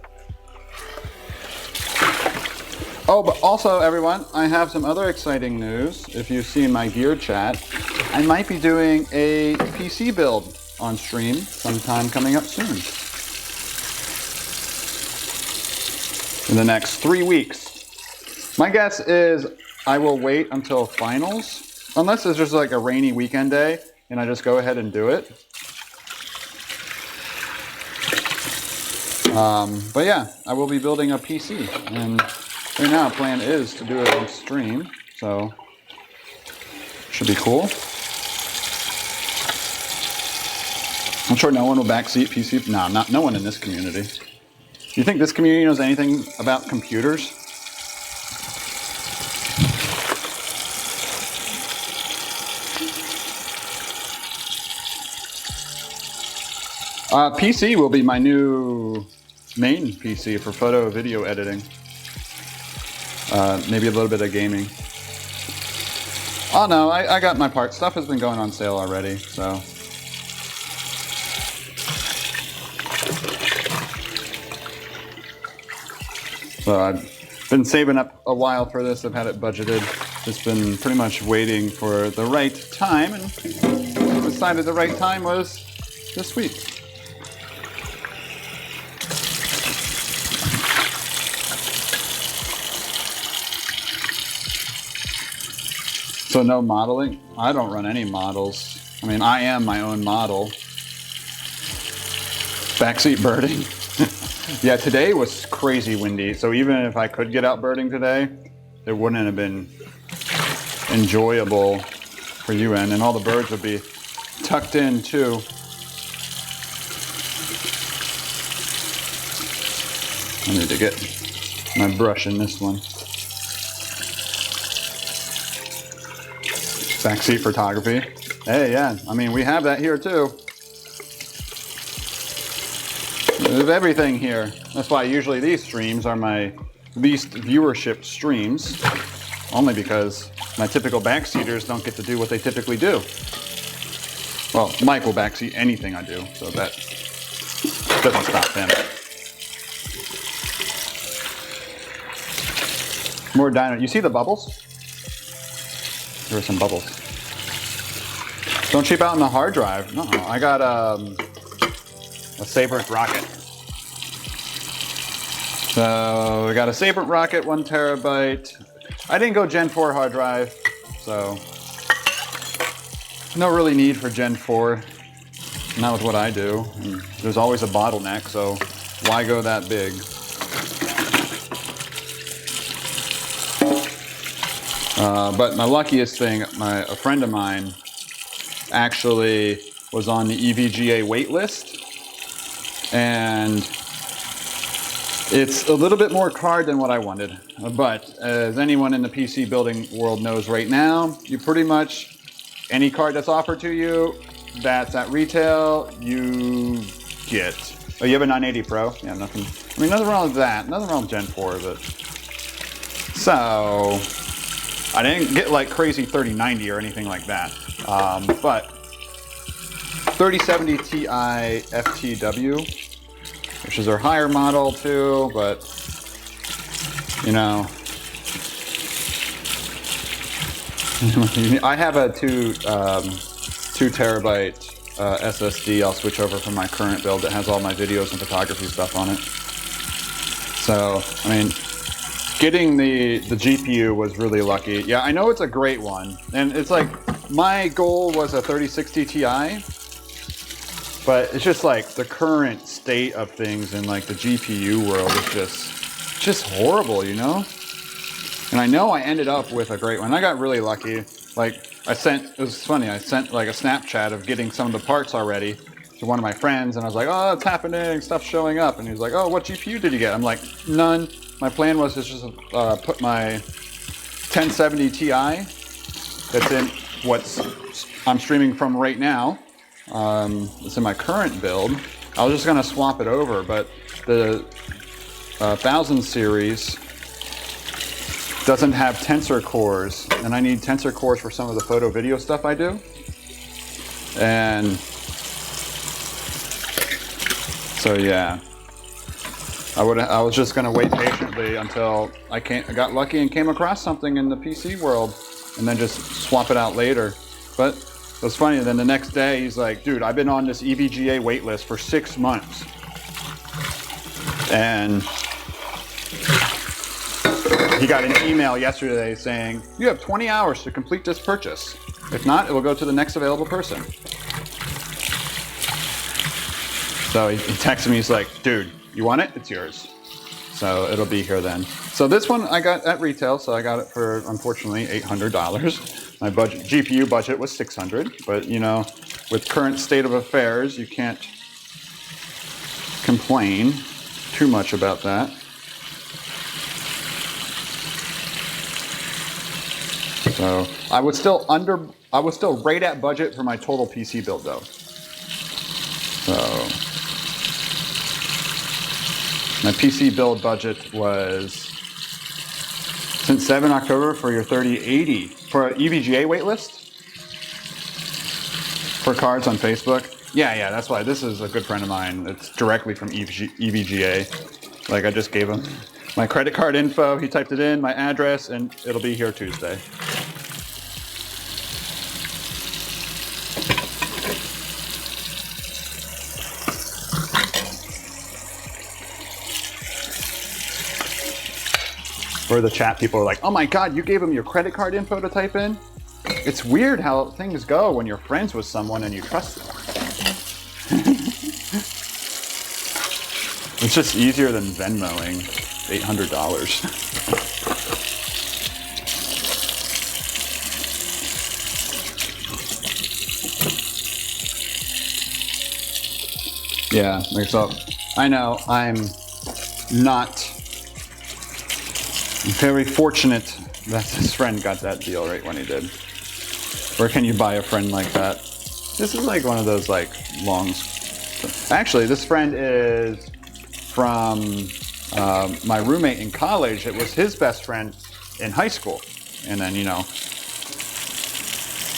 Speaker 1: Oh, but also everyone, I have some other exciting news. If you've seen my gear chat, I might be doing a PC build on stream sometime coming up soon. In the next 3 weeks. My guess is I will wait until finals, unless there's just like a rainy weekend day and I just go ahead and do it. But yeah, I will be building a PC, and right now the plan is to do it on stream, so should be cool. I'm sure no one will backseat PC. Nah, no one in this community. Do you think this community knows anything about computers? PC will be my new main PC for photo video editing. Maybe a little bit of gaming. Oh no, I got my parts. Stuff has been going on sale already, so. So I've been saving up a while for this. I've had it budgeted. Just been pretty much waiting for the right time, and decided the right time was this week. So no modeling? I don't run any models. I mean, I am my own model. Backseat birding. Yeah, today was crazy windy, so even if I could get out birding today, it wouldn't have been enjoyable for UN, and all the birds would be tucked in too. I need to get my brush in this one. Backseat photography. Hey, yeah, I mean, we have that here too. There's everything here. That's why usually these streams are my least viewership streams, only because my typical backseaters don't get to do what they typically do. Well, Mike will backseat anything I do, so that doesn't stop him. More dino. You see the bubbles? There are some bubbles. Don't cheap out on the hard drive. No, I got a Sabrent rocket. So we got a Sabrent rocket, 1 terabyte. I didn't go Gen 4 hard drive, so no really need for Gen 4. Not with what I do. And there's always a bottleneck, so why go that big? But my luckiest thing, a friend of mine actually was on the EVGA wait list, and it's a little bit more card than what I wanted. But as anyone in the PC building world knows right now, you pretty much, any card that's offered to you that's at retail, you get. Oh, you have a 980 Pro? Yeah, nothing. I mean, nothing wrong with that. Nothing wrong with Gen 4, but. So, I didn't get like crazy 3090 or anything like that. But 3070 Ti FTW, which is our higher model too, but you know, I have a 2 terabyte SSD. I'll switch over from my current build that has all my videos and photography stuff on it. So, I mean, getting the GPU was really lucky. Yeah, I know it's a great one, and it's like, my goal was a 3060 Ti, but it's just like the current state of things in like the GPU world is just horrible, you know? And I know I ended up with a great one. I got really lucky. Like, it was funny, I sent like a Snapchat of getting some of the parts already to one of my friends, and I was like, oh, it's happening, stuff's showing up. And he was like, oh, what GPU did you get? I'm like, none. My plan was to just put my 1070 Ti that's in I'm streaming from right now. It's in my current build. I was just gonna swap it over, but the 1000 series doesn't have tensor cores, and I need tensor cores for some of the photo video stuff I do. And so yeah, I was just gonna wait patiently until I got lucky and came across something in the PC world, and then just swap it out later. But So it's funny, and then the next day he's like, dude, I've been on this EVGA wait list for 6 months. And he got an email yesterday saying, you have 20 hours to complete this purchase. If not, it will go to the next available person. So he texted me, he's like, dude, you want it? It's yours. So it'll be here then. So this one I got at retail, so I got it for, unfortunately, $800. My budget, GPU budget was $600, but you know, with current state of affairs, you can't complain too much about that. So I was still right at budget for my total PC build though. So my PC build budget was, since 7 October for your 3080 for an EVGA waitlist for cards on Facebook. Yeah, that's why this is a good friend of mine. It's directly from EVGA. Like I just gave him my credit card info. He typed it in, my address, and it'll be here Tuesday. For the chat, people are like, oh my God, you gave him your credit card info to type in? It's weird how things go when you're friends with someone and you trust them. It's just easier than Venmoing $800. Yeah, so I know I'm not very fortunate that his friend got that deal right when he did. Where can you buy a friend like that? This is like one of those like long... Actually, this friend is from my roommate in college. It was his best friend in high school. And then, you know,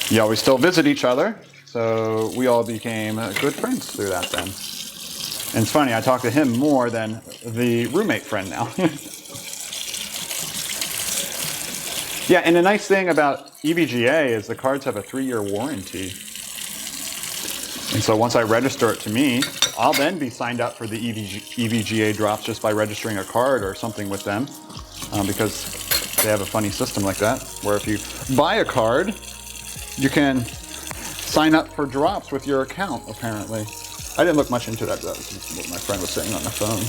Speaker 1: you always still visit each other. So we all became good friends through that then. And it's funny, I talk to him more than the roommate friend now. Yeah, and the nice thing about EVGA is the cards have a 3-year warranty. And so once I register it to me, I'll then be signed up for the EVGA drops just by registering a card or something with them. Because they have a funny system like that, where if you buy a card, you can sign up for drops with your account, apparently. I didn't look much into that, though. That's what my friend was saying on the phone.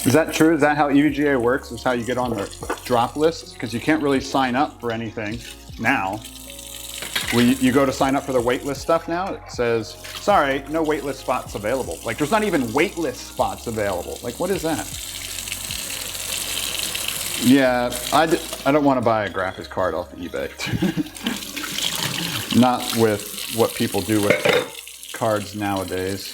Speaker 1: Is that true? Is that how EVGA works? Is how you get on the drop list? Because you can't really sign up for anything now. When you go to sign up for the waitlist stuff now, it says, sorry, no waitlist spots available. Like there's not even waitlist spots available. Like what is that? Yeah, I don't want to buy a graphics card off eBay. Not with what people do with cards nowadays.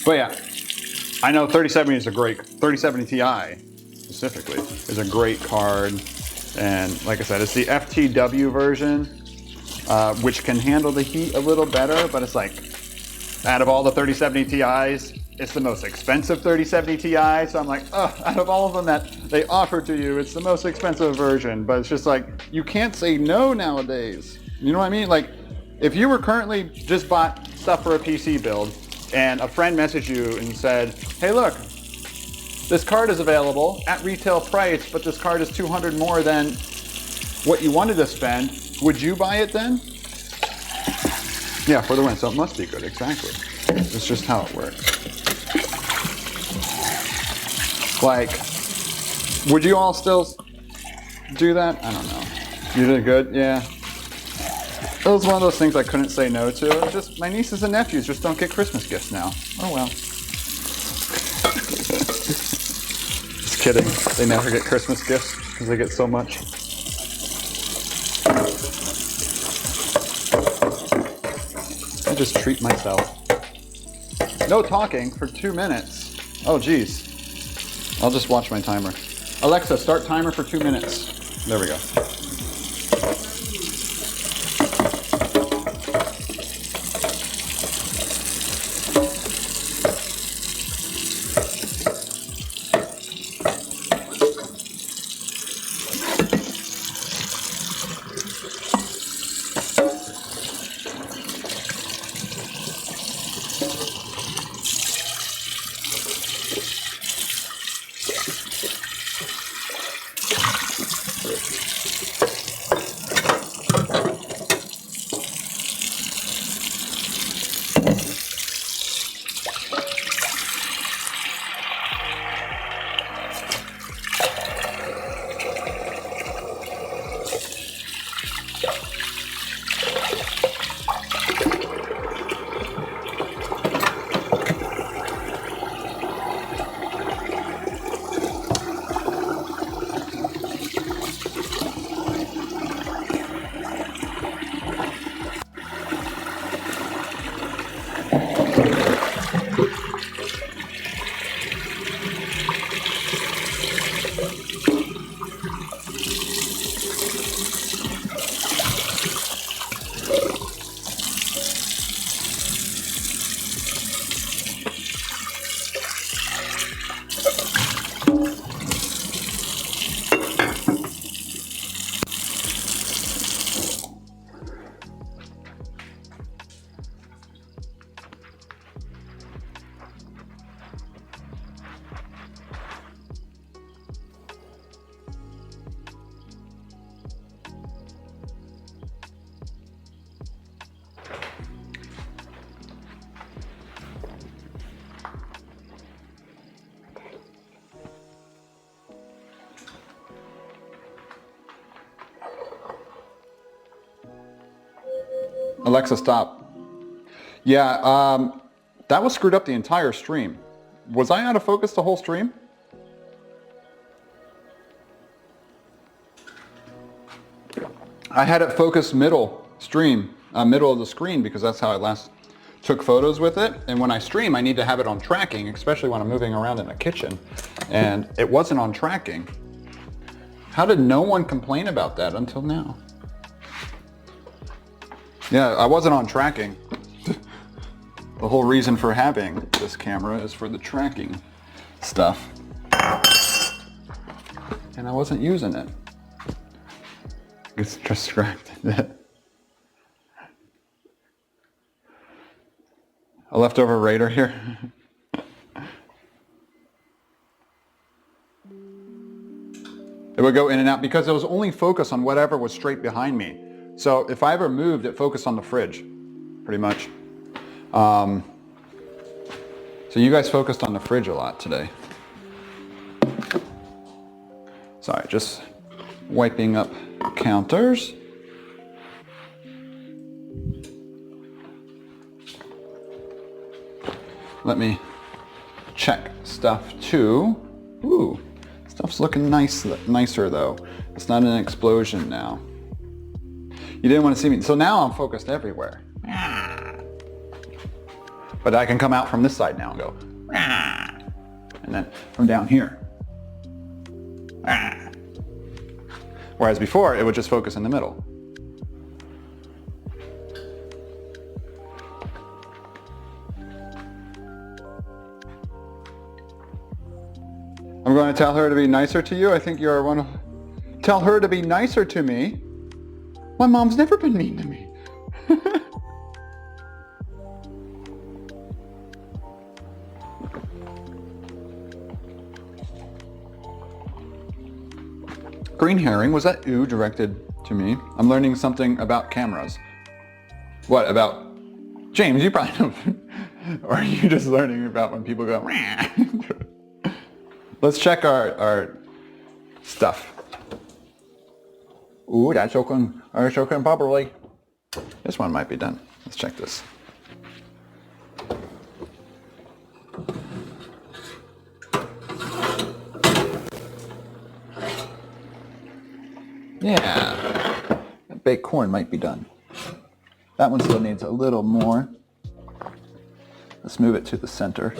Speaker 1: But yeah, I know 3070 is a great, 3070 Ti specifically is a great card. And like I said, it's the FTW version, which can handle the heat a little better, but it's like, out of all the 3070 Ti's, it's the most expensive 3070 Ti. So I'm like, oh, out of all of them that they offer to you, it's the most expensive version. But it's just like, you can't say no nowadays. You know what I mean? Like, if you were currently just bought stuff for a PC build, and a friend messaged you and said, hey look, this card is available at retail price, but this card is $200 more than what you wanted to spend, would you buy it then? Yeah, for the win, so it must be good, exactly. It's just how it works. Like, would you all still do that? I don't know. You did good, yeah. It was one of those things I couldn't say no to. It was just my nieces and nephews just don't get Christmas gifts now. Oh well. Just kidding. They never get Christmas gifts because they get so much. just treat myself. No talking for 2 minutes. Oh, geez. I'll just watch my timer. Alexa, start timer for 2 minutes. There we go. Alexa, stop. Yeah, that was screwed up the entire stream. Was I out of focus the whole stream? I had it focused middle of the screen because that's how I last took photos with it. And when I stream, I need to have it on tracking, especially when I'm moving around in the kitchen. And it wasn't on tracking. How did no one complain about that until now? Yeah, I wasn't on tracking. The whole reason for having this camera is for the tracking stuff. And I wasn't using it. It's distracted. A leftover Raider here. It would go in and out because it was only focused on whatever was straight behind me. So if I ever moved, it focused on the fridge, pretty much. So you guys focused on the fridge a lot today. Sorry, just wiping up counters. Let me check stuff too. Ooh, stuff's looking nicer though. It's not an explosion now. You didn't want to see me. So now I'm focused everywhere. But I can come out from this side now and go. And then from down here. Whereas before, it would just focus in the middle. I'm going to tell her to be nicer to you. I think you are one of... Tell her to be nicer to me. My mom's never been mean to me. Green herring, was that ooh directed to me? I'm learning something about cameras. What about... James, you probably don't... Or are you just learning about when people go... Let's check our stuff. Ooh, that's cooking properly. This one might be done. Let's check this. Yeah, that baked corn might be done. That one still needs a little more Let's move it to the center.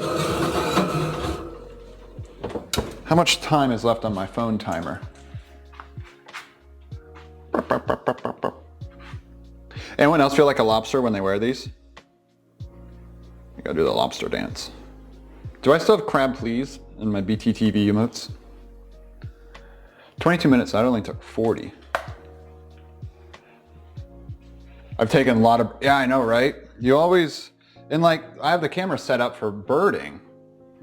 Speaker 1: How much time is left on my phone timer? Anyone else feel like a lobster when they wear these? You gotta do the lobster dance. Do I still have crab please in my BTTV emotes? 22 minutes, that only took 40. I've taken a lot of, yeah, I know, right? You always, and like, I have the camera set up for birding,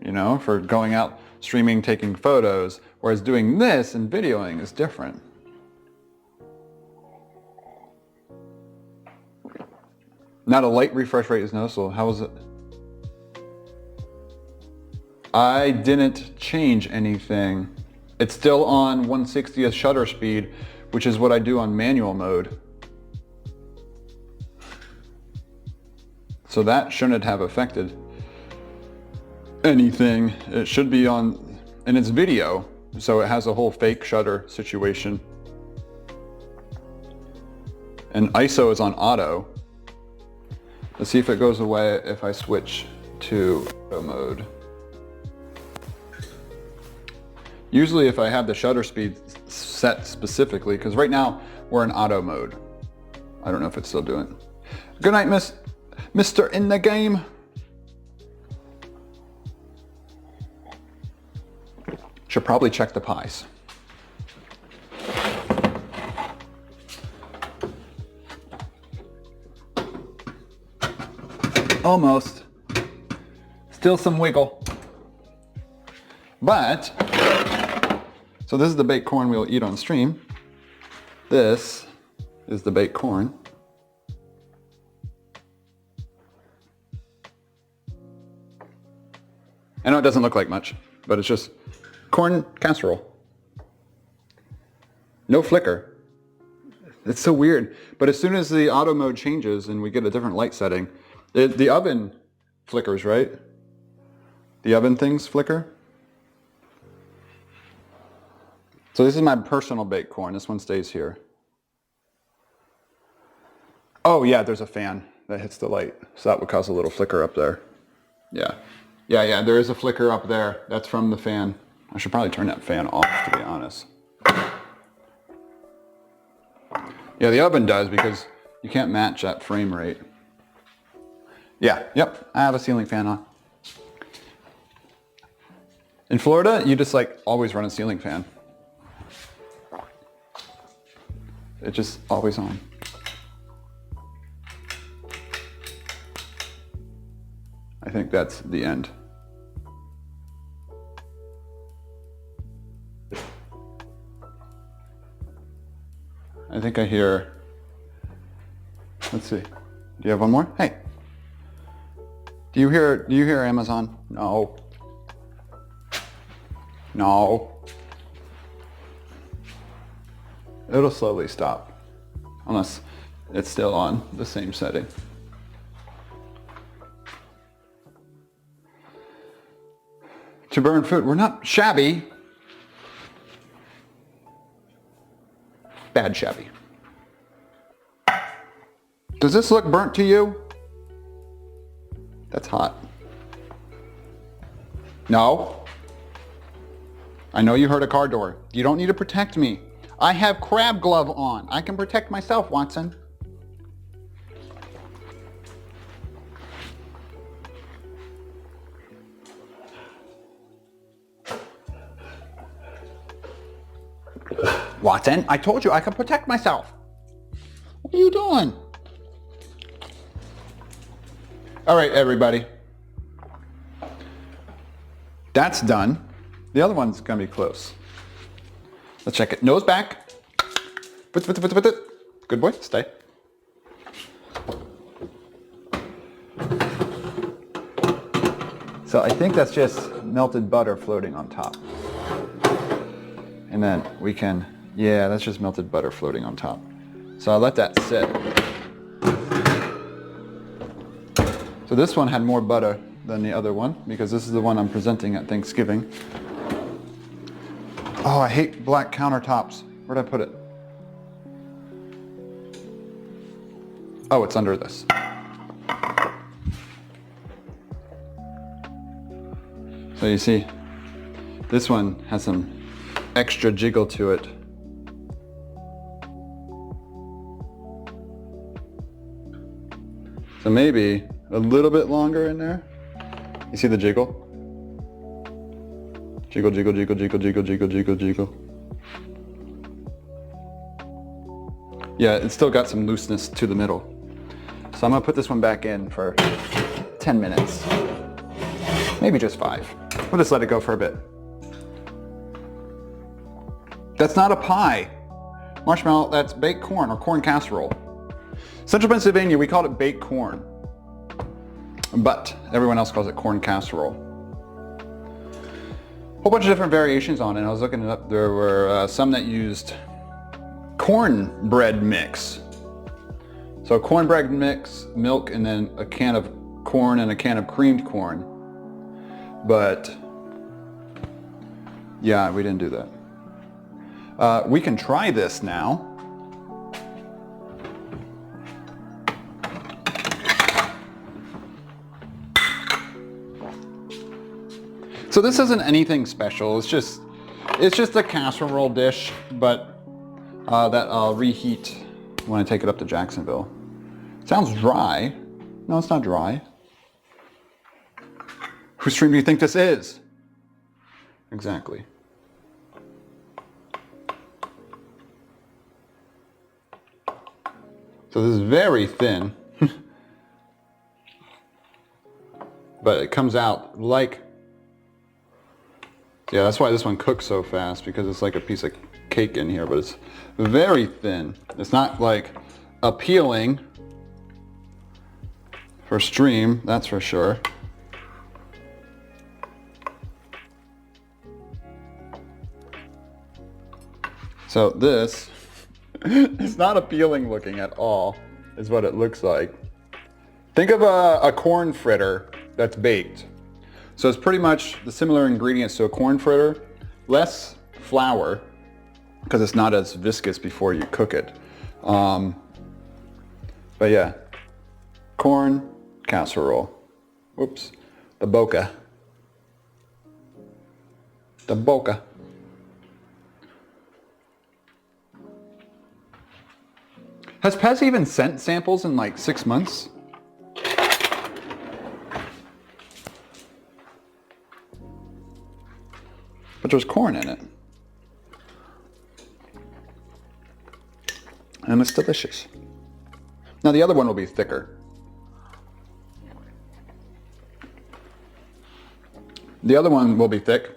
Speaker 1: you know, for going out, streaming, taking photos, whereas doing this and videoing is different. Not a light refresh rate is noticeable. How was it? I didn't change anything. It's still on 1/60th shutter speed, which is what I do on manual mode. So that shouldn't have affected anything. It should be on, and it's video, so it has a whole fake shutter situation. And ISO is on auto. Let's see if it goes away if I switch to auto mode. Usually if I have the shutter speed set specifically, because right now we're in auto mode. I don't know if it's still doing it. Good night, Mr. In the Game. Should probably check the pies. Almost. Still some wiggle. But, so this is the baked corn we'll eat on stream. This is the baked corn. I know it doesn't look like much, but it's just corn casserole. No flicker. It's so weird. But as soon as the auto mode changes and we get a different light setting, the oven flickers, right? The oven things flicker. So this is my personal baked corn. This one stays here. Oh yeah, there's a fan that hits the light. So that would cause a little flicker up there. Yeah. Yeah, there is a flicker up there. That's from the fan. I should probably turn that fan off, to be honest. Yeah, the oven does because you can't match that frame rate. Yeah, yep, I have a ceiling fan on. In Florida, you just like always run a ceiling fan. It's just always on. I think that's the end. I think I hear, let's see. Do you have one more? Hey. Do you hear Amazon? No. No. It'll slowly stop. Unless it's still on the same setting. To burn food. We're not shabby. Bad shabby. Does this look burnt to you? That's hot. No. I know you heard a car door. You don't need to protect me. I have crab glove on. I can protect myself, Watson. Watson, I told you I can protect myself. What are you doing? All right, everybody. That's done. The other one's gonna be close. Let's check it. Nose back. Good boy, stay. So I think that's just melted butter floating on top. And then we can, yeah, that's just melted butter floating on top. So I'll let that sit. So this one had more butter than the other one because this is the one I'm presenting at Thanksgiving. Oh, I hate black countertops. Where'd I put it? Oh, it's under this. So you see, this one has some extra jiggle to it. So maybe a little bit longer in there. You see the jiggle? Jiggle, jiggle, jiggle, jiggle, jiggle, jiggle, jiggle, jiggle. Yeah, it's still got some looseness to the middle. So I'm gonna put this one back in for 10 minutes. Maybe just 5. We'll just let it go for a bit. That's not a pie. Marshmallow, that's baked corn or corn casserole. Central Pennsylvania, we called it baked corn. But everyone else calls it corn casserole. Whole bunch of different variations on it. I was looking it up. There were some that used cornbread mix. So cornbread mix, milk, and then a can of corn and a can of creamed corn. But yeah, we didn't do that. We can try this now. So this isn't anything special. It's just a casserole dish, but that I'll reheat when I take it up to Jacksonville. Sounds dry. No, it's not dry. Whose stream do you think this is? Exactly. So this is very thin, but it comes out like, yeah, that's why this one cooks so fast, because it's like a piece of cake in here, but it's very thin. It's not like appealing for stream, that's for sure. So this is not appealing looking at all, is what it looks like. Think of a corn fritter that's baked. So it's pretty much the similar ingredients to a corn fritter, less flour, because it's not as viscous before you cook it. But yeah, corn casserole. Whoops, the boca. The boca. Has Pez even sent samples in like 6 months? But there's corn in it. And it's delicious. Now the other one will be thicker. The other one will be thick.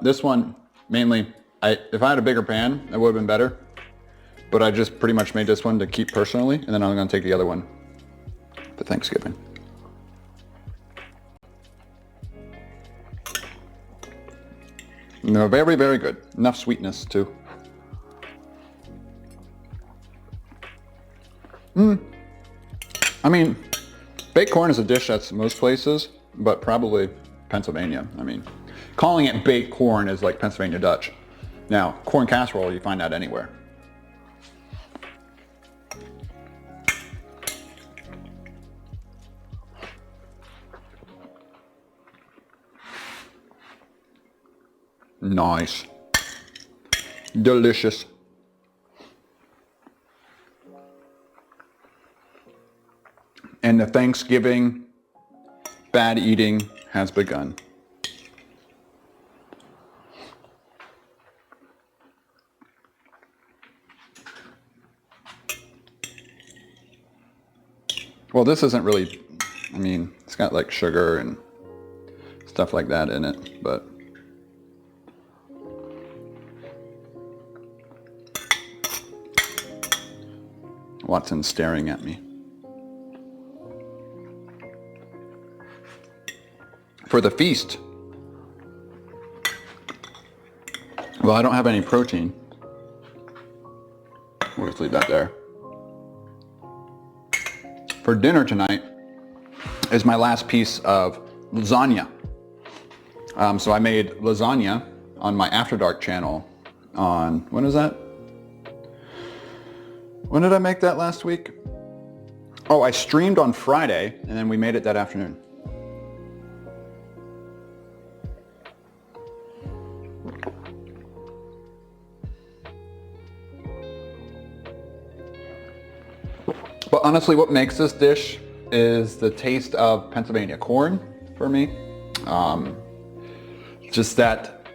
Speaker 1: This one, mainly, if I had a bigger pan, it would have been better. But I just pretty much made this one to keep personally, and then I'm gonna take the other one for Thanksgiving. No, very, very good. Enough sweetness too. I mean, baked corn is a dish that's most places, but probably Pennsylvania. I mean, calling it baked corn is like Pennsylvania Dutch. Now, corn casserole, you find that anywhere. Nice. Delicious. And the Thanksgiving bad eating has begun. Well, this isn't really, I mean, it's got like sugar and stuff like that in it, but Watson's staring at me. For the feast. Well, I don't have any protein. We'll just leave that there. For dinner tonight is my last piece of lasagna. So I made lasagna on my After Dark channel on, when is that? When did I make that last week? Oh, I streamed on Friday and then we made it that afternoon. But honestly, what makes this dish is the taste of Pennsylvania corn for me. Just that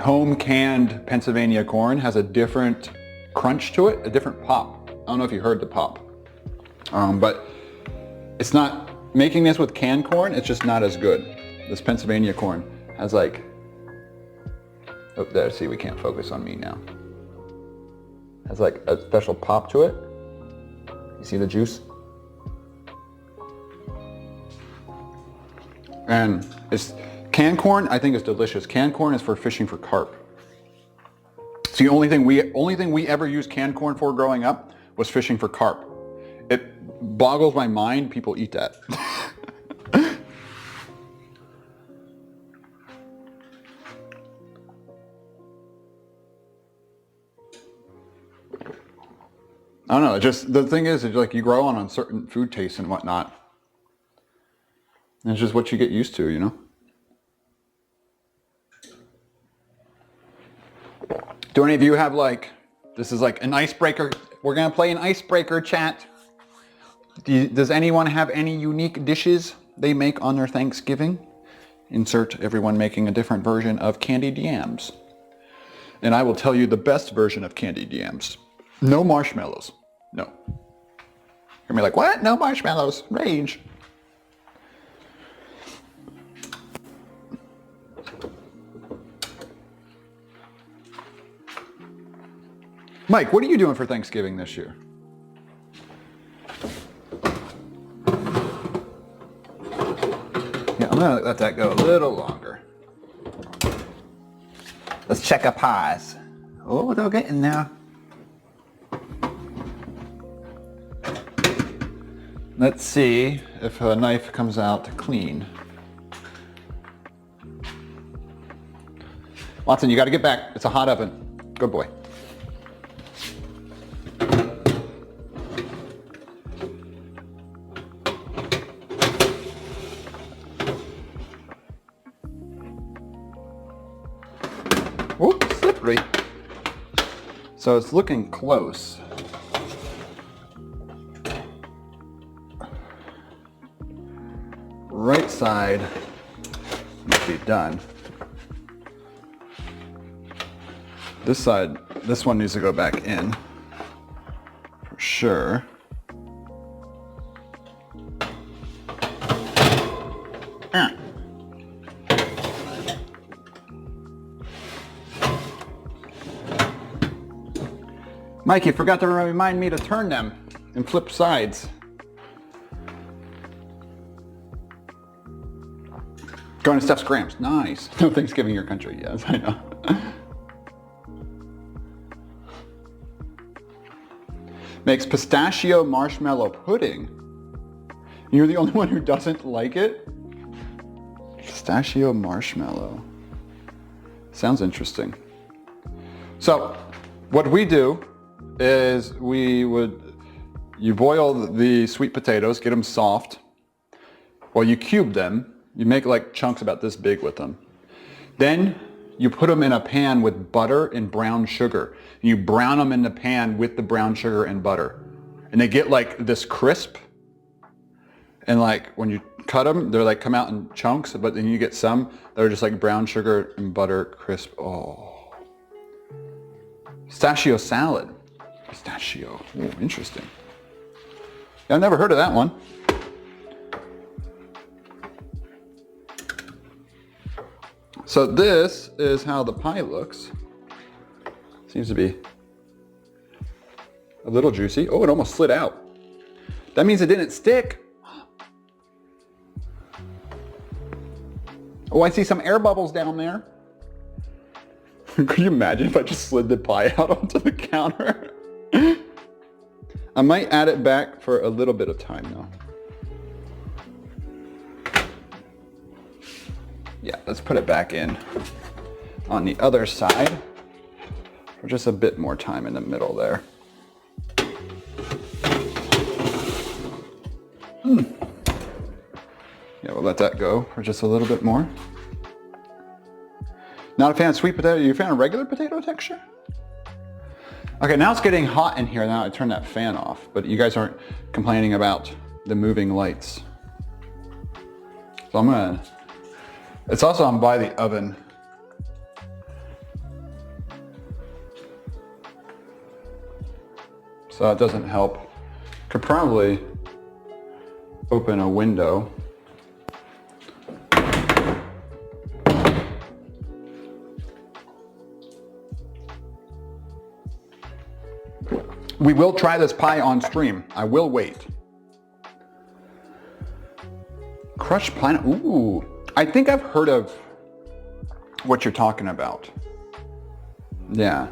Speaker 1: home canned Pennsylvania corn has a different crunch to it, a different pop. I don't know if you heard the pop, but it's not, making this with canned corn, it's just not as good. This Pennsylvania corn has like, oh there, see, we can't focus on me now. Has like a special pop to it. You see the juice? And it's, canned corn I think is delicious. Canned corn is for fishing for carp. It's the only thing we ever used canned corn for growing up was fishing for carp. It boggles my mind people eat that. I don't know, just the thing is like you grow on certain food tastes and whatnot. And it's just what you get used to, you know? Do any of you have like, this is like an icebreaker. We're gonna play an icebreaker chat. Does anyone have any unique dishes they make on their Thanksgiving? Insert everyone making a different version of candied yams. And I will tell you the best version of candied yams. No marshmallows. No. You're gonna be like, what? No marshmallows. Rage. Mike, what are you doing for Thanksgiving this year? Yeah, I'm gonna let that go a little longer. Let's check our pies. Oh, they're getting there. Let's see if a knife comes out clean. Watson, you gotta get back. It's a hot oven. Good boy. Oops, slippery. So it's looking close. Right side must be done. This side, this one needs to go back in for sure. Mike, you forgot to remind me to turn them and flip sides. Going to Steph's Grams. Nice. No Thanksgiving your country. Yes, I know. Makes pistachio marshmallow pudding. You're the only one who doesn't like it? Pistachio marshmallow. Sounds interesting. So, what we do is you boil the sweet potatoes, get them soft. Well, you cube them. You make like chunks about this big with them. Then you put them in a pan with butter and brown sugar. And you brown them in the pan with the brown sugar and butter. And they get like this crisp. And like when you cut them, they're like come out in chunks, but then you get some that are just like brown sugar and butter crisp. Oh. Pistachio salad. Pistachio. Oh, interesting. Yeah, I've never heard of that one. So this is how the pie looks. Seems to be a little juicy. Oh, it almost slid out. That means it didn't stick. Oh, I see some air bubbles down there. Could you imagine if I just slid the pie out onto the counter? I might add it back for a little bit of time though. Yeah, let's put it back in on the other side for just a bit more time in the middle there. Yeah, we'll let that go for just a little bit more. Not a fan of sweet potato. Are you a fan of regular potato texture? Okay, now it's getting hot in here. Now I turned that fan off, but you guys aren't complaining about the moving lights. So I'm gonna, it's also on by the oven. So it doesn't help. Could probably open a window. We will try this pie on stream. I will wait. Crushed planet. Ooh, I think I've heard of what you're talking about. Yeah.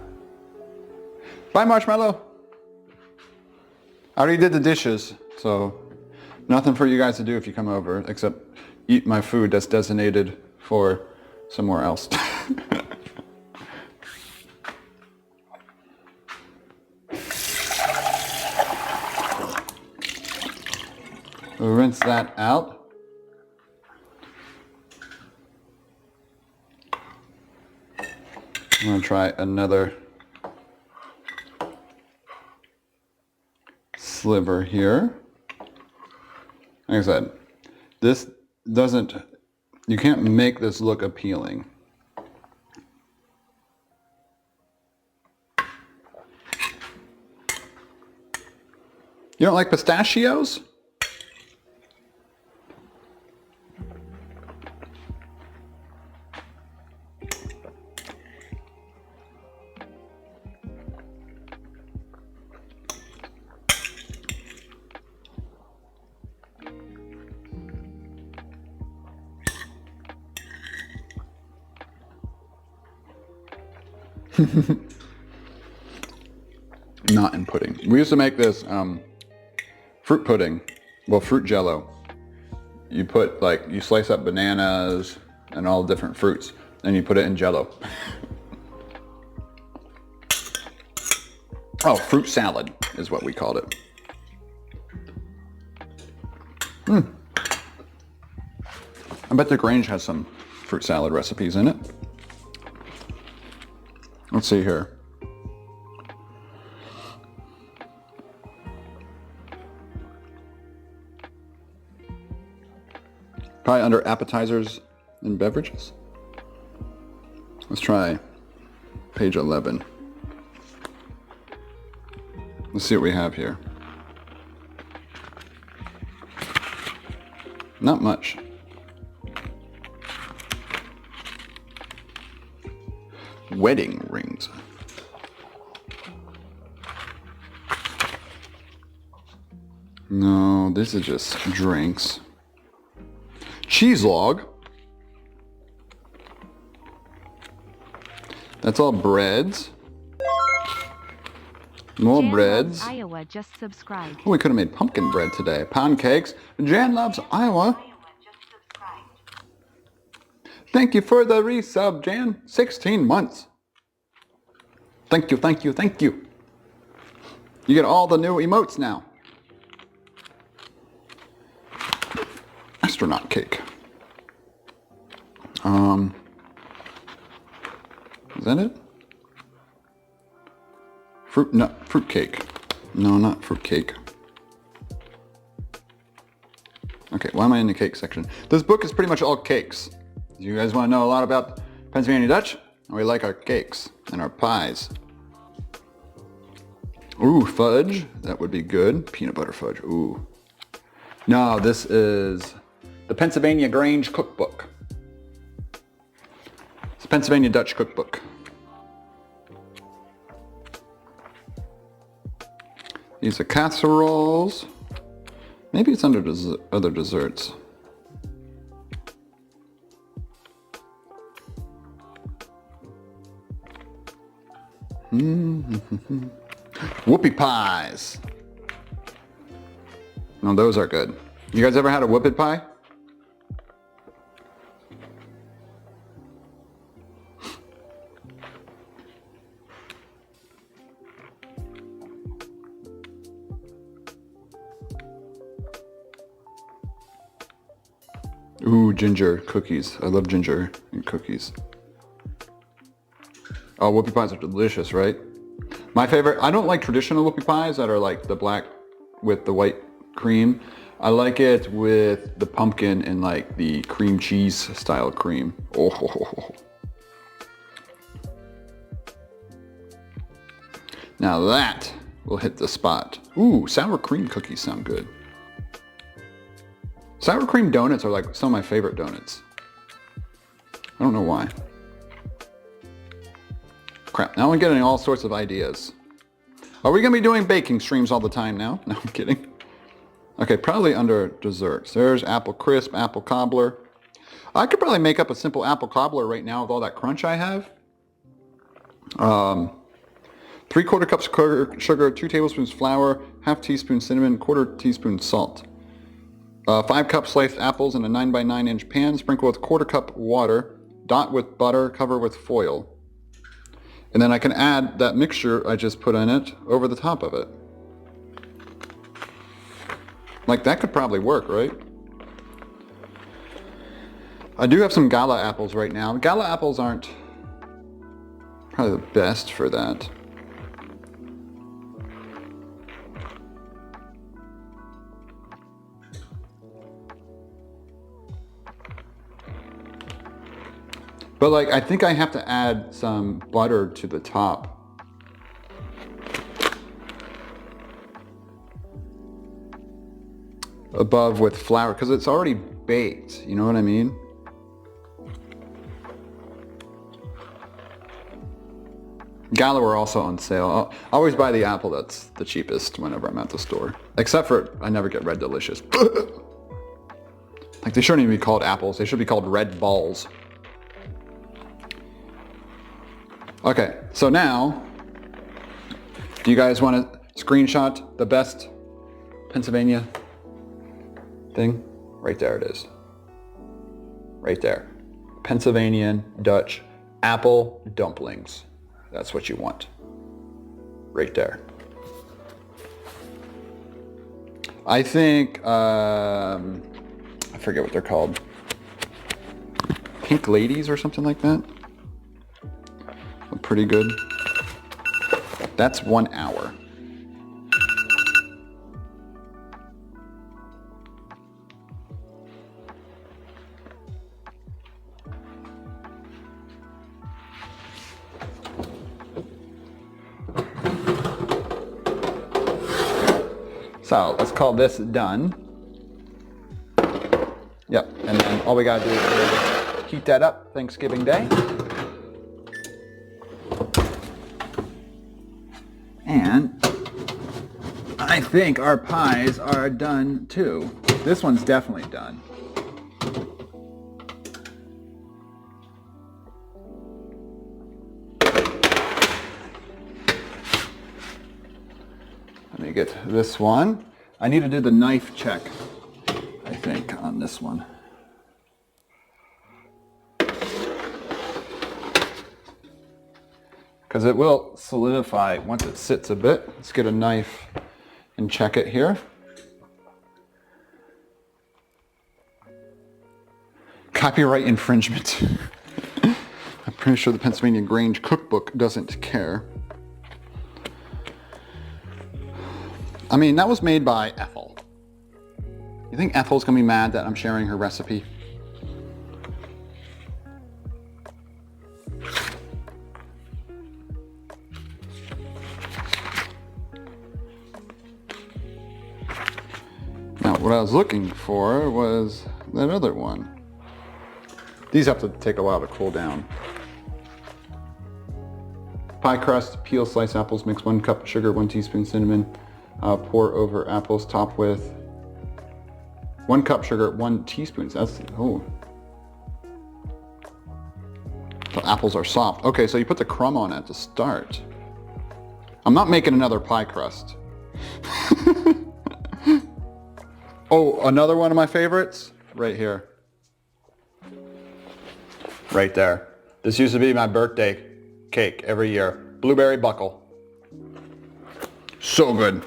Speaker 1: Bye, Marshmallow. I already did the dishes, so nothing for you guys to do if you come over, except eat my food that's designated for somewhere else. We'll rinse that out. I'm gonna try another sliver here. Like I said, this doesn't, you can't make this look appealing. You don't like pistachios? Not in pudding. We used to make this fruit pudding, well, fruit jello. You put, like, you slice up bananas and all different fruits, and you put it in jello. Oh, fruit salad is what we called it. I bet the Grange has some fruit salad recipes in it. Let's see here. Probably under appetizers and beverages. Let's try page 11. Let's see what we have here. Not much. Wedding rings. No, this is just drinks. Cheese log. That's all breads. More
Speaker 2: Jan
Speaker 1: breads.
Speaker 2: Loves Iowa just subscribed.
Speaker 1: Oh, we could have made pumpkin bread today. Pound cakes. Jan Loves Iowa.
Speaker 3: Just subscribed.
Speaker 1: Thank you for the resub, Jan. 16 months. Thank you, thank you, thank you. You get all the new emotes now. Astronaut cake. Is that it? Fruit cake. No, not fruit cake. Okay, why am I in the cake section? This book is pretty much all cakes. You guys want to know a lot about Pennsylvania Dutch? We like our cakes and our pies. Ooh, fudge. That would be good. Peanut butter fudge. Ooh. No, this is the Pennsylvania Grange Cookbook. It's the Pennsylvania Dutch Cookbook. These are casseroles. Maybe it's under other desserts. Whoopie Pies. No, those are good. You guys ever had a Whoopie Pie? Ooh, ginger cookies. I love ginger and cookies. Oh, Whoopie Pies are delicious, right? My favorite, I don't like traditional whoopie pies that are like the black with the white cream. I like it with the pumpkin and like the cream cheese style cream. Oh. Now that will hit the spot. Ooh, sour cream cookies sound good. Sour cream donuts are like some of my favorite donuts. I don't know why. Crap, now I'm getting all sorts of ideas. Are we gonna be doing baking streams all the time now? No, I'm kidding. Okay, probably under desserts. There's apple crisp, apple cobbler. I could probably make up a simple apple cobbler right now with all that crunch I have. 3/4 cups sugar, 2 tablespoons flour, half teaspoon cinnamon, 1/4 teaspoon salt. 5 cups sliced apples in a 9x9 inch pan, sprinkle with 1/4 cup water, dot with butter, cover with foil. And then I can add that mixture I just put in it over the top of it. Like that could probably work, right? I do have some gala apples right now. Gala apples aren't probably the best for that. But like, I think I have to add some butter to the top. Above with flour, because it's already baked, you know what I mean? Gala were also on sale. I always buy the apple that's the cheapest whenever I'm at the store. Except for, I never get Red Delicious. Like they shouldn't even be called apples, they should be called red balls. Okay, so now, do you guys want to screenshot the best Pennsylvania thing? Right there it is. Right there. Pennsylvanian Dutch apple dumplings. That's what you want. Right there. I think, I forget what they're called. Pink Ladies or something like that. Pretty good. That's 1 hour. So let's call this done. Yep, and then all we gotta do is heat that up Thanksgiving Day. And I think our pies are done too. This one's definitely done. Let me get this one. I need to do the knife check, I think, on this one. Because it will solidify once it sits a bit. Let's get a knife and check it here. Copyright infringement. I'm pretty sure the Pennsylvania Grange Cookbook doesn't care. I mean, that was made by Ethel. You think Ethel's gonna be mad that I'm sharing her recipe? What I was looking for was that other one. These have to take a while to cool down. Pie crust, peel sliced apples, mix 1 cup sugar, 1 teaspoon cinnamon, pour over apples, top with 1 cup sugar, 1 teaspoon. That's, oh. The apples are soft. Okay, so you put the crumb on at the start. I'm not making another pie crust. Oh, another one of my favorites, right here. Right there. This used to be my birthday cake every year. Blueberry buckle. So good.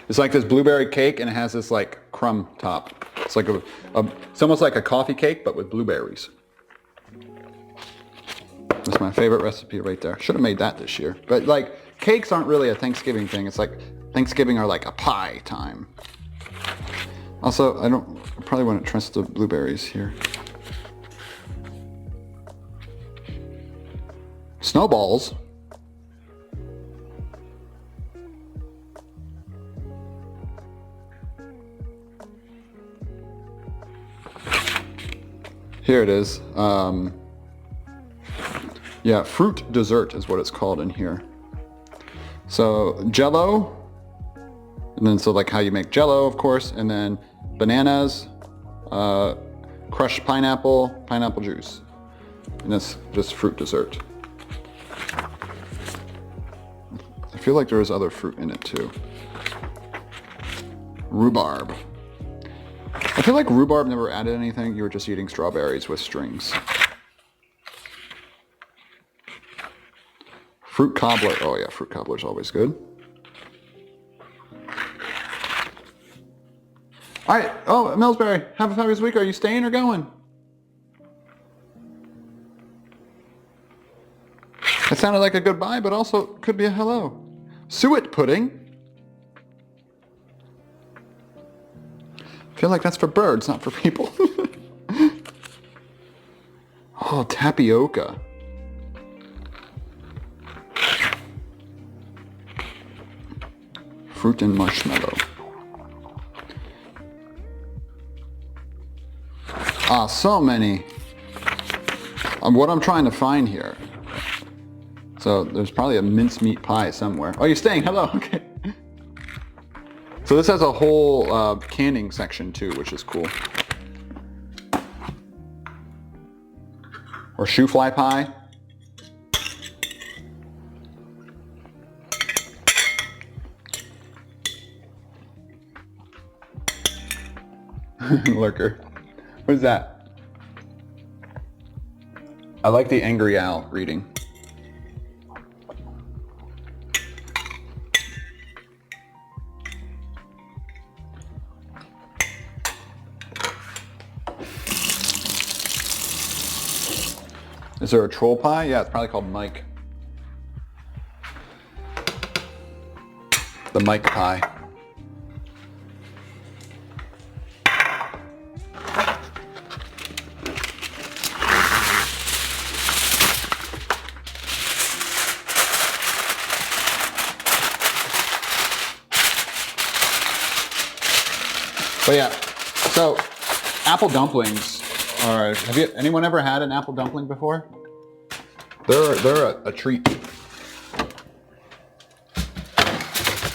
Speaker 1: It's like this blueberry cake and it has this like crumb top. It's like it's almost like a coffee cake, but with blueberries. That's my favorite recipe right there. Should have made that this year. But like, cakes aren't really a Thanksgiving thing. It's like Thanksgiving are like a pie time. Also, I probably wouldn't trust the blueberries here. Snowballs. Here it is. Yeah, fruit dessert is what it's called in here. So Jello, and then so like how you make Jello, of course, and then bananas, crushed pineapple, pineapple juice, and that's just fruit dessert. I feel like there was other fruit in it too. Rhubarb. I feel like rhubarb never added anything. You were just eating strawberries with strings. Fruit cobbler. Oh yeah, fruit cobbler's always good. All right. Oh, Millsbury, have a fabulous week. Are you staying or going? It sounded like a goodbye, but also could be a hello. Suet pudding. I feel like that's for birds, not for people. Oh, tapioca. Fruit and marshmallow. Ah, so many. What I'm trying to find here. So there's probably a mincemeat pie somewhere. Oh, you're staying? Hello. Okay. So this has a whole canning section too, which is cool. Or shoe fly pie. Lurker. What is that? I like the Angry Owl reading. Is there a troll pie? Yeah, it's probably called Mike. The Mike pie. But yeah, so apple dumplings are, anyone ever had an apple dumpling before? They're a treat.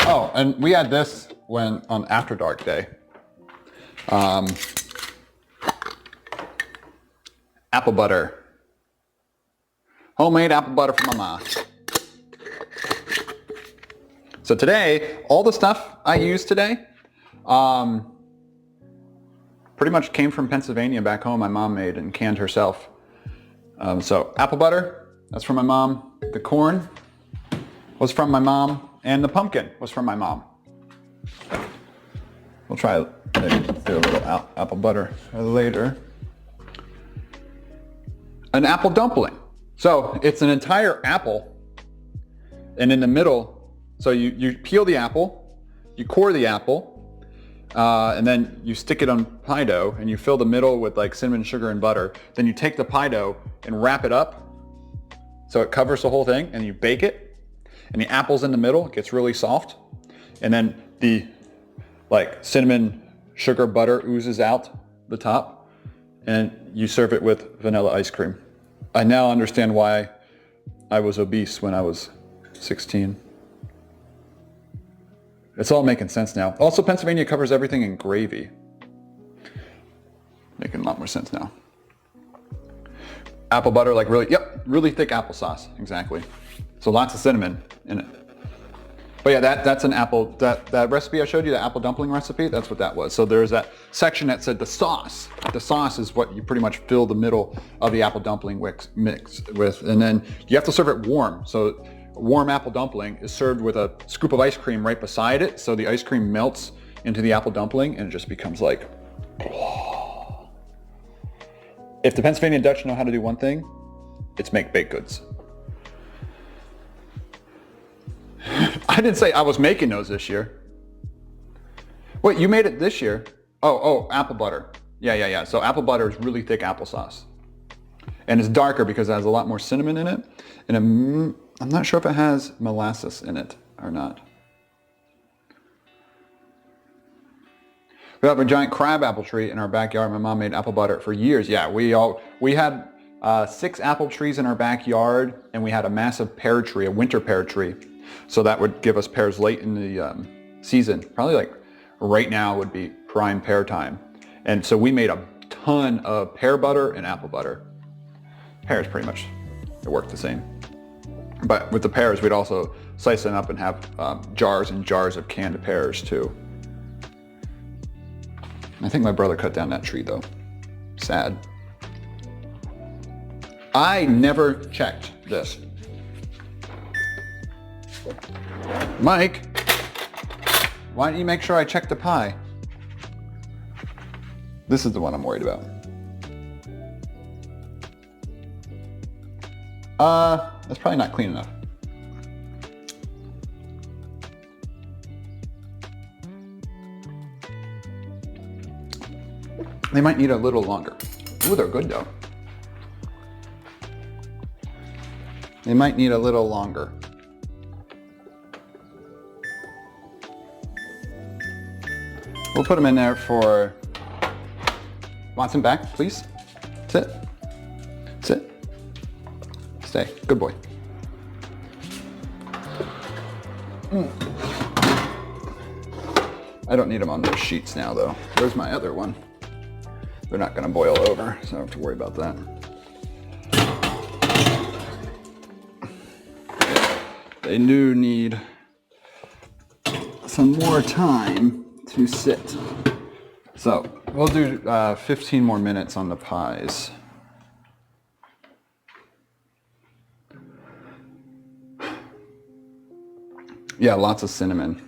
Speaker 1: Oh, and we had this on After Dark Day. Apple butter. Homemade apple butter from Mama. So today, all the stuff I used today, pretty much came from Pennsylvania back home. My mom made and canned herself. So apple butter, that's from my mom. The corn was from my mom. And the pumpkin was from my mom. We'll try maybe do a little apple butter later. An apple dumpling. So it's an entire apple. And in the middle, so you peel the apple, you core the apple, and then you stick it on pie dough and you fill the middle with like cinnamon, sugar, and butter. Then you take the pie dough and wrap it up so it covers the whole thing, and you bake it. And the apple's in the middle, it gets really soft. And then the like cinnamon, sugar, butter oozes out the top, and you serve it with vanilla ice cream. I now understand why I was obese when I was 16. It's all making sense now. Also, Pennsylvania covers everything in gravy. Making a lot more sense now. Apple butter, like really thick applesauce, exactly. So lots of cinnamon in it. But yeah, that's an apple, that recipe I showed you, the apple dumpling recipe, that's what that was. So there's that section that said the sauce. The sauce is what you pretty much fill the middle of the apple dumpling mix with. And then you have to serve it warm. So warm apple dumpling is served with a scoop of ice cream right beside it. So the ice cream melts into the apple dumpling and it just becomes like, oh. If the Pennsylvania Dutch know how to do one thing, it's make baked goods. I didn't say I was making those this year. Wait, you made it this year? Oh, apple butter. Yeah. So apple butter is really thick applesauce. And it's darker because it has a lot more cinnamon in it. And I'm not sure if it has molasses in it or not. We have a giant crab apple tree in our backyard. My mom made apple butter for years. Yeah, we had 6 apple trees in our backyard, and we had a massive pear tree, a winter pear tree. So that would give us pears late in the season. Probably like right now would be prime pear time. And so we made a ton of pear butter and apple butter. Pears pretty much, it worked the same. But with the pears, we'd also slice them up and have jars and jars of canned pears too. I think my brother cut down that tree though. Sad. I never checked this. Mike, why don't you make sure I check the pie? This is the one I'm worried about. That's probably not clean enough. They might need a little longer. Ooh, they're good though. They might need a little longer. We'll put them in there for... Watson, back, please. Sit. Sit. Stay. Good boy. I don't need them on those sheets now though. Where's my other one? They're not gonna boil over, so I don't have to worry about that. They do need some more time to sit. So we'll do 15 more minutes on the pies. Yeah, lots of cinnamon.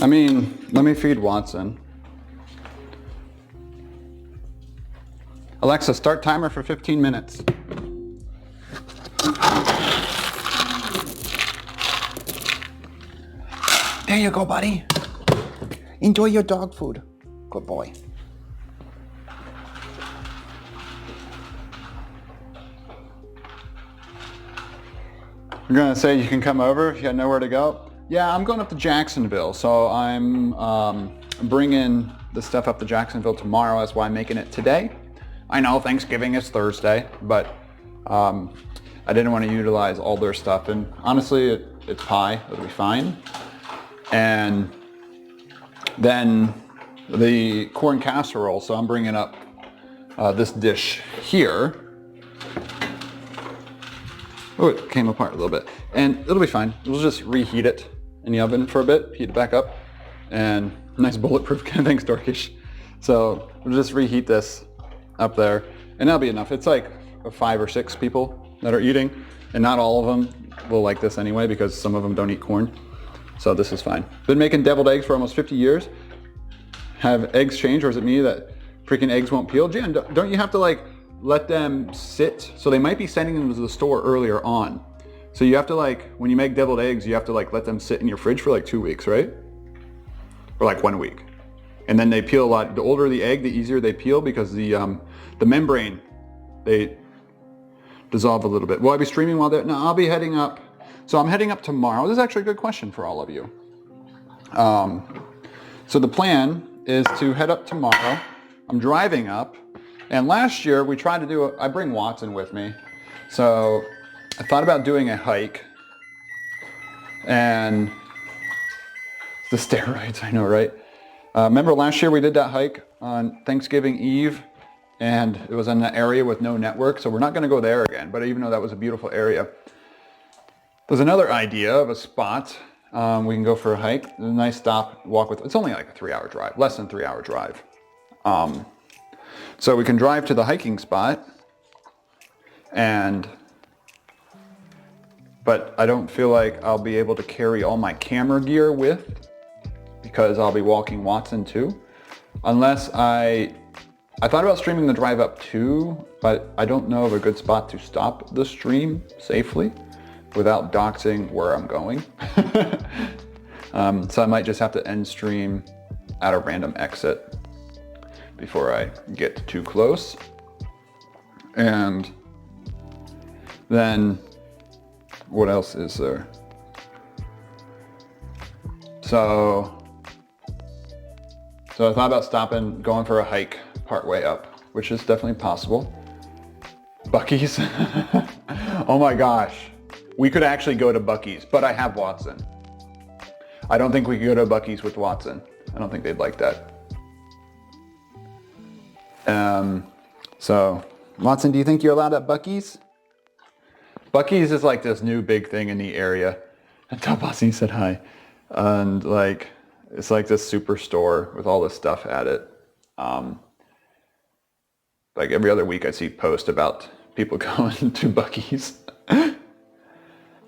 Speaker 1: I mean, let me feed Watson. Alexa, start timer for 15 minutes. There you go, buddy. Enjoy your dog food. Good boy. You're gonna say you can come over if you got nowhere to go? Yeah, I'm going up to Jacksonville, so I'm bringing the stuff up to Jacksonville tomorrow. That's why I'm making it today. I know Thanksgiving is Thursday, but I didn't want to utilize all their stuff. And honestly, it's pie. It'll be fine. And then the corn casserole. So I'm bringing up this dish here. Oh, it came apart a little bit. And it'll be fine. We'll just reheat it in the oven for a bit, heat it back up, and nice bulletproof, thanks Dorkish. So we'll just reheat this up there, and that'll be enough. It's like 5 or 6 people that are eating, and not all of them will like this anyway because some of them don't eat corn. So this is fine. Been making deviled eggs for almost 50 years. Have eggs change, or is it me that freaking eggs won't peel? Jan, don't you have to like let them sit? So they might be sending them to the store earlier on. So you have to like, when you make deviled eggs, you have to like let them sit in your fridge for like 2 weeks, right? Or like 1 week. And then they peel a lot. The older the egg, the easier they peel because the membrane, they dissolve a little bit. Will I be streaming while they're, no, I'll be heading up. So I'm heading up tomorrow. This is actually a good question for all of you. So the plan is to head up tomorrow. I'm driving up. And last year we tried to do, I bring Watson with me. So I thought about doing a hike, and the steroids, I know, right? Remember last year we did that hike on Thanksgiving Eve, and it was in an area with no network, so we're not going to go there again, but even though that was a beautiful area. There's another idea of a spot we can go for a hike. It's a nice stop, walk with, it's only like a 3-hour drive, less than 3-hour drive. So we can drive to the hiking spot, but I don't feel like I'll be able to carry all my camera gear with because I'll be walking Watson too. Unless I I thought about streaming the drive up too, but I don't know of a good spot to stop the stream safely without doxing where I'm going. So I might just have to end stream at a random exit before I get too close. And then what else is there? So I thought about stopping, going for a hike partway up, which is definitely possible. Buc-ee's. Oh my gosh. We could actually go to Buc-ee's, but I have Watson. I don't think we could go to Buc-ee's with Watson. I don't think they'd like that. So, Watson, do you think you're allowed at Buc-ee's? Buc-ee's is like this new big thing in the area. And Tabasi said hi. And like, it's like this super store with all this stuff at it. Like every other week I see posts about people going to Buc-ee's.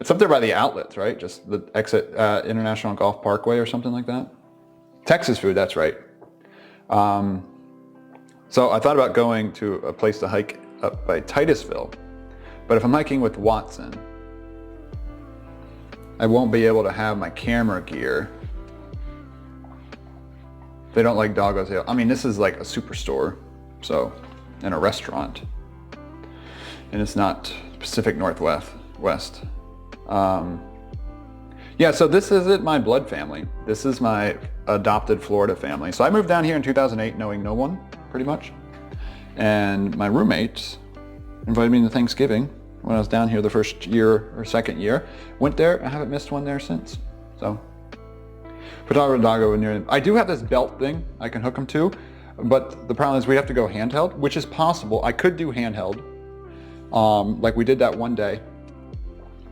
Speaker 1: It's up there by the outlets, right? Just the exit International Golf Parkway or something like that. Texas food, that's right. So I thought about going to a place to hike up by Titusville. But if I'm hiking with Watson, I won't be able to have my camera gear. They don't like doggos. I mean, this is like a superstore, so, and a restaurant. And it's not Pacific Northwest. Yeah, so this isn't my blood family. This is my adopted Florida family. So I moved down here in 2008 knowing no one, pretty much. And my roommates invited me to Thanksgiving when I was down here the first year or second year. Went there, I haven't missed one there since. So, photographer doggo near. I do have this belt thing I can hook them to, but the problem is we have to go handheld, which is possible. I could do handheld, like we did that one day.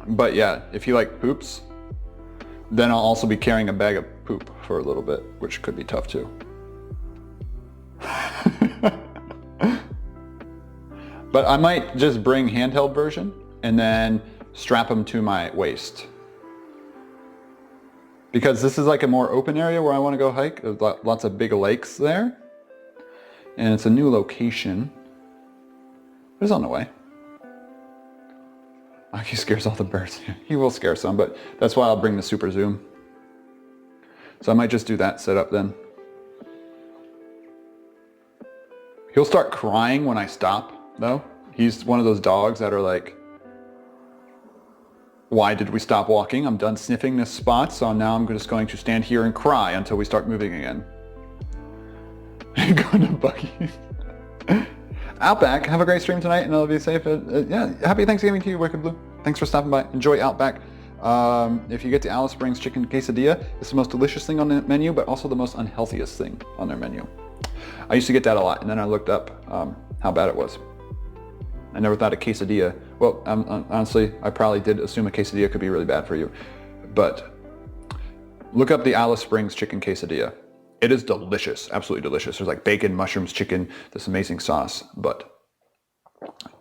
Speaker 1: But yeah, if he like poops, then I'll also be carrying a bag of poop for a little bit, which could be tough too. But I might just bring handheld version and then strap them to my waist. Because this is like a more open area where I want to go hike. There's lots of big lakes there. And it's a new location. It's on the way. He scares all the birds. He will scare some, but that's why I'll bring the super zoom. So I might just do that setup then. He'll start crying when I stop, though. He's one of those dogs that are like, why did we stop walking? I'm done sniffing this spot, so now I'm just going to stand here and cry until we start moving again. Going to Buc-ee's. Outback, have a great stream tonight and I'll be safe. Yeah, happy Thanksgiving to you, Wicked Blue. Thanks for stopping by. Enjoy Outback. If you get the Alice Springs chicken quesadilla, it's the most delicious thing on the menu, but also the most unhealthiest thing on their menu. I used to get that a lot, and then I looked up how bad it was. I never thought a quesadilla, well, honestly, I probably did assume a quesadilla could be really bad for you. But look up the Alice Springs chicken quesadilla. It is delicious, absolutely delicious. There's like bacon, mushrooms, chicken, this amazing sauce, but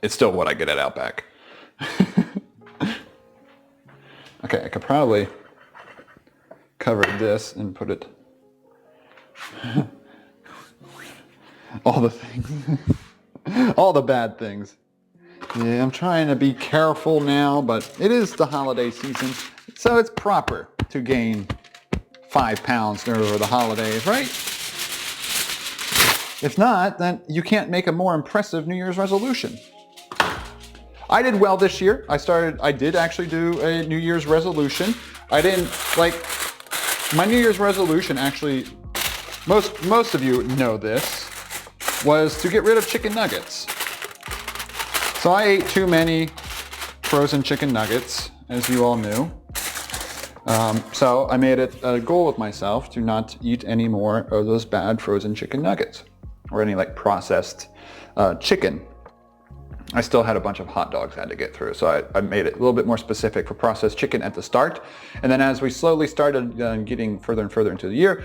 Speaker 1: it's still what I get at Outback. Okay, I could probably cover this and put it, all the things, all the bad things. Yeah, I'm trying to be careful now, but it is the holiday season, so it's proper to gain 5 pounds over the holidays, right? If not, then you can't make a more impressive New Year's resolution. I did well this year. I did actually do a New Year's resolution. I didn't, like, my New Year's resolution actually, most of you know this, was to get rid of chicken nuggets. So I ate too many frozen chicken nuggets, as you all knew. So I made it a goal with myself to not eat any more of those bad frozen chicken nuggets or any like processed chicken. I still had a bunch of hot dogs I had to get through, so I made it a little bit more specific for processed chicken at the start. And then as we slowly started getting further and further into the year,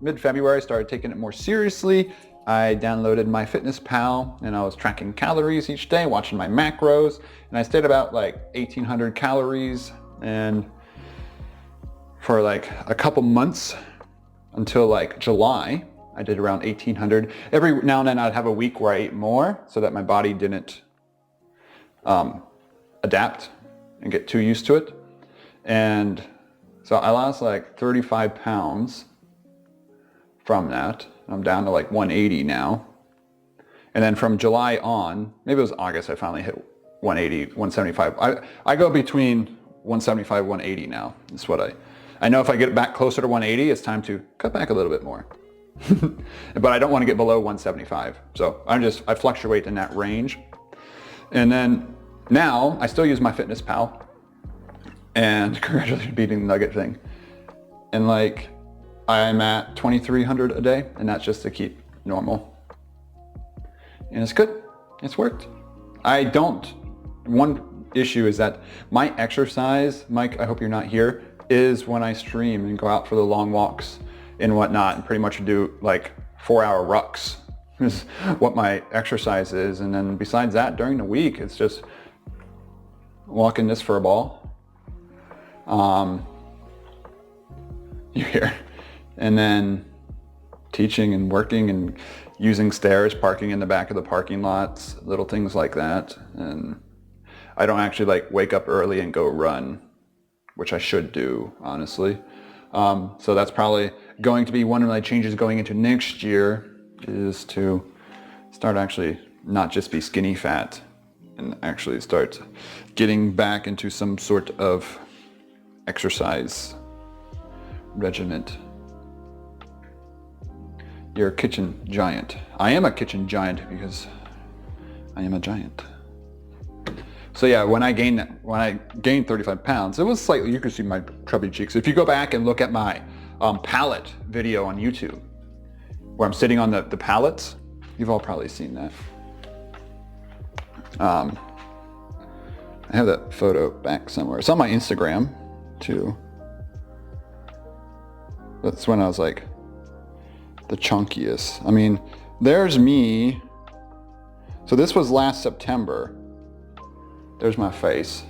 Speaker 1: mid-February, I started taking it more seriously. I downloaded MyFitnessPal and I was tracking calories each day, watching my macros, and I stayed about like 1,800 calories and for like a couple months until like July, I did around 1,800. Every now and then I'd have a week where I ate more so that my body didn't adapt and get too used to it. And so I lost like 35 pounds from that. I'm down to like 180 now. And then from July on, maybe it was August, I finally hit 180, 175. I go between 175, 180 now. That's what I know if I get back closer to 180, it's time to cut back a little bit more. But I don't want to get below 175. So I fluctuate in that range. And then now I still use my Fitness Pal, and congratulations beating the nugget thing. And like I'm at 2,300 a day, and that's just to keep normal. And it's good. It's worked. One issue is that my exercise, Mike, I hope you're not here, is when I stream and go out for the long walks and whatnot, and pretty much do like 4-hour rucks is what my exercise is. And then besides that, during the week, it's just walking this for a ball. You're here. And then teaching and working and using stairs, parking in the back of the parking lots, little things like that. And I don't actually like wake up early and go run, which I should do, honestly. So that's probably going to be one of my changes going into next year, is to start actually not just be skinny fat and actually start getting back into some sort of exercise regiment. You're a kitchen giant. I am a kitchen giant because I am a giant. So yeah, when I gained 35 pounds, it was slightly, you can see my chubby cheeks. If you go back and look at my pallet video on YouTube, where I'm sitting on the pallets, you've all probably seen that. I have that photo back somewhere. It's on my Instagram too. That's when I was like the chunkiest. I mean, there's me. So this was last September. There's my face.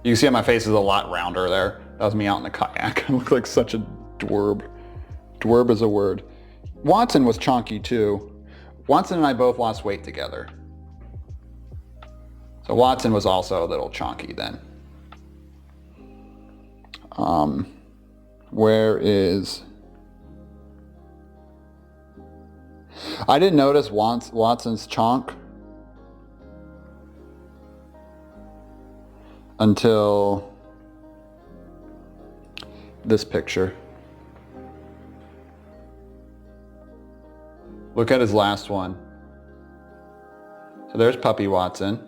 Speaker 1: You can see how my face is a lot rounder there. That was me out in the kayak. I look like such a dwerb. Dwerb is a word. Watson was chunky too. Watson and I both lost weight together. So Watson was also a little chunky then. Where is... I didn't notice Watson's chonk until this picture. Look at his last one. So there's Puppy Watson.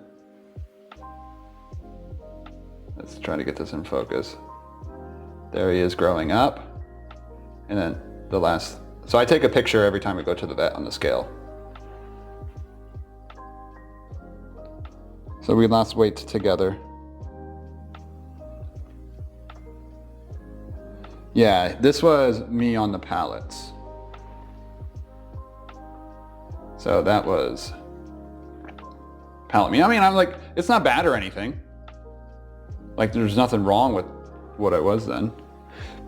Speaker 1: Let's try to get this in focus. There he is growing up. And then the last... So I take a picture every time we go to the vet on the scale. So we lost weight together. Yeah, this was me on the pallets. So that was pallet me. I mean, I'm like, it's not bad or anything. Like, there's nothing wrong with what I was then.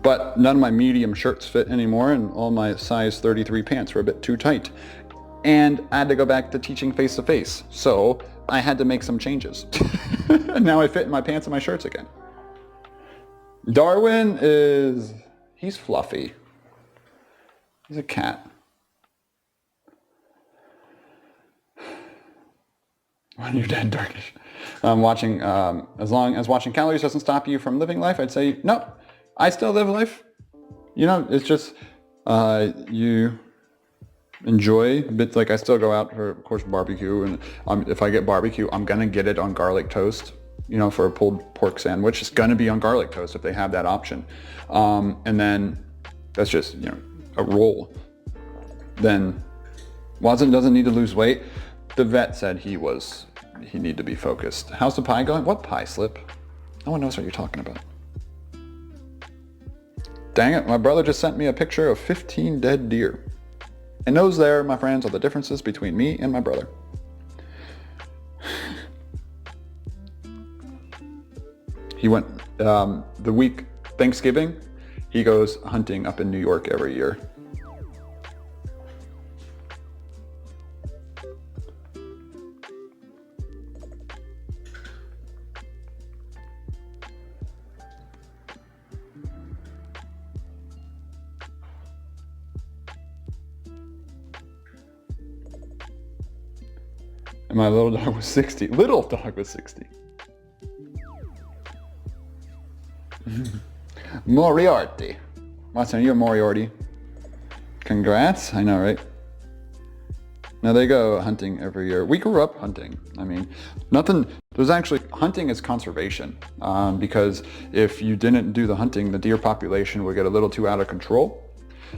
Speaker 1: But none of my medium shirts fit anymore, and all my size 33 pants were a bit too tight. And I had to go back to teaching face-to-face. So I had to make some changes. And now I fit in my pants and my shirts again. Darwin he's fluffy. He's a cat. When you're dead, darkish. Watching, as long as watching calories doesn't stop you from living life, I'd say, no, I still live life. You know, it's just, you enjoy bits. Like I still go out for, of course, barbecue. And if I get barbecue, I'm going to get it on garlic toast. You know, for a pulled pork sandwich, it's going to be on garlic toast if they have that option. And then that's just, you know, a roll. Then Watson doesn't need to lose weight. The vet said he needed to be focused. How's the pie going? What pie, Slip? No one knows what you're talking about. Dang it, my brother just sent me a picture of 15 dead deer. And those there, my friends, are the differences between me and my brother. He went, the week Thanksgiving, he goes hunting up in New York every year. And my little dog was 60. Little dog was 60. Moriarty. Watson, you're Moriarty. Congrats. I know, right? Now they go hunting every year. We grew up hunting. I mean, hunting is conservation. Because if you didn't do the hunting, the deer population would get a little too out of control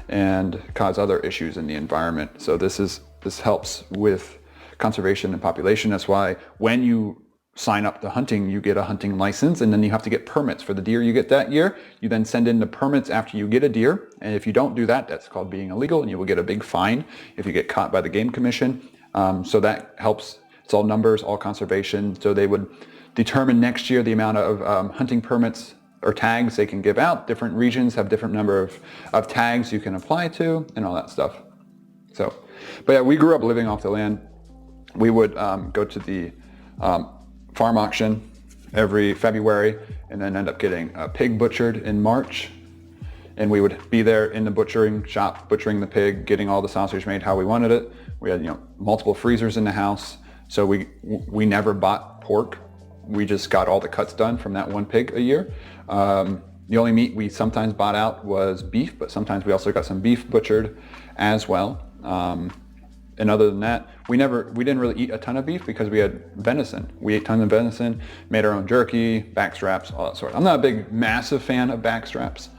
Speaker 1: and cause other issues in the environment. So this helps with conservation and population. That's why when you sign up to hunting, you get a hunting license, and then you have to get permits for the deer you get that year. You then send in the permits after you get a deer, and if you don't do that, that's called being illegal, and you will get a big fine if you get caught by the Game Commission. So that helps. It's all numbers, all conservation. So they would determine next year the amount of hunting permits or tags they can give out. Different regions have different number of tags you can apply to and all that stuff. So, but yeah, we grew up living off the land. We would go to the farm auction every February and then end up getting a pig butchered in March. And we would be there in the butchering shop, butchering the pig, getting all the sausage made how we wanted it. We had, multiple freezers in the house. So we never bought pork. We just got all the cuts done from that one pig a year. The only meat we sometimes bought out was beef, but sometimes we also got some beef butchered as well. And other than that, we didn't really eat a ton of beef because we had venison. We ate tons of venison, made our own jerky, backstraps, all that sort. I'm not a big, massive fan of backstraps.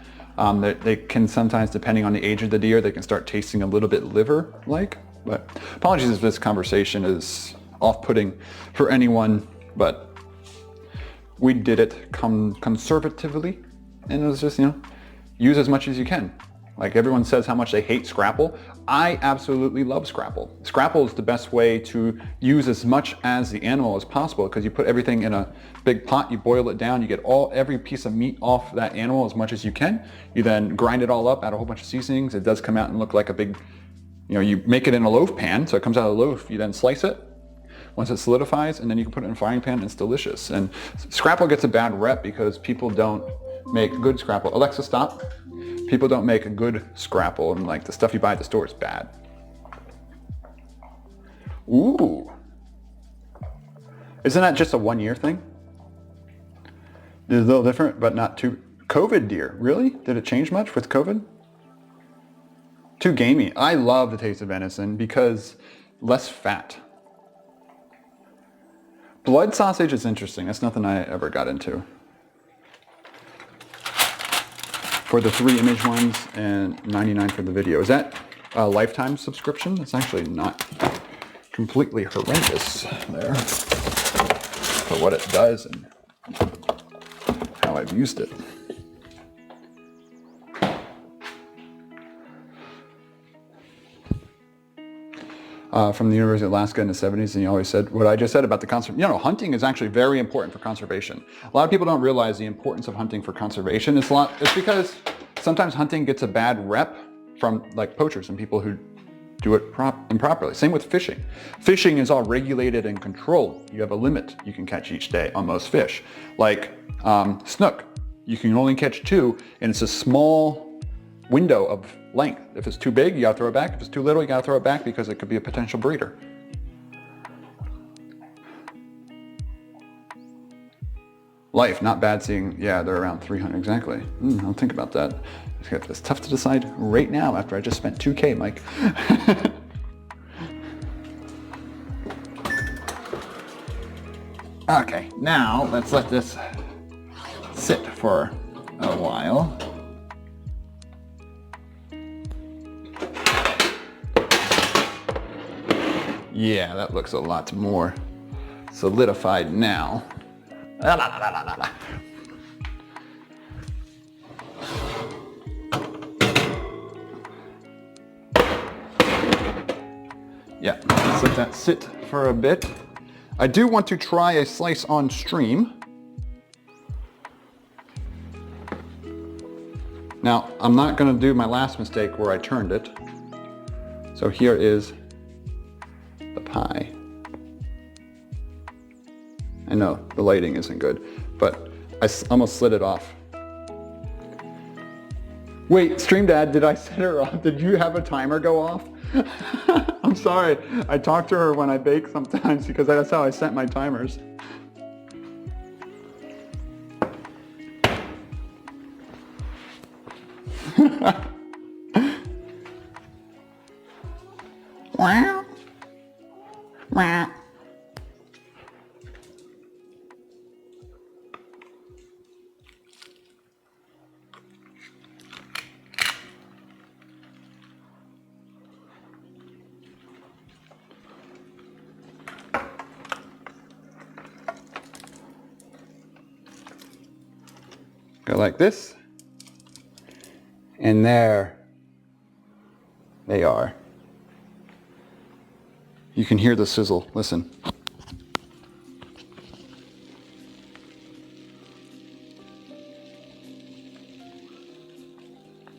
Speaker 1: They can sometimes, depending on the age of the deer, they can start tasting a little bit liver-like. But apologies if this conversation is off-putting for anyone, but we did it conservatively, and it was just, use as much as you can. Like everyone says how much they hate Scrapple. I absolutely love Scrapple. Scrapple is the best way to use as much as the animal as possible because you put everything in a big pot, you boil it down, you get every piece of meat off that animal as much as you can. You then grind it all up, add a whole bunch of seasonings. It does come out and look like a big, you make it in a loaf pan, so it comes out of the loaf. You then slice it once it solidifies, and then you can put it in a frying pan and it's delicious. And Scrapple gets a bad rep because people don't make good Scrapple. Alexa, stop. People don't make a good Scrapple, and like the stuff you buy at the store is bad. Ooh. Isn't that just a 1 year thing? It's a little different, but not too. COVID deer, really? Did it change much with COVID? Too gamey. I love the taste of venison because less fat. Blood sausage is interesting. That's nothing I ever got into. For the 3 image ones and $99 for the video. Is that a lifetime subscription? It's actually not completely horrendous there for what it does and how I've used it. From the University of Alaska in the 70s, and he always said what I just said about the conservation. Hunting is actually very important for conservation. A lot of people don't realize the importance of hunting for conservation. It's because sometimes hunting gets a bad rep from like poachers and people who do it improperly. Same with fishing. Fishing is all regulated and controlled. You have a limit you can catch each day on most fish. Like snook, you can only catch 2, and it's a small window of length. If it's too big, you gotta throw it back. If it's too little, you gotta throw it back because it could be a potential breeder. Life, not bad seeing, yeah, they're around 300, exactly. I'll think about that. It's tough to decide right now after I just spent $2K, Mike. Okay, now let's let this sit for a while. Yeah, that looks a lot more solidified now. Yeah, let's let that sit for a bit. I do want to try a slice on stream. Now, I'm not going to do my last mistake where I turned it. So here is the pie. I know the lighting isn't good, but I almost slid it off. Wait, Stream Dad, did I set her off? Did you have a timer go off? I'm I'm sorry. I talk to her when I bake sometimes because that's how I set my timers. Wow. Wow. Go like this, and there they are. You can hear the sizzle. Listen.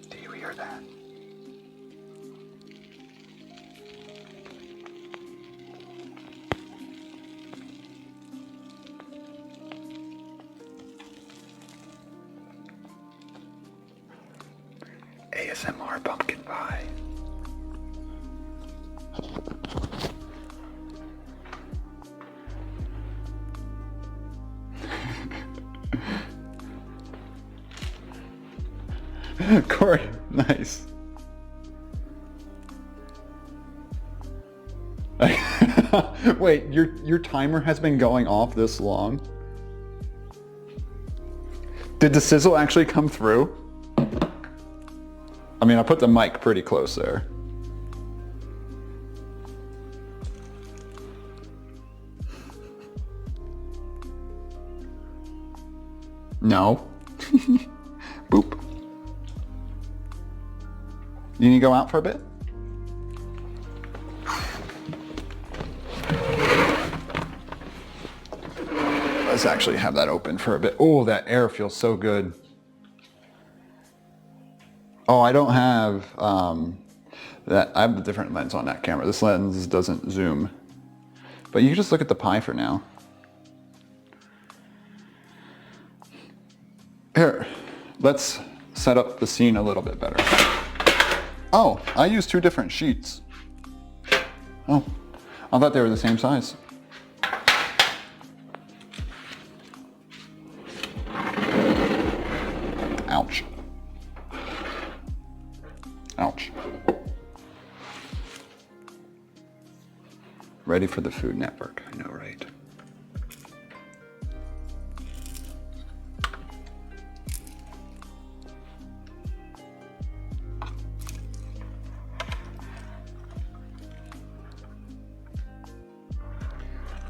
Speaker 1: Do you hear that? ASMR pumpkin pie. Corey, nice. Wait, your timer has been going off this long? Did the sizzle actually come through? I mean, I put the mic pretty close there. No. Boop. You need to go out for a bit? Let's actually have that open for a bit. Oh, that air feels so good. Oh, I don't have that. I have a different lens on that camera. This lens doesn't zoom. But you can just look at the pie for now. Here, let's set up the scene a little bit better. Oh, I used 2 different sheets. Oh, I thought they were the same size. Ouch. Ouch. Ready for the Food Network, I know, right?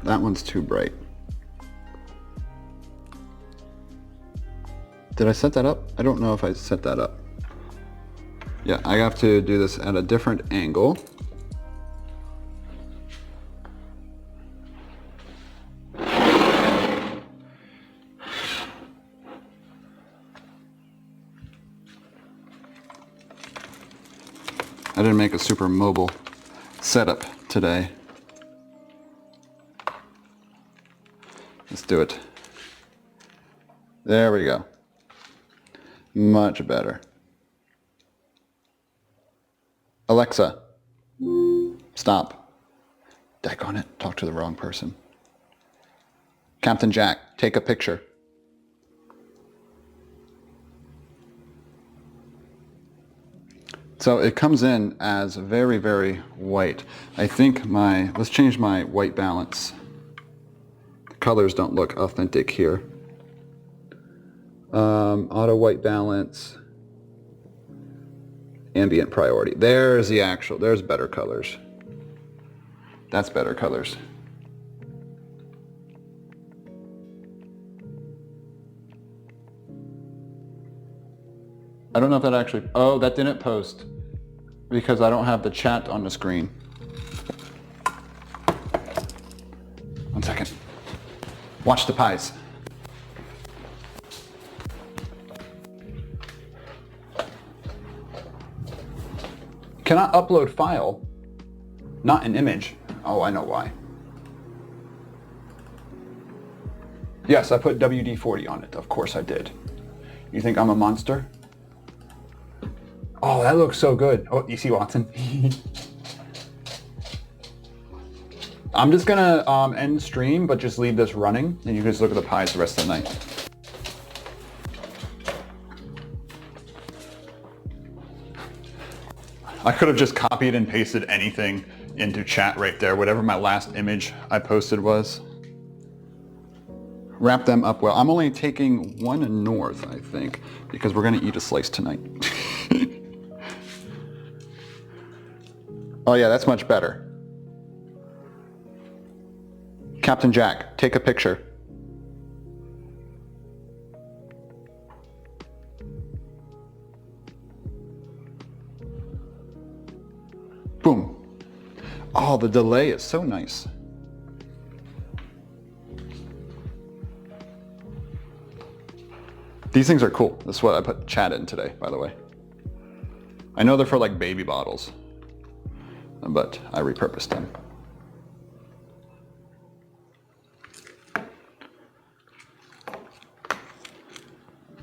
Speaker 1: That one's too bright. Did I set that up? I don't know if I set that up. Yeah, I have to do this at a different angle. I didn't make a super mobile setup today. Let's do it. There we go. Much better. Alexa, stop. Daggone it, talk to the wrong person. Captain Jack, take a picture. So it comes in as very, very white. I think let's change my white balance. The colors don't look authentic here. Auto white balance. Ambient priority. There's better colors. That's better colors. I don't know if that actually, oh, that didn't post because I don't have the chat on the screen. 1 second. Watch the pies. Cannot upload file, not an image. Oh, I know why. Yes, I put WD-40 on it. Of course I did. You think I'm a monster? Oh, that looks so good. Oh, you see Watson? I'm just gonna end stream, but just leave this running, and you can just look at the pies the rest of the night. I could have just copied and pasted anything into chat right there, whatever my last image I posted was. Wrap them up well. I'm only taking one north, I think, because we're gonna eat a slice tonight. Oh yeah, that's much better. Captain Jack, take a picture. Boom. Oh, the delay is so nice. These things are cool. That's what I put chat in today, by the way. I know they're for like baby bottles, but I repurposed them.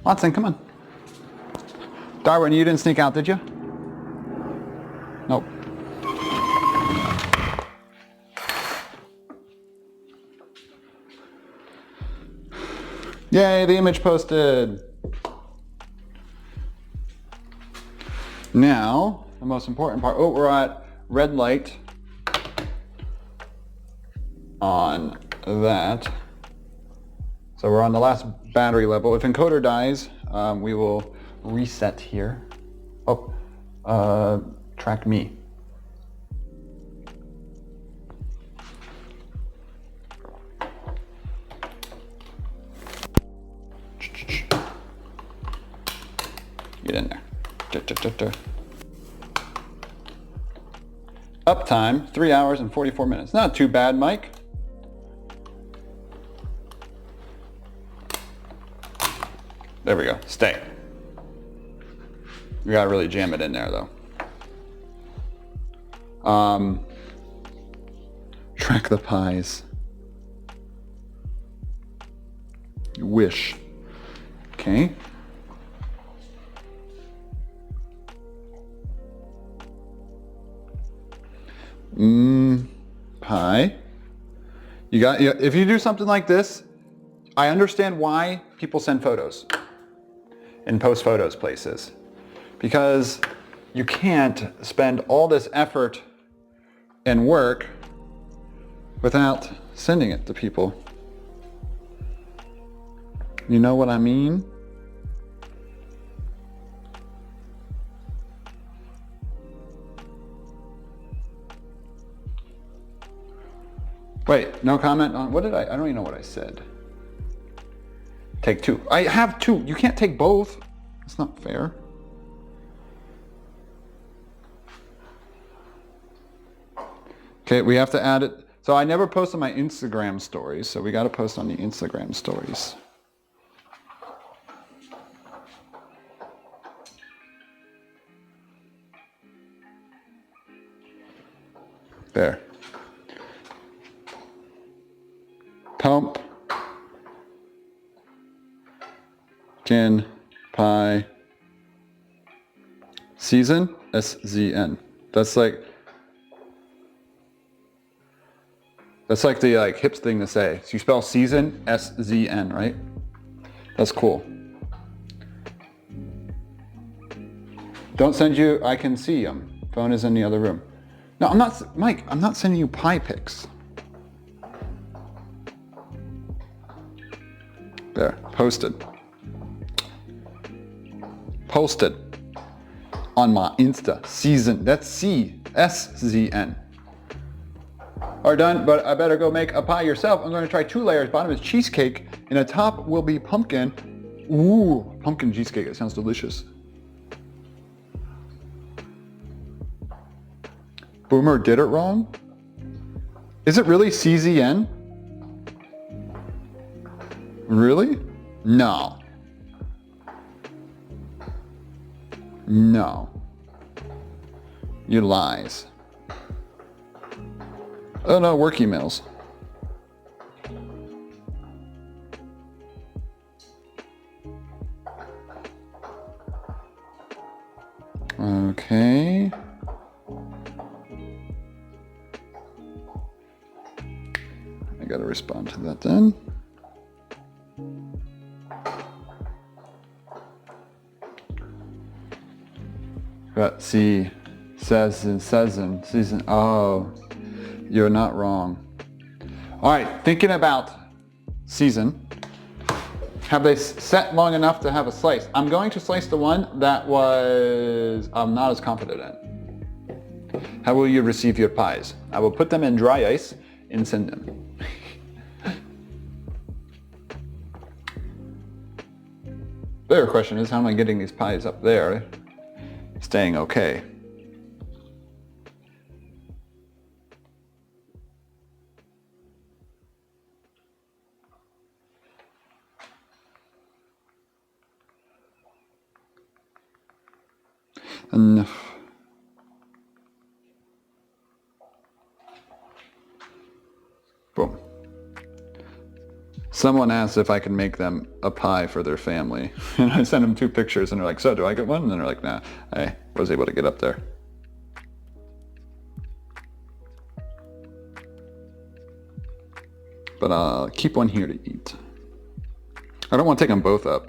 Speaker 1: Watson, come on. Darwin, you didn't sneak out, did you? Nope. Yay, the image posted. Now, the most important part. Oh, we're at red light on that. So we're on the last battery level. If encoder dies, we will reset here. Oh, track me. Get in there. Uptime, 3 hours and 44 minutes. Not too bad, Mike. There we go, stay. We gotta really jam it in there though. Track the pies. Wish. Okay. Pie. You got, if you do something like this, I understand why people send photos and post photos places, because you can't spend all this effort and work without sending it to people. You know what I mean? Wait, no comment on, what did I don't even know what I said. Take two. I have two. You can't take both. That's not fair. Okay, we have to add it. So I never post on my Instagram stories, so we got to post on the Instagram stories. There. Pump. Can pie season SZN. That's like the hip thing to say. So you spell season SZN, right? That's cool. Don't send you. I can see them. Phone is in the other room. No, I'm not, Mike. I'm not sending you pie pics. There, posted. Posted on my Insta. Season, that's SZN. Are done, but I better go make a pie yourself. I'm going to try 2 layers. Bottom is cheesecake, and the top will be pumpkin. Ooh, pumpkin cheesecake. It sounds delicious. Boomer did it wrong? Is it really CZN? Really? No. No. You lies. Oh no, work emails. Okay. correspond to that then. But see, season. Oh, you're not wrong. All right, thinking about season. Have they set long enough to have a slice? I'm going to slice the one that was I'm not as confident in. How will you receive your pies? I will put them in dry ice and send them. Bigger question is, how am I getting these pies up there staying okay? Enough. Boom. Someone asked if I could make them a pie for their family. And I sent them 2 pictures and they're like, so do I get one? And they're like, nah, I was able to get up there. But I'll keep one here to eat. I don't want to take them both up.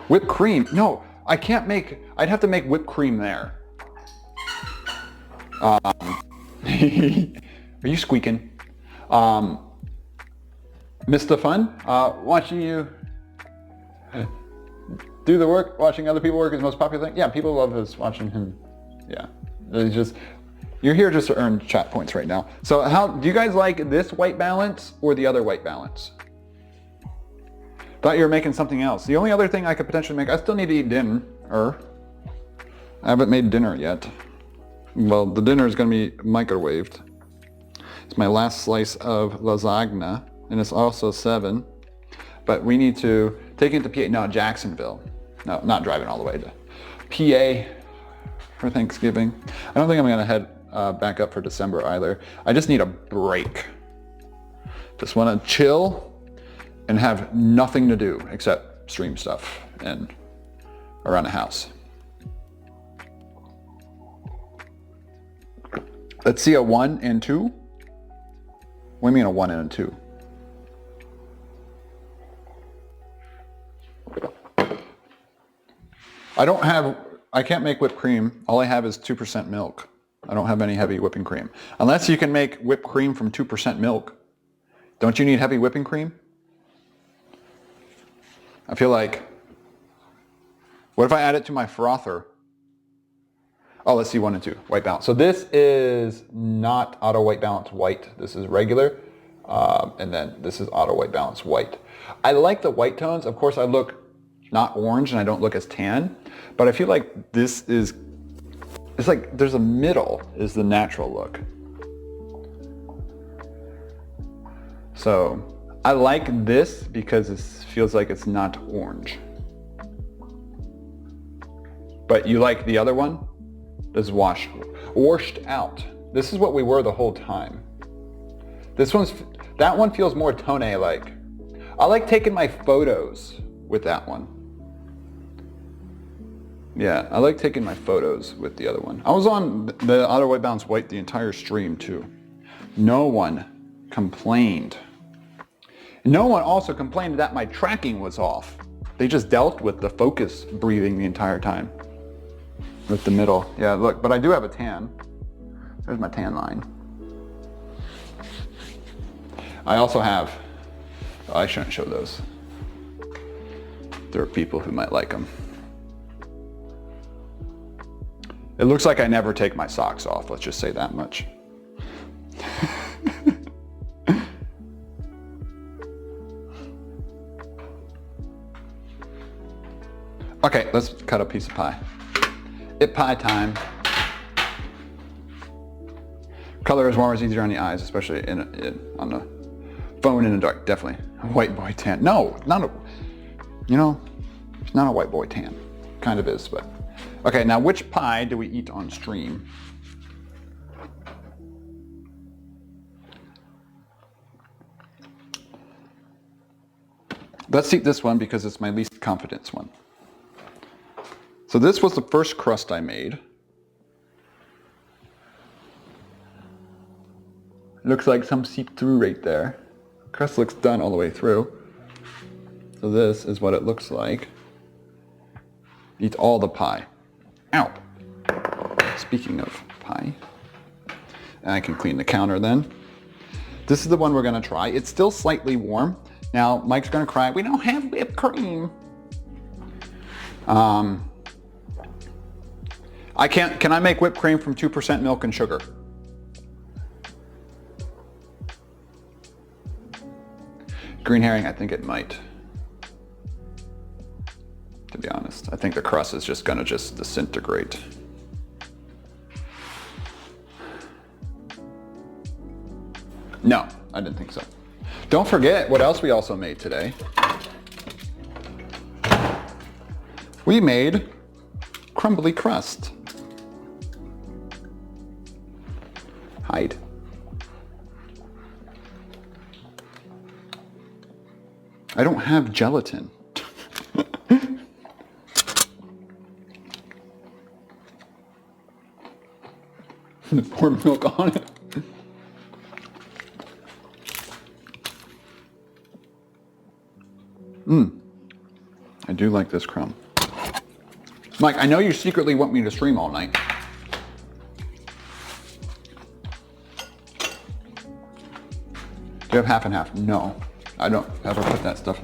Speaker 1: Whipped cream? No, I can't make, I'd have to make whipped cream there. Are you squeaking? Missed the fun? Watching you do the work, watching other people work is the most popular thing. Yeah, people love us watching him. Yeah, it's just, you're here just to earn chat points right now. So how, do you guys like this white balance or the other white balance? Thought you were making something else. The only other thing I could potentially make, I still need to eat dinner. I haven't made dinner yet. Well, the dinner is going to be microwaved. It's my last slice of lasagna, and it's also 7. But we need to take it to PA, no, Jacksonville. No, not driving all the way to PA for Thanksgiving. I don't think I'm going to head back up for December either. I just need a break. Just want to chill and have nothing to do except stream stuff and around the house. Let's see a 1 and 2. What do you mean a 1 and a 2? I can't make whipped cream. All I have is 2% milk. I don't have any heavy whipping cream. Unless you can make whipped cream from 2% milk. Don't you need heavy whipping cream? I feel like, what if I add it to my frother? Oh, let's see 1 and 2, white balance. So this is not auto white balance white. This is regular. And then this is auto white balance white. I like the white tones. Of course, I look not orange and I don't look as tan, but I feel like this is, it's like there's a middle is the natural look. So I like this because it feels like it's not orange. But you like the other one? This is washed out. This is what we were the whole time. That one feels more Tone-like. I like taking my photos with that one. Yeah, I like taking my photos with the other one. I was on the auto white balance white the entire stream too. No one complained. No one also complained that my tracking was off. They just dealt with the focus breathing the entire time. With the middle. Yeah, look, but I do have a tan. There's my tan line. I also have, oh, I shouldn't show those. There are people who might like them. It looks like I never take my socks off, let's just say that much. Okay, let's cut a piece of pie. It's pie time. Color is warmer, is easier on the eyes, especially on the phone in the dark. Definitely. A white boy tan. No, not a, you know, it's not a white boy tan. Kind of is, but. Okay, now which pie do we eat on stream? Let's eat this one because it's my least confidence one. So this was the first crust I made. looks like some seeped through right there. Crust looks done all the way through. So this is what it looks like. Eat all the pie. Ow! Speaking of pie, I can clean the counter then. This is the one we're gonna try. It's still slightly warm. Now, Mike's gonna cry, we don't have whipped cream. Can I make whipped cream from 2% milk and sugar? Green herring, I think it might. To be honest, I think the crust is just gonna disintegrate. No, I didn't think so. Don't forget what else we also made today. We made crumbly crust. Hide. I don't have gelatin. Pour milk on it. I do like this crumb. Mike, I know you secretly want me to stream all night. Do you have half and half? No, I don't ever put that stuff.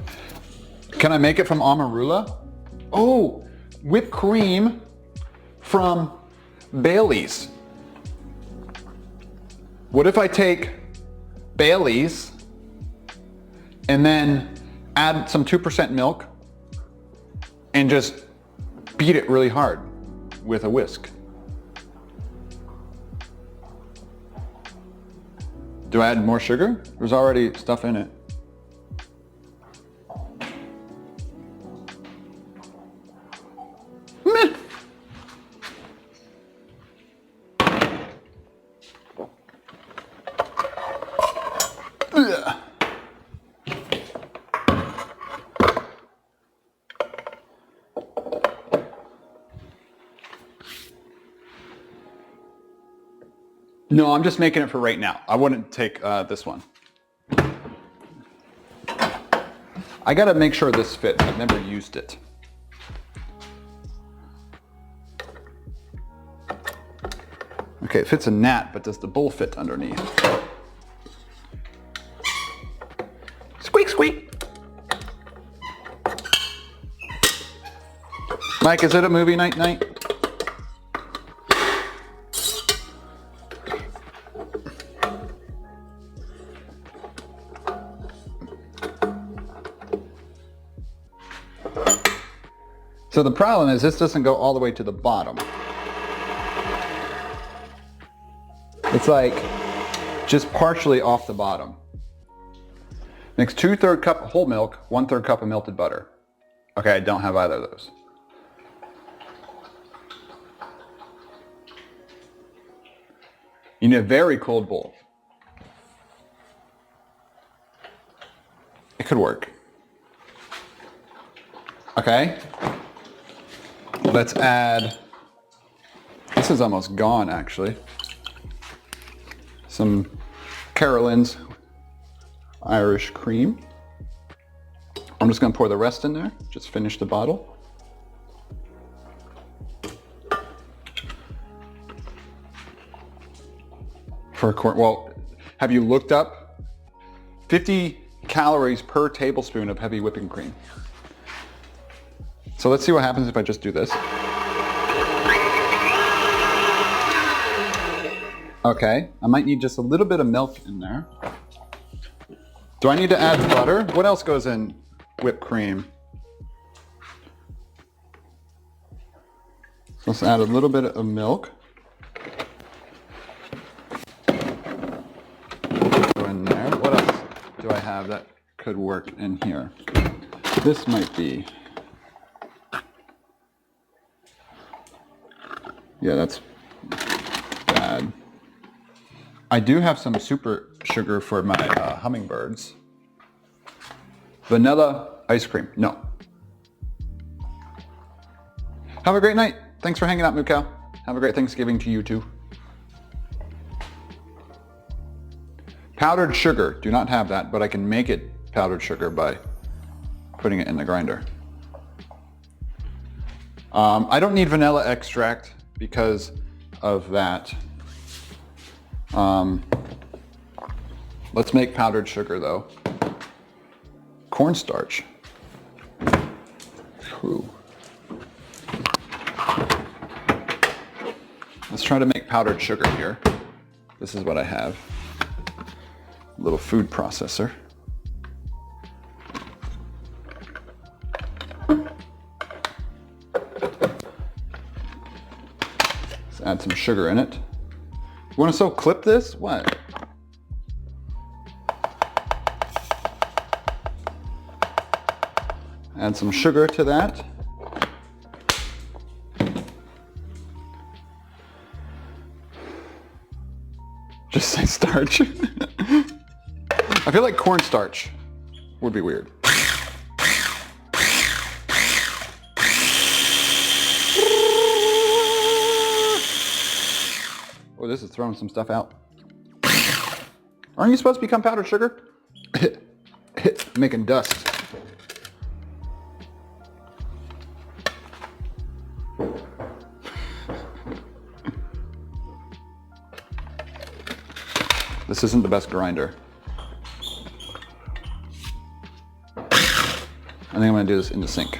Speaker 1: Can I make it from Amarula? Oh, whipped cream from Bailey's. What if I take Bailey's and then add some 2% milk and just beat it really hard with a whisk? Do I add more sugar? There's already stuff in it. Meh. Ugh. No, I'm just making it for right now. I wouldn't take this one. I gotta make sure this fits. I've never used it. Okay, it fits a gnat, but does the bowl fit underneath? Squeak, squeak. Mike, is it a movie night? So the problem is this doesn't go all the way to the bottom. It's like just partially off the bottom. Mix 2/3 cup of whole milk, 1/3 cup of melted butter. Okay, I don't have either of those. You need a very cold bowl. It could work. Okay. Let's add, this is almost gone actually, some Carolyn's Irish cream. I'm just gonna pour the rest in there, just finish the bottle. For a quart, well, have you looked up 50 calories per tablespoon of heavy whipping cream? So let's see what happens if I just do this. Okay, I might need just a little bit of milk in there. Do I need to add butter? What else goes in whipped cream? So let's add a little bit of milk. Go in there. What else do I have that could work in here? This might be. Yeah, that's bad. I do have some super sugar for my hummingbirds. Vanilla ice cream, no. Have a great night. Thanks for hanging out, Moo Cow. Have a great Thanksgiving to you too. Powdered sugar, do not have that, but I can make it powdered sugar by putting it in the grinder. I don't need vanilla extract because of that. Let's make powdered sugar though. Cornstarch. Whew. Let's try to make powdered sugar here. This is what I have. A little food processor. Let's add some sugar in it. You want to so clip this? What? Add some sugar to that. Just say starch. I feel like cornstarch would be weird. Oh, this is throwing some stuff out. Aren't you supposed to become powdered sugar? Making dust. This isn't the best grinder. I think I'm going to do this in the sink.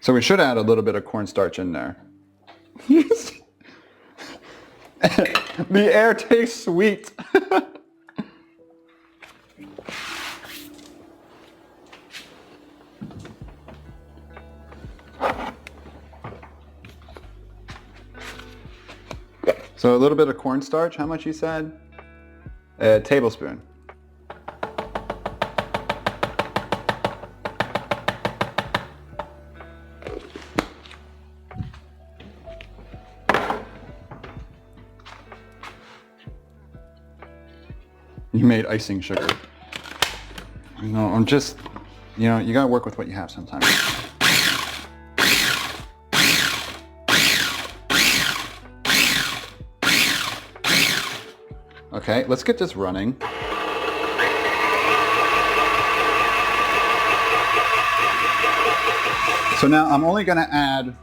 Speaker 1: So we should add a little bit of cornstarch in there. The air tastes sweet. So a little bit of cornstarch, how much you said? A tablespoon. You made icing sugar. You know, I'm just, you know, you gotta work with what you have sometimes. Okay, let's get this running. So now I'm only gonna add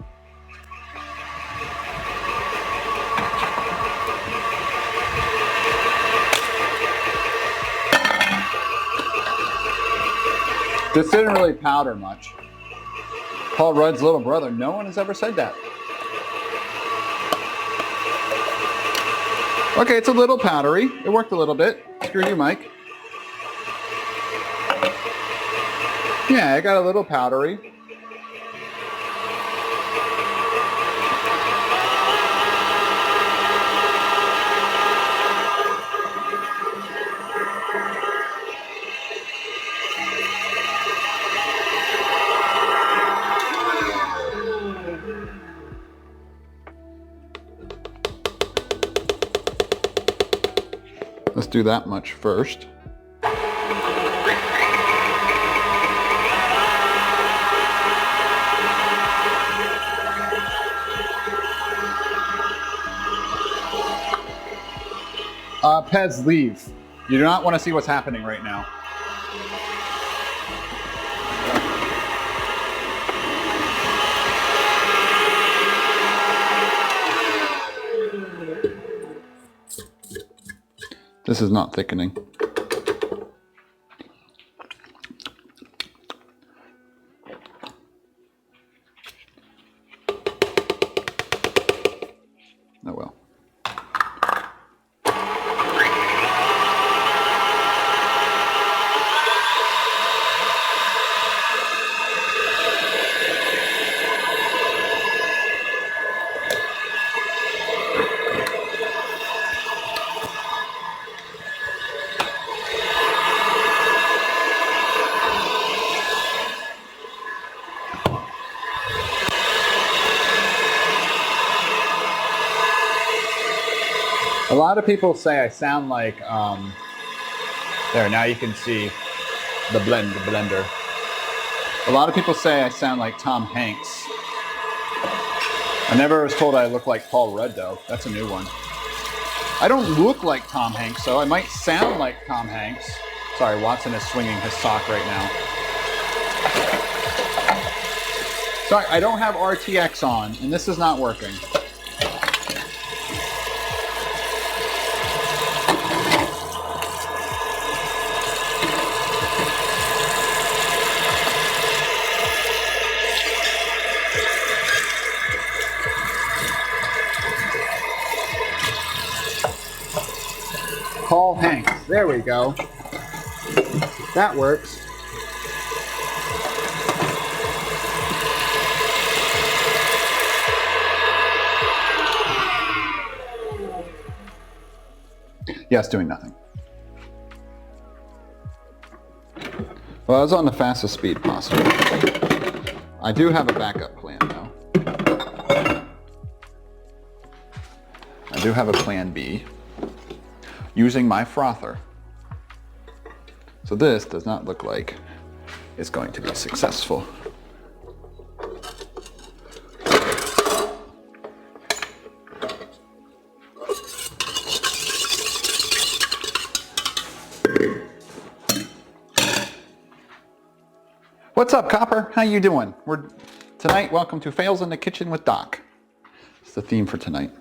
Speaker 1: this didn't really powder much. Paul Rudd's little brother, no one has ever said that. Okay, it's a little powdery. It worked a little bit. Screw you, Mike. Yeah, I got a little powdery. Let's do that much first. Pez, leave. You do not want to see what's happening right now. This is not thickening. Oh well. A lot of people say I sound like, there, now you can see the blender. A lot of people say I sound like Tom Hanks. I never was told I look like Paul Rudd though. That's a new one. I don't look like Tom Hanks, so I might sound like Tom Hanks. Sorry, Watson is swinging his sock right now. Sorry, I don't have RTX on, and this is not working. Paul Hanks. There we go. That works. Yes, doing nothing. Well, I was on the fastest speed possible. I do have a backup plan though. I do have a plan B using my frother. So this does not look like it's going to be successful. What's up, Copper? How you doing? Tonight, welcome to Fails in the Kitchen with Doc. It's the theme for tonight.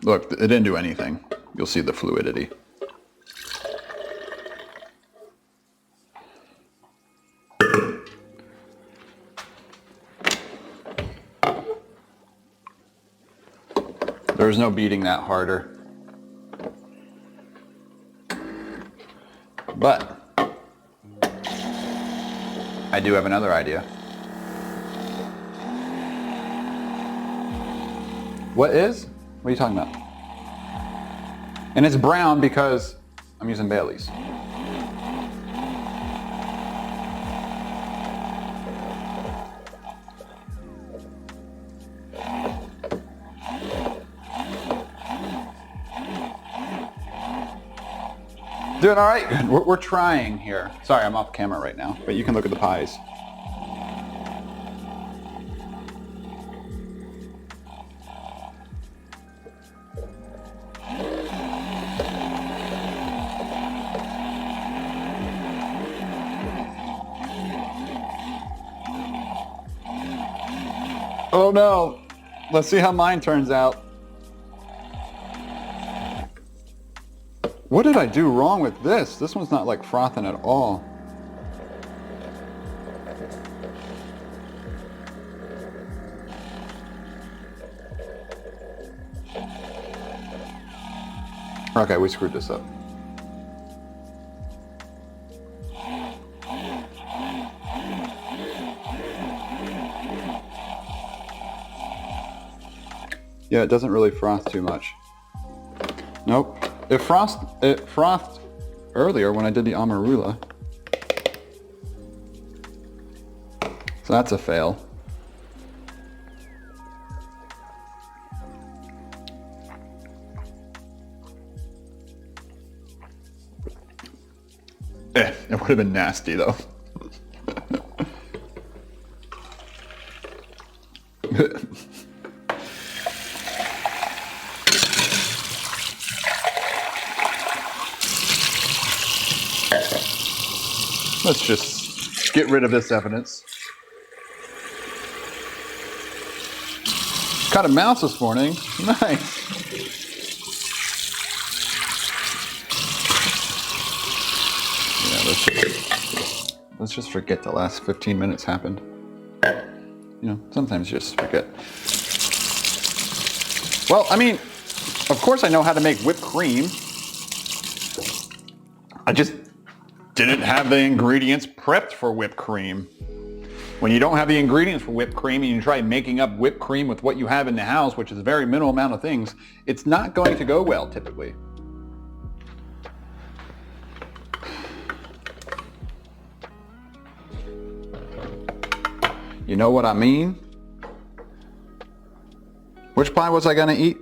Speaker 1: Look, it didn't do anything. You'll see the fluidity. There's no beating that harder. But I do have another idea. What is? What are you talking about? And it's brown because I'm using Bailey's. Doing all right? We're trying here. Sorry, I'm off camera right now, but you can look at the pies. Oh no, let's see how mine turns out. What did I do wrong with this? This one's not like frothing at all. Okay, we screwed this up. Yeah, it doesn't really froth too much. Nope. It frothed earlier when I did the amarula. So that's a fail. It would have been nasty though. Let's just get rid of this evidence. Caught a mouse this morning. Nice. Yeah, let's just forget the last 15 minutes happened. You know, sometimes you just forget. Well, I mean, of course I know how to make whipped cream. I just didn't have the ingredients prepped for whipped cream. When you don't have the ingredients for whipped cream and you try making up whipped cream with what you have in the house, which is a very minimal amount of things, it's not going to go well typically. You know what I mean? Which pie was I gonna eat?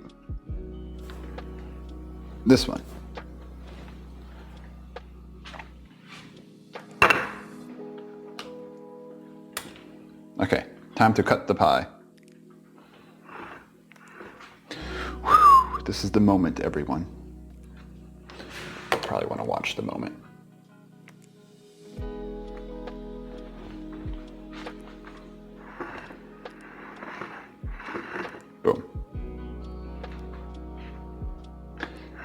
Speaker 1: This one. Okay, time to cut the pie. Whew, this is the moment, everyone. Probably want to watch the moment. Boom.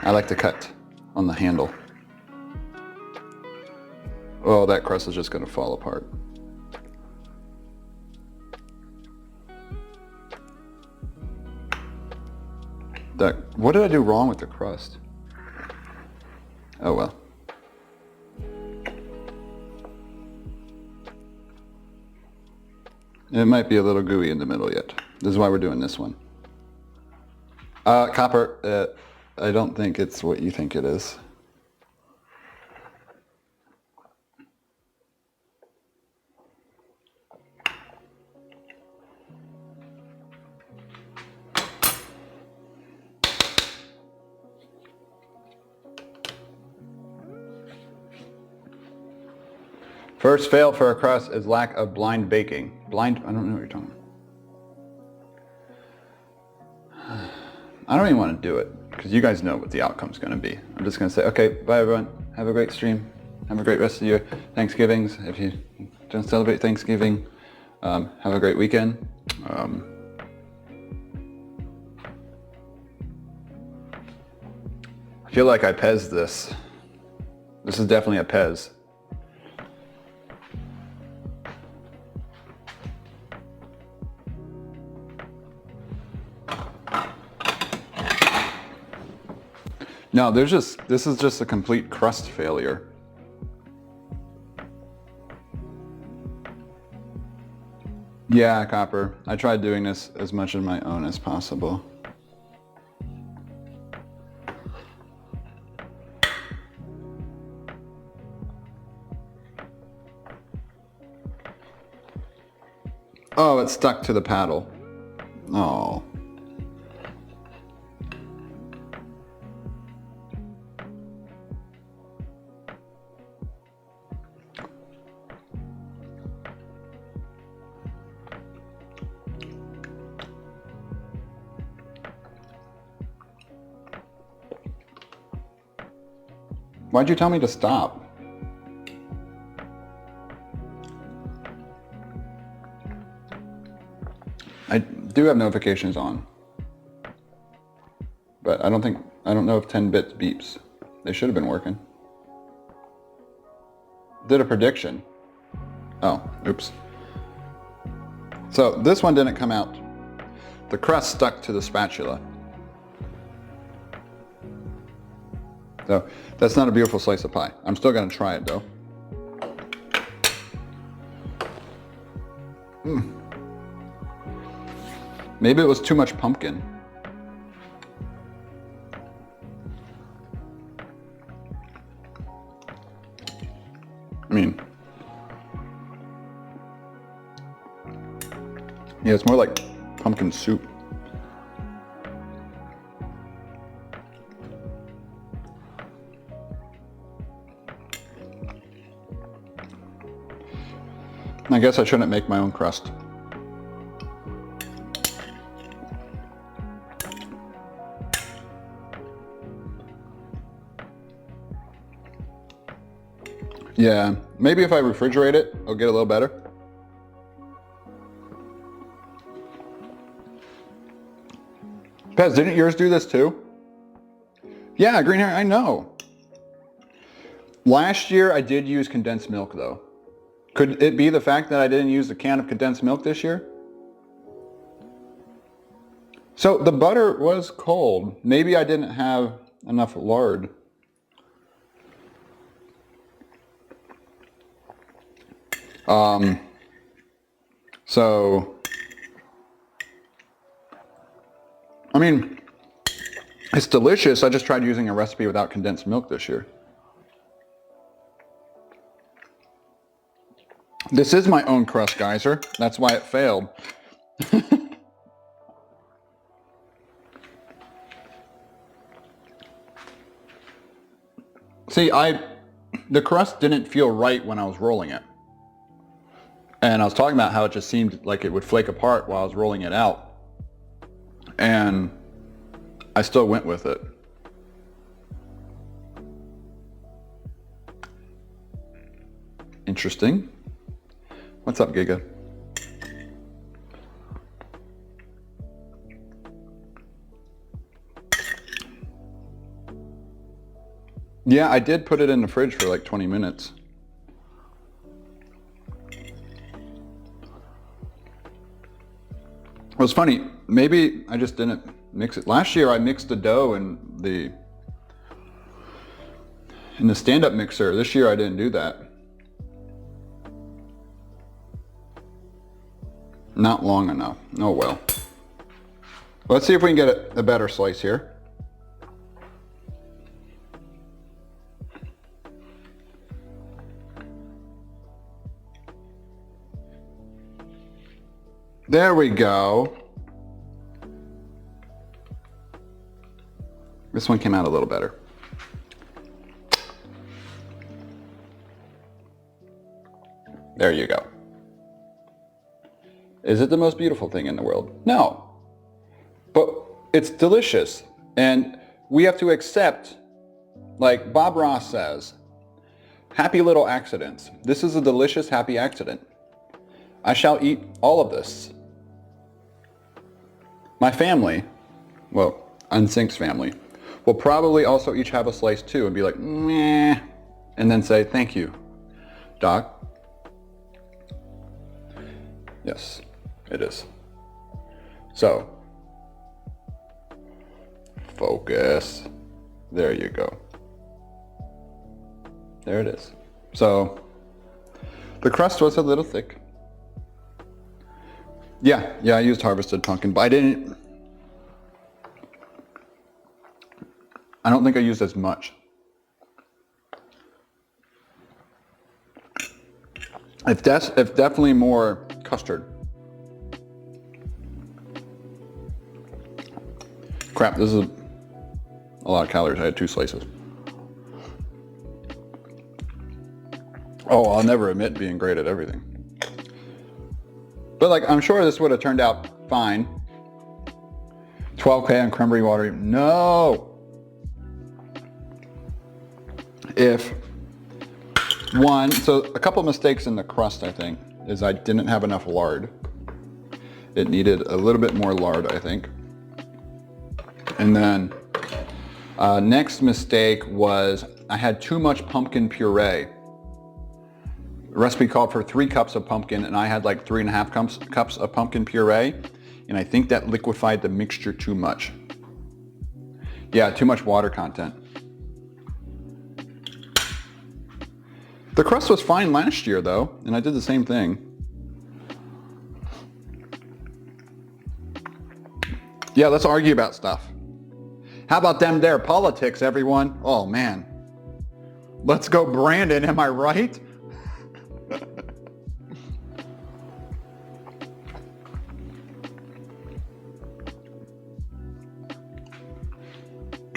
Speaker 1: I like to cut on the handle. Oh, that crust is just going to fall apart. What did I do wrong with the crust? Oh well. It might be a little gooey in the middle yet. This is why we're doing this one. Copper, I don't think it's what you think it is. First fail for a crust is lack of blind baking. Blind, I don't know what you're talking about. I don't even want to do it because you guys know what the outcome's going to be. I'm just going to say, okay, bye everyone. Have a great stream. Have a great rest of your Thanksgivings. If you don't celebrate Thanksgiving, have a great weekend. I feel like I Pez this. This is definitely a Pez. No, this is just a complete crust failure. Yeah, Copper. I tried doing this as much on my own as possible. Oh, it stuck to the paddle. Oh. Why'd you tell me to stop? I do have notifications on, but I don't know if 10 bits beeps. They should have been working. Did a prediction. Oh, oops. So this one didn't come out. The crust stuck to the spatula. So that's not a beautiful slice of pie. I'm still gonna try it though. Maybe it was too much pumpkin. I mean, yeah, it's more like pumpkin soup. I guess I shouldn't make my own crust. Yeah, maybe if I refrigerate it, it'll get a little better. Pez, didn't yours do this too? Yeah, green hair, I know. Last year I did use condensed milk though. Could it be the fact that I didn't use a can of condensed milk this year? So the butter was cold. Maybe I didn't have enough lard. So, I mean, it's delicious. I just tried using a recipe without condensed milk this year. This is my own crust, geyser. That's why it failed. See, the crust didn't feel right when I was rolling it. And I was talking about how it just seemed like it would flake apart while I was rolling it out. And I still went with it. Interesting. What's up, Giga? Yeah, I did put it in the fridge for like 20 minutes. It was funny. Maybe I just didn't mix it. Last year I mixed the dough in the stand-up mixer. This year I didn't do that. Not long enough. Oh well. Let's see if we can get a better slice here. There we go. This one came out a little better. There you go. Is it the most beautiful thing in the world? No. But it's delicious. And we have to accept, like Bob Ross says, happy little accidents. This is a delicious, happy accident. I shall eat all of this. My family, well, Unsync's family, will probably also each have a slice too and be like, meh, and then say, thank you, Doc. Yes, it is. So, focus. There you go. There it is. So, the crust was a little thick. Yeah, I used harvested pumpkin, but I don't think I used as much. It's definitely more custard. Crap, this is a lot of calories. I had 2 slices. Oh, I'll never admit being great at everything. But like, I'm sure this would have turned out fine. 12K on cranberry water. No! So a couple mistakes in the crust, I think, is I didn't have enough lard. It needed a little bit more lard, I think. And then next mistake was I had too much pumpkin puree. The recipe called for 3 cups of pumpkin, and I had like 3.5 cups of pumpkin puree, and I think that liquefied the mixture too much. Yeah, too much water content. The crust was fine last year though, and I did the same thing. Yeah, let's argue about stuff. How about them there politics, everyone? Oh man. Let's go Brandon, am I right?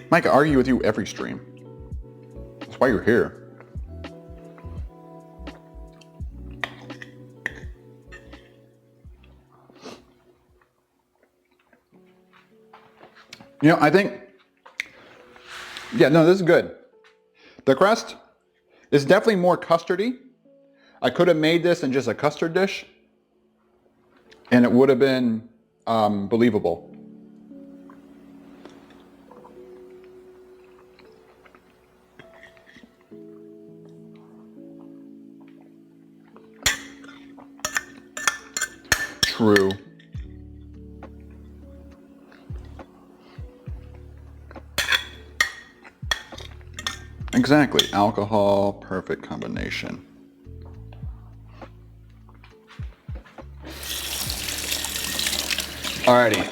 Speaker 1: Mike, I argue with you every stream. That's why you're here. You know, I think, yeah, no, this is good. The crust is definitely more custardy. I could have made this in just a custard dish, and it would have been believable. True. Exactly. Alcohol, perfect combination. Alrighty.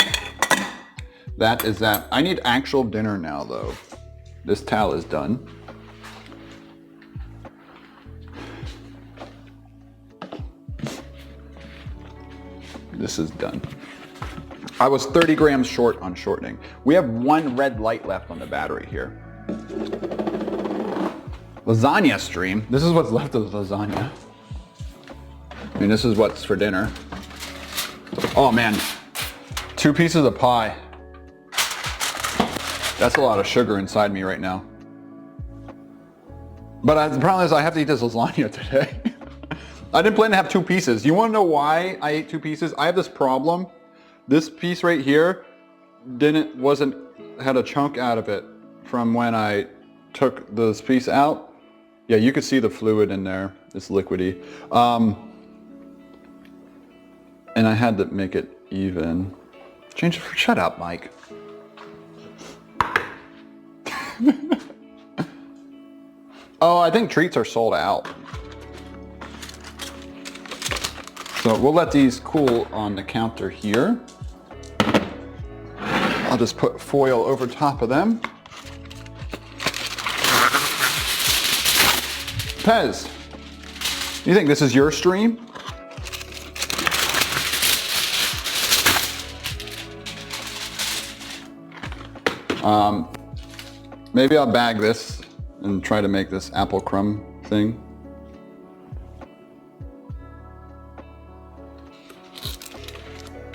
Speaker 1: That is that. I need actual dinner now, though. This towel is done. This is done. I was 30 grams short on shortening. We have 1 red light left on the battery here. lasagna stream. This is what's left of the lasagna. I mean, this is what's for dinner. Oh man, 2 pieces of pie. That's a lot of sugar inside me right now. But the problem is I have to eat this lasagna today. I didn't plan to have 2 pieces. You want to know why I ate 2 pieces? I have this problem. This piece right here had a chunk out of it from when I took this piece out. Yeah, you could see the fluid in there. It's liquidy. And I had to make it even. Change it for, shut up, Mike. Oh, I think treats are sold out. So we'll let these cool on the counter here. I'll just put foil over top of them. Pez, you think this is your stream? Maybe I'll bag this and try to make this apple crumb thing.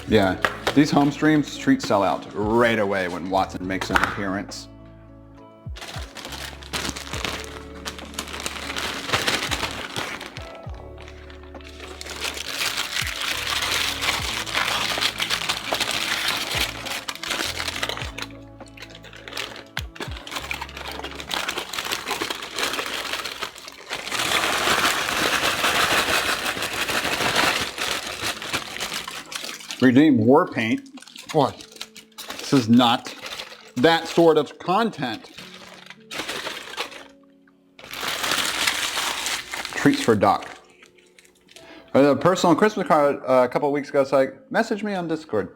Speaker 1: Yeah, these home streams, treats sell out right away when Watson makes an appearance. Redeem war paint. What? This is not that sort of content. Treats for Doc. A personal Christmas card a couple of weeks ago. It's like, message me on Discord.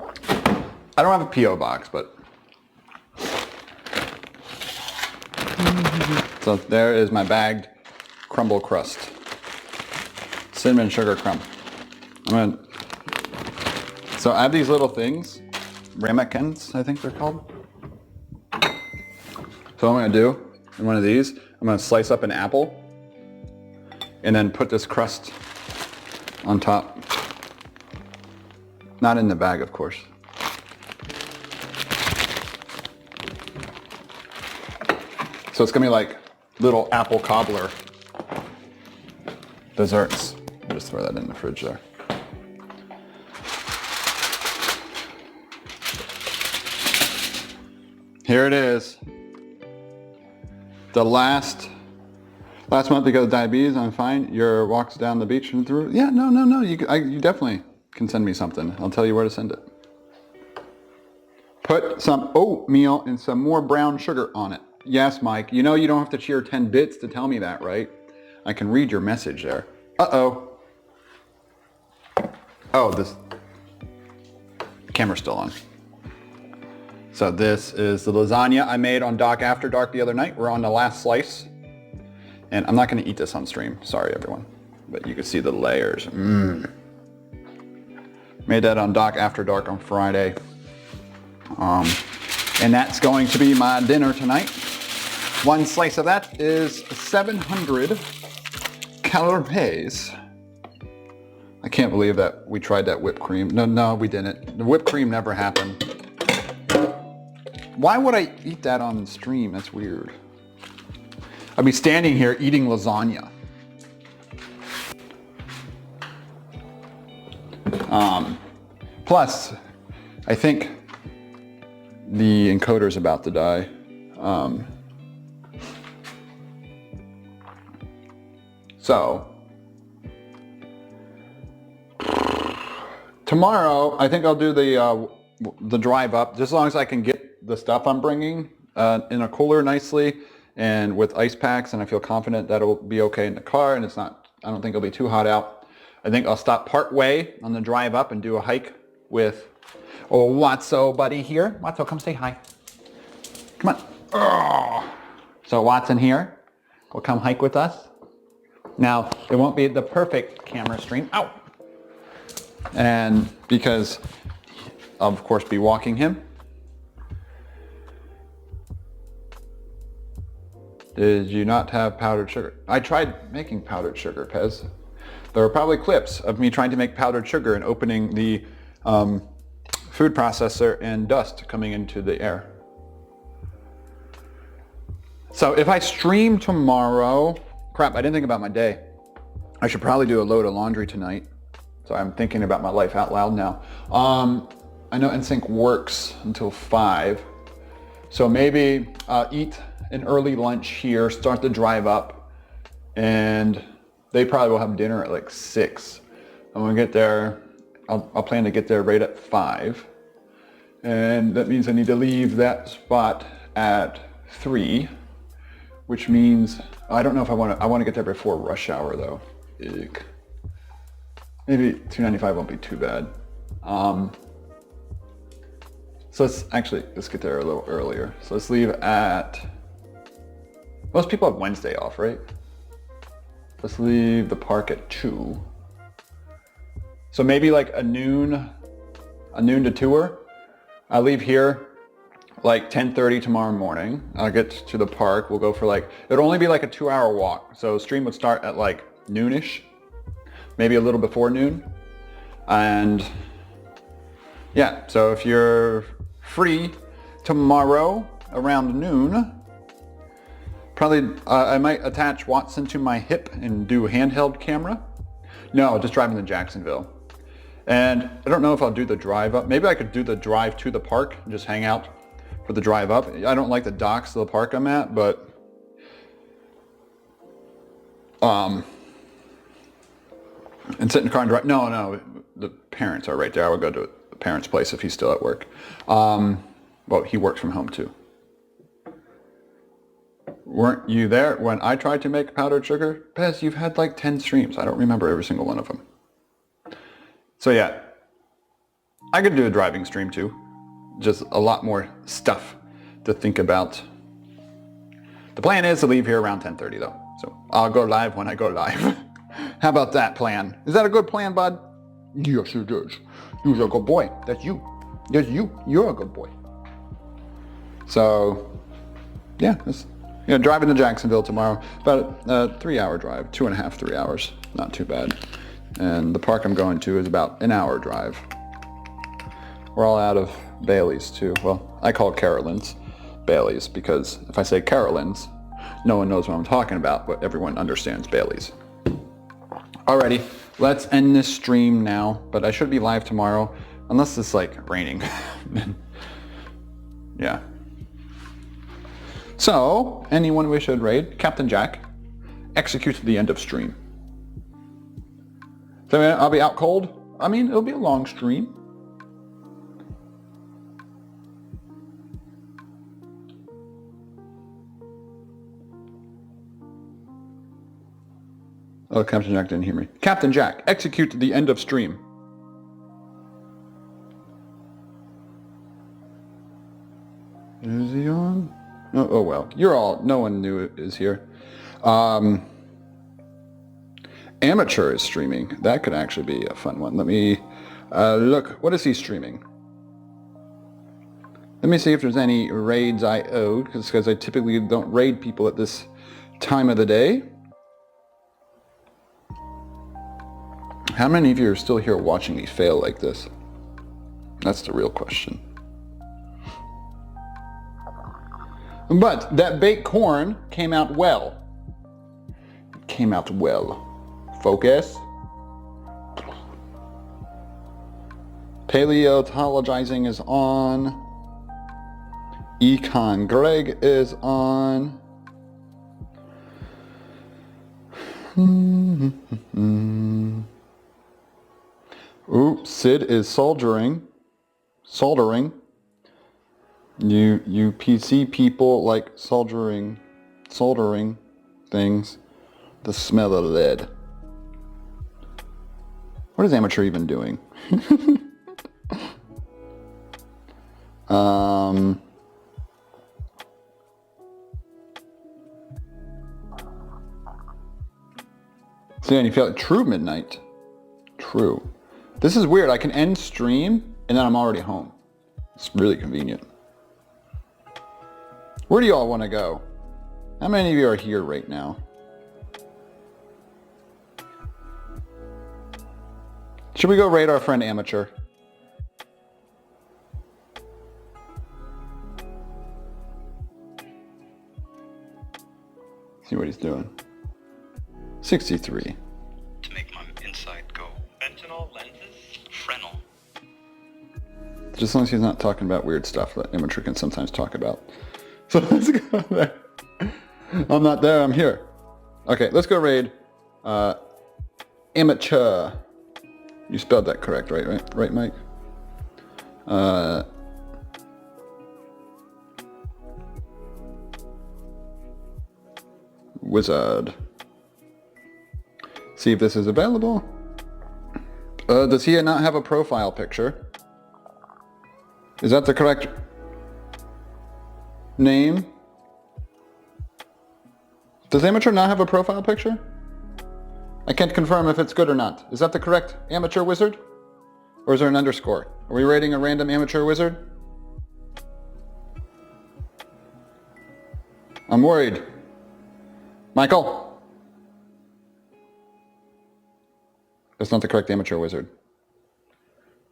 Speaker 1: I don't have a P.O. box, but. So there is my bagged crumble crust. Cinnamon sugar crumb. So I have these little things, ramekins, I think they're called. So what I'm gonna do in one of these, I'm gonna slice up an apple and then put this crust on top. Not in the bag, of course. So it's gonna be like little apple cobbler desserts. I'll just throw that in the fridge there. Here it is. The last month because of diabetes, I'm fine. Your walks down the beach and through. Yeah, no. You definitely can send me something. I'll tell you where to send it. Put some oatmeal and some more brown sugar on it. Yes, Mike. You know you don't have to cheer 10 bits to tell me that, right? I can read your message there. Uh-oh. Oh, this camera's still on. So this is the lasagna I made on Doc After Dark the other night. We're on the last slice. And I'm not gonna eat this on stream. Sorry, everyone. But you can see the layers. Made that on Doc After Dark on Friday. And that's going to be my dinner tonight. One slice of that is 700 calories. I can't believe that we tried that whipped cream. No, we didn't. The whipped cream never happened. Why would I eat that on stream? That's weird. I'd be standing here eating lasagna. Plus, I think the encoder's about to die. So, tomorrow, I think I'll do the drive up, just as long as I can get the stuff I'm bringing in a cooler nicely and with ice packs, and I feel confident that it'll be okay in the car, and I don't think it'll be too hot out. I think I'll stop part way on the drive up and do a hike with Watso buddy here. Watso, come say hi. Come on. Oh. So Watson here will come hike with us. Now, it won't be the perfect camera stream. Ow! And because I'll, of course, be walking him. Did you not have powdered sugar? I tried making powdered sugar, Pez. There are probably clips of me trying to make powdered sugar and opening the food processor and dust coming into the air. So if I stream tomorrow, crap, I didn't think about my day. I should probably do a load of laundry tonight. So I'm thinking about my life out loud now. I know NSYNC works until 5. So maybe eat an early lunch here, start the drive up, and they probably will have dinner at like 6. I'm gonna get there, I'll plan to get there right at 5. And that means I need to leave that spot at 3, which means, I don't know if I want to get there before rush hour though. Eek. Maybe 295 won't be too bad. So let's get there a little earlier. So let's leave at, most people have Wednesday off, right? Let's leave the park at 2. So maybe like a noon to 2-er. I leave here like 10:30 tomorrow morning. I'll get to the park. We'll go for like, it'll only be like a 2-hour walk. So stream would start at like noonish, maybe a little before noon. And yeah, so if you're free tomorrow around noon, probably I might attach Watson to my hip and do a handheld camera. No, just driving to Jacksonville. And I don't know if I'll do the drive up. Maybe I could do the drive to the park and just hang out for the drive up. I don't like the docks of the park I'm at, but and sit in the car and drive. No, the parents are right there. I would go to the parents' place if he's still at work. Well, he works from home too. Weren't you there when I tried to make powdered sugar? Pez, you've had like 10 streams. I don't remember every single one of them. So yeah, I could do a driving stream too. Just a lot more stuff to think about. The plan is to leave here around 10:30 though. So I'll go live when I go live. How about that plan? Is that a good plan, bud? Yes, it is. You're a good boy. That's you. That's you. You're a good boy. So yeah, driving to Jacksonville tomorrow. About a 3-hour drive, 2.5, 3 hours. Not too bad. And the park I'm going to is about an hour drive. We're all out of Bailey's too. Well, I call Carolyn's Bailey's because if I say Carolyn's, no one knows what I'm talking about, but everyone understands Bailey's. Alrighty, let's end this stream now, but I should be live tomorrow, unless it's like raining. Yeah. So, anyone we should raid? Captain Jack, execute to the end of stream. So I'll be out cold. I mean, it'll be a long stream. Oh, Captain Jack didn't hear me. Captain Jack, execute to the end of stream. Is he on? Oh well, no one new is here. Amateur is streaming. That could actually be a fun one. Let me look. What is he streaming? Let me see if there's any raids I owe, because I typically don't raid people at this time of the day. How many of you are still here watching me fail like this? That's the real question. But that baked corn came out well. It came out well. Focus. Paleontologizing is on. Econ Greg is on. Ooh, Sid is soldering. You PC people like soldering things. The smell of lead. What is Amateur even doing? So yeah, and you feel like true midnight. True. This is weird. I can end stream and then I'm already home. It's really convenient. Where do y'all want to go? How many of you are here right now? Should we go raid our friend Amateur? See what he's doing. 63.
Speaker 4: To make my inside go. Fentanyl lenses? Fresnel.
Speaker 1: Just as long as he's not talking about weird stuff that Amateur can sometimes talk about. So let's go there. I'm not there, I'm here. Okay, let's go raid Amateur. You spelled that correct, right, Mike? Wizard. See if this is available. Does he not have a profile picture? Is that the correct name? Does Amateur not have a profile picture? I can't confirm if it's good or not. Is that the correct Amateur Wizard? Or is there an underscore? Are we rating a random Amateur Wizard? I'm worried. Michael? That's not the correct Amateur Wizard.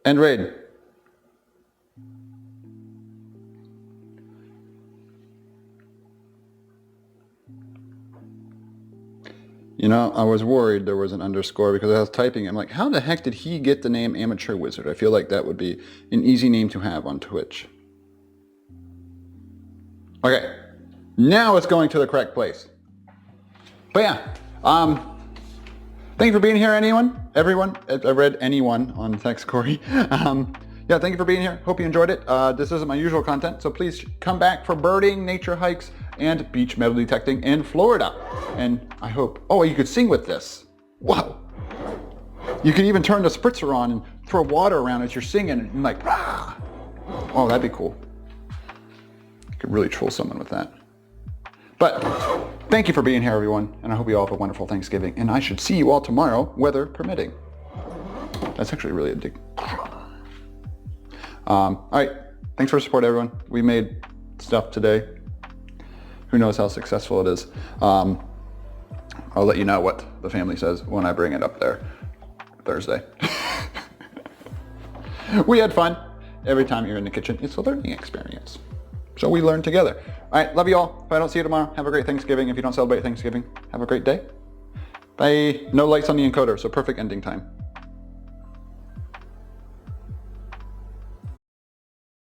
Speaker 1: End raid. You know, I was worried there was an underscore because I was typing. I'm like, how the heck did he get the name Amateur Wizard? I feel like that would be an easy name to have on Twitch. Okay, now it's going to the correct place. But yeah, thank you for being here, everyone. I read anyone on text, Corey. Yeah, thank you for being here. Hope you enjoyed it. This isn't my usual content, so please come back for birding, nature hikes, and beach metal detecting in Florida. And I hope, oh, you could sing with this. Wow. You could even turn the spritzer on and throw water around as you're singing and like, rah. Oh, that'd be cool. You could really troll someone with that. But thank you for being here, everyone, and I hope you all have a wonderful Thanksgiving. And I should see you all tomorrow, weather permitting. That's actually really a dig. All right, thanks for the support, everyone. We made stuff today. Who knows how successful it is. I'll let you know what the family says when I bring it up there Thursday. We had fun. Every time you're in the kitchen, it's a learning experience. So we learn together. All right, love you all. If I don't see you tomorrow, have a great Thanksgiving. If you don't celebrate Thanksgiving, have a great day. Bye. No lights on the encoder, so perfect ending time.